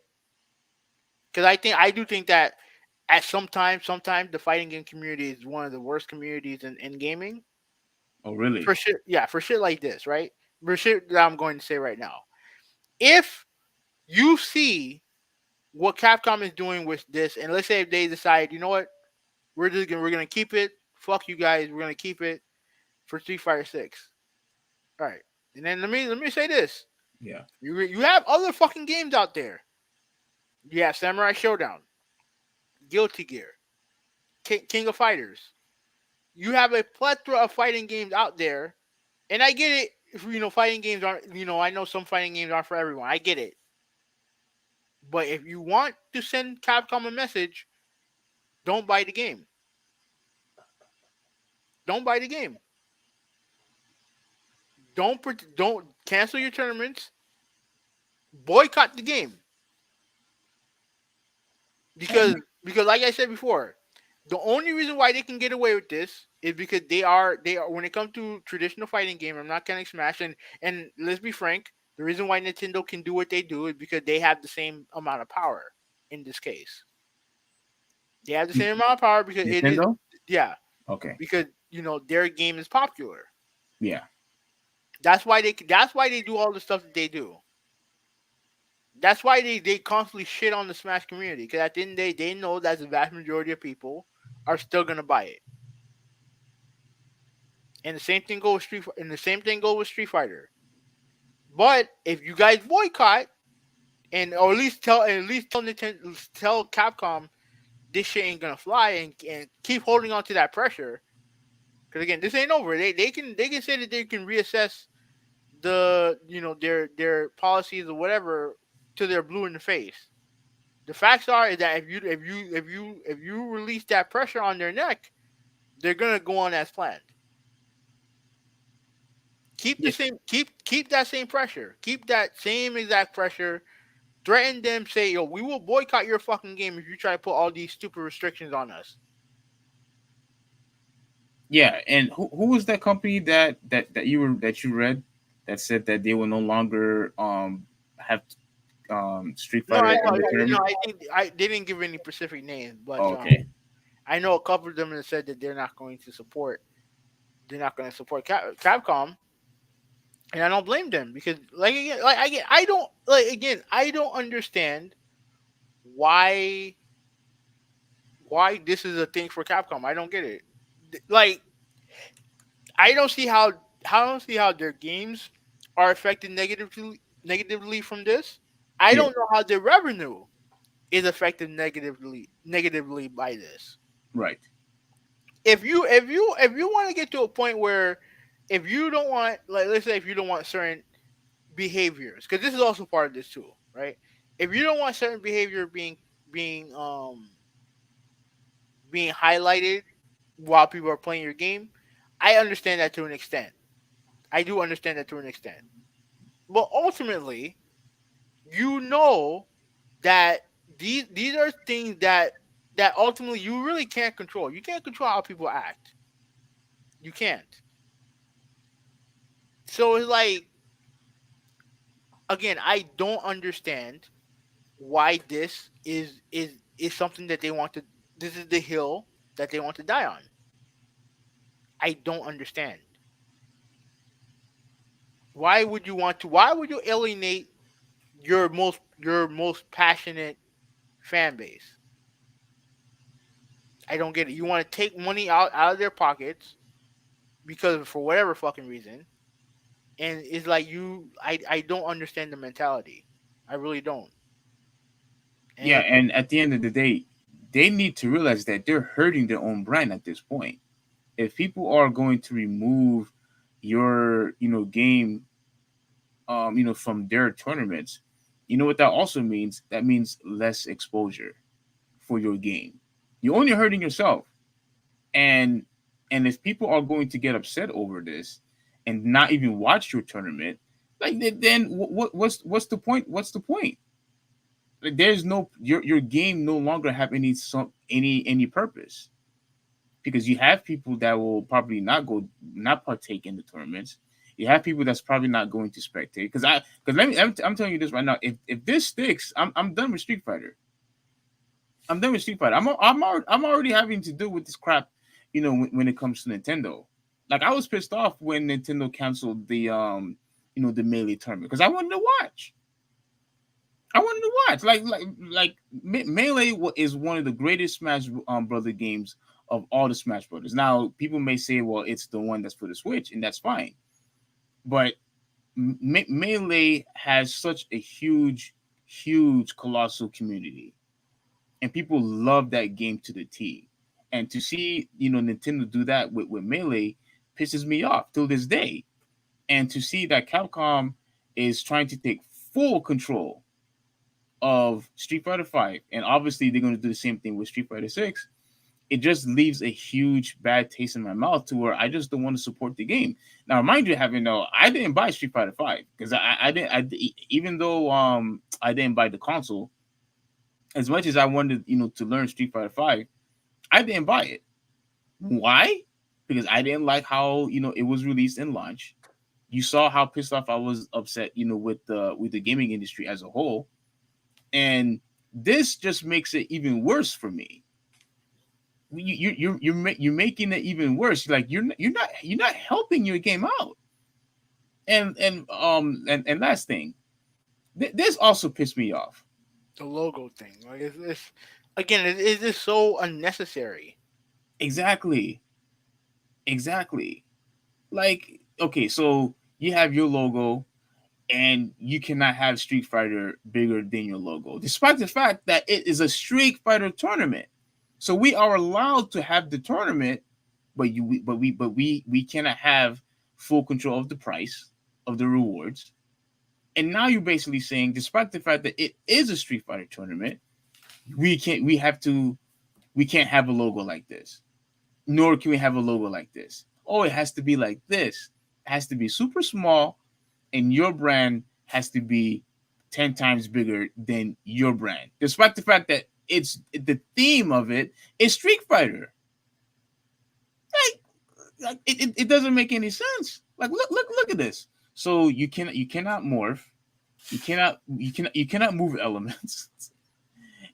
Because I do think that at sometimes the fighting game community is one of the worst communities in gaming. Oh, really? For shit, yeah, for shit like this, right? For shit that I'm going to say right now. If you see what Capcom is doing with this, and let's say if they decide, you know what, we're gonna keep it. Fuck you guys, we're gonna keep it for Street Fighter Six. All right, and then let me say this: Yeah. you have other fucking games out there. You have Samurai Showdown, Guilty Gear, King of Fighters. You have a plethora of fighting games out there, and I get it. If, fighting games aren't. I know some fighting games aren't for everyone. I get it. But if you want to send Capcom a message, don't buy the game. Don't buy the game. Don't cancel your tournaments. Boycott the game, because And because like I said before, the only reason why they can get away with this is because they are when it comes to traditional fighting game. I'm not counting Smash, and let's be frank, the reason why Nintendo can do what they do is because they have the same amount of power. In this case, they have the same amount of power because it is, Nintendo. yeah, Okay. because their game is popular. Yeah. That's why they do all the stuff that they do. That's why they constantly shit on the Smash community, because at the end of the day, they know that the vast majority of people are still gonna buy it. And the same thing goes with Street Fighter. But if you guys boycott, and or at least tell Nintendo, tell Capcom, this shit ain't gonna fly, and keep holding on to that pressure. Because again, this ain't over. They can say that they can reassess their policies or whatever till they're blue in the face. The facts are is that if you release that pressure on their neck, they're gonna go on as planned. Keep the Yeah, same keep that same pressure. Keep that same exact pressure. Threaten them. Say, yo, we will boycott your fucking game if you try to put all these stupid restrictions on us. yeah. And who was that company that you read that said that they will no longer have Street No, Fighter I in know. the No, tournament? I think they didn't give any specific names, but Oh, okay. I know a couple of them that said that they're not going to support. They're not going to support Capcom, and I don't blame them because, like again, I don't I don't understand why this is a thing for Capcom. I don't get it. Like I don't see how their games are affected negatively from this. I Yeah, don't know how their revenue is affected negatively by this. right. If you want to get to a point where if you don't want, like, let's say if you don't want certain behaviors, because this is also part of this too, right? If you don't want certain behavior being um being highlighted while people are playing your game, I understand that to an extent. I do understand that to an extent. But ultimately, you know that these are things that ultimately you really can't control. You can't control how people act. You can't. So it's like, again, I don't understand why this is something that they want to. This is the hill that they want to die on. I don't understand. Why would you want to? Why would you alienate your most passionate fan base? I don't get it. You want to take money out of their pockets because for whatever fucking reason, and it's like I don't understand the mentality. I really don't. Yeah, And and at the end of the day, they need to realize that they're hurting their own brand at this point. If people are going to remove your, game, from their tournaments, you know what that also means? That means less exposure for your game. You're only hurting yourself. And if people are going to get upset over this and not even watch your tournament, like then what's the point? What's the point? Like, there's no your game no longer have any purpose because you have people that will probably not partake in the tournaments. You have people that's probably not going to spectate because I'm telling you this right now. If this sticks, I'm done with Street Fighter. I'm done with Street Fighter. I'm already having to deal with this crap, when it comes to Nintendo. Like I was pissed off when Nintendo canceled the Melee tournament because I wanted to watch. I wanted to watch. Melee is one of the greatest Smash Brother games of all the Smash Brothers. Now people may say, well, it's the one that's for the Switch, and that's fine. But Melee has such a huge, colossal community, and people love that game to the T. And to see Nintendo do that with Melee pisses me off till this day. And to see that Capcom is trying to take full control of Street Fighter V, and obviously they're going to do the same thing with Street Fighter 6. It just leaves a huge bad taste in my mouth to where I just don't want to support the game. Now, mind you, having no, I didn't buy Street Fighter V because I didn't. Even though I didn't buy the console, as much as I wanted to learn Street Fighter V, I didn't buy it. Why? Because I didn't like how it was released in launch. You saw how pissed off I was upset with the gaming industry as a whole, and this just makes it even worse for me. You're making it even worse. Like you're not helping your game out. And last thing, this also pissed me off. the logo thing, like it's again, it is so unnecessary. Exactly, exactly. Like, okay, so you have your logo, and you cannot have Street Fighter bigger than your logo, despite the fact that it is a Street Fighter tournament. So we are allowed to have the tournament, but we cannot have full control of the price of the rewards. And now you're basically saying, despite the fact that it is a Street Fighter tournament, we can't have a logo like this. Nor can we have a logo like this. Oh, it has to be like this. It has to be super small, and your brand has to be 10 times bigger than your brand. Despite the fact that it's the theme of it is Street Fighter. Like it doesn't make any sense. Like look at this. So you cannot morph, you cannot move elements,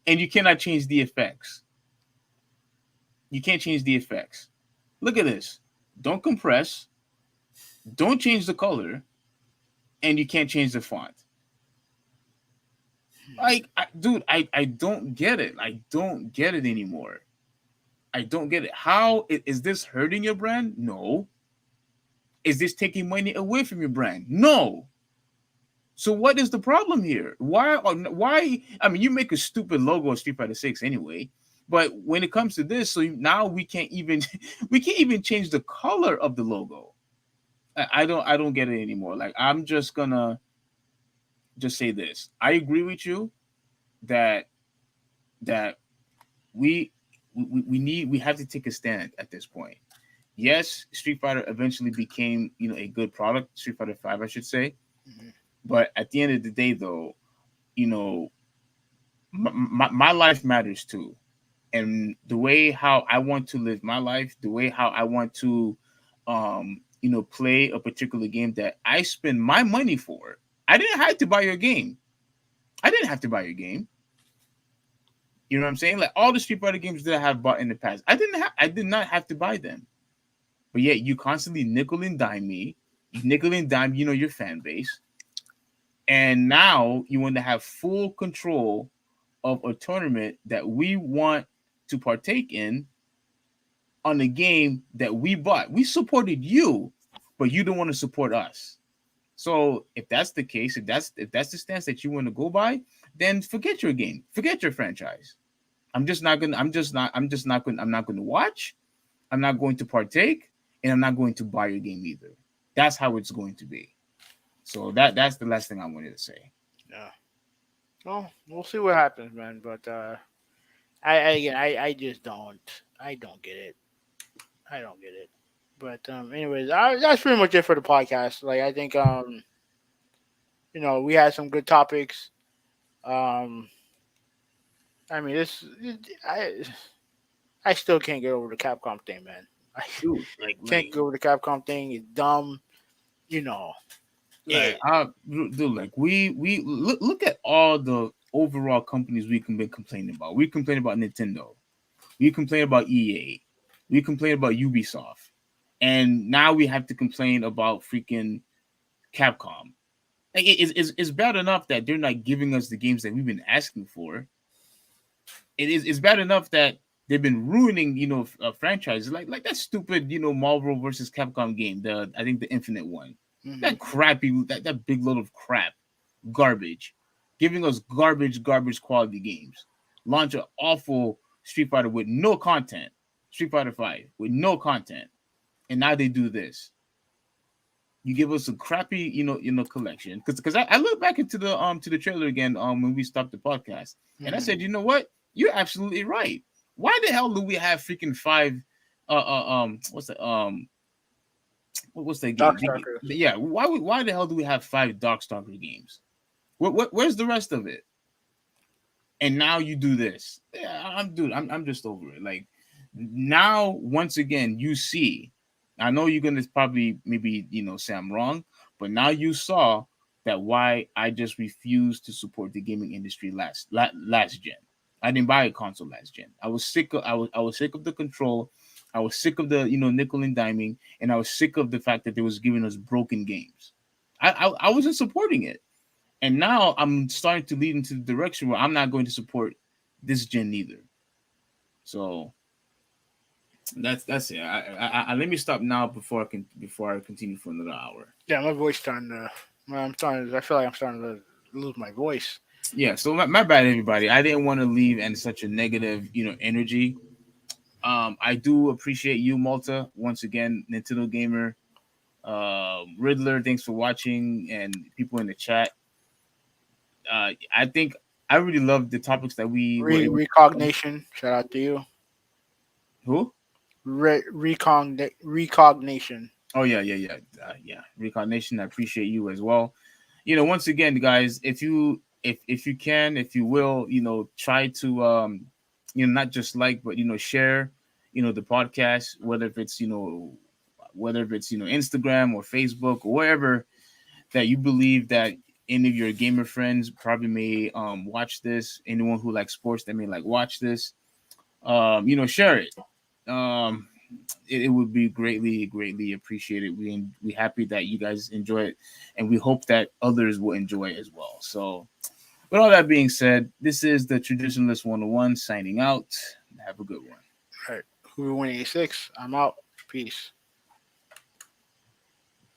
and you cannot change the effects. You can't change the effects. Look at this. Don't compress, don't change the color, and you can't change the font. Like, dude, I don't get it. I don't get it anymore. I don't get it. How is this hurting your brand? No. Is this taking money away from your brand? No. So what is the problem here? Why? I mean, you make a stupid logo of Street Fighter 6 anyway. But when it comes to this, so now we can't even we can't even change the color of the logo. I don't get it anymore. Like, I'm just gonna just say this. I agree with you that that we we have to take a stand at this point. Yes, Street Fighter eventually became, a good product, Street Fighter 5, I should say. Mhm. But at the end of the day, though, you know, my life matters too. And the way how I want to live my life, the way how I want to, play a particular game that I spend my money for. I didn't have to buy your game. I didn't have to buy your game. You know what I'm saying? Like all the Street Fighter games that I have bought in the past, I did not have to buy them. But yet you constantly nickel and dime me, you nickel and dime, your fan base, and now you want to have full control of a tournament that we want to partake in on a game that we bought. We supported you, but you don't want to support us. So if that's the case, if that's the stance that you want to go by, then forget your game, forget your franchise. I'm not gonna watch, I'm not going to partake, and I'm not going to buy your game either. That's how it's going to be. So that's the last thing I wanted to say. Yeah. Well, we'll see what happens, man. But I just don't. I don't get it. I don't get it. But anyways, that's pretty much it for the podcast. Like, I think we had some good topics. Um, I mean, I still can't get over the Capcom thing, man. I Dude, can't get over the Capcom thing. It's dumb. You know. like Like, dude, like we look at all the overall companies we can be complaining about. We complain about Nintendo. We complain about EA. We complain about Ubisoft. And now we have to complain about freaking Capcom. Like it's bad enough that they're not giving us the games that we've been asking for. It's bad enough that they've been ruining, franchises like that stupid, Marvel versus Capcom game. I think the Infinite one, mhm. that crappy, that big load of crap, garbage, giving us garbage quality games. Launch an awful Street Fighter with no content, Street Fighter V with no content, and now they do this. You give us a crappy, collection. Because I look back into the trailer again when we stopped the podcast, and I Mhm. said, you know what? You're absolutely right. Why the hell do we have freaking five? What's the what's that game? Darkstalkers. Yeah, why the hell do we have five Darkstalker games? Where's the rest of it? And now you do this. Yeah, I'm just over it. Like now, once again, you see. I know you're gonna probably maybe say I'm wrong, but now you saw that why I just refused to support the gaming industry last gen. I didn't buy a console last gen. I was sick of the control. I was sick of the nickel and diming, and I was sick of the fact that they was giving us broken games. I wasn't supporting it. And now I'm starting to lead into the direction where I'm not going to support this gen either. So that's it. Let me stop now before I continue for another hour. Yeah, my voice starting to. Well, I'm starting. I feel like I'm starting to lose my voice. Yeah. So my bad, everybody. I didn't want to leave in such a negative energy. I do appreciate you, Malta. Once again, Nintendo Gamer, Riddler. Thanks for watching, and people in the chat. I think I really love the topics that we were able to cover. Recognition. Shout out to you. Who? Recognition. Oh yeah, yeah, yeah, yeah. Reincarnation. I appreciate you as well. Once again, guys, if you can, if you will, try to not just like, but share, the podcast, whether if it's Instagram or Facebook or wherever that you believe that any of your gamer friends probably may watch this. Anyone who likes sports that may like watch this, share it. Um, it would be greatly, greatly appreciated. We happy that you guys enjoy it, and we hope that others will enjoy it as well. So, with all that being said, this is the Traditionalist 101 signing out. Have a good one. All right. Who win 86? I'm out. Peace.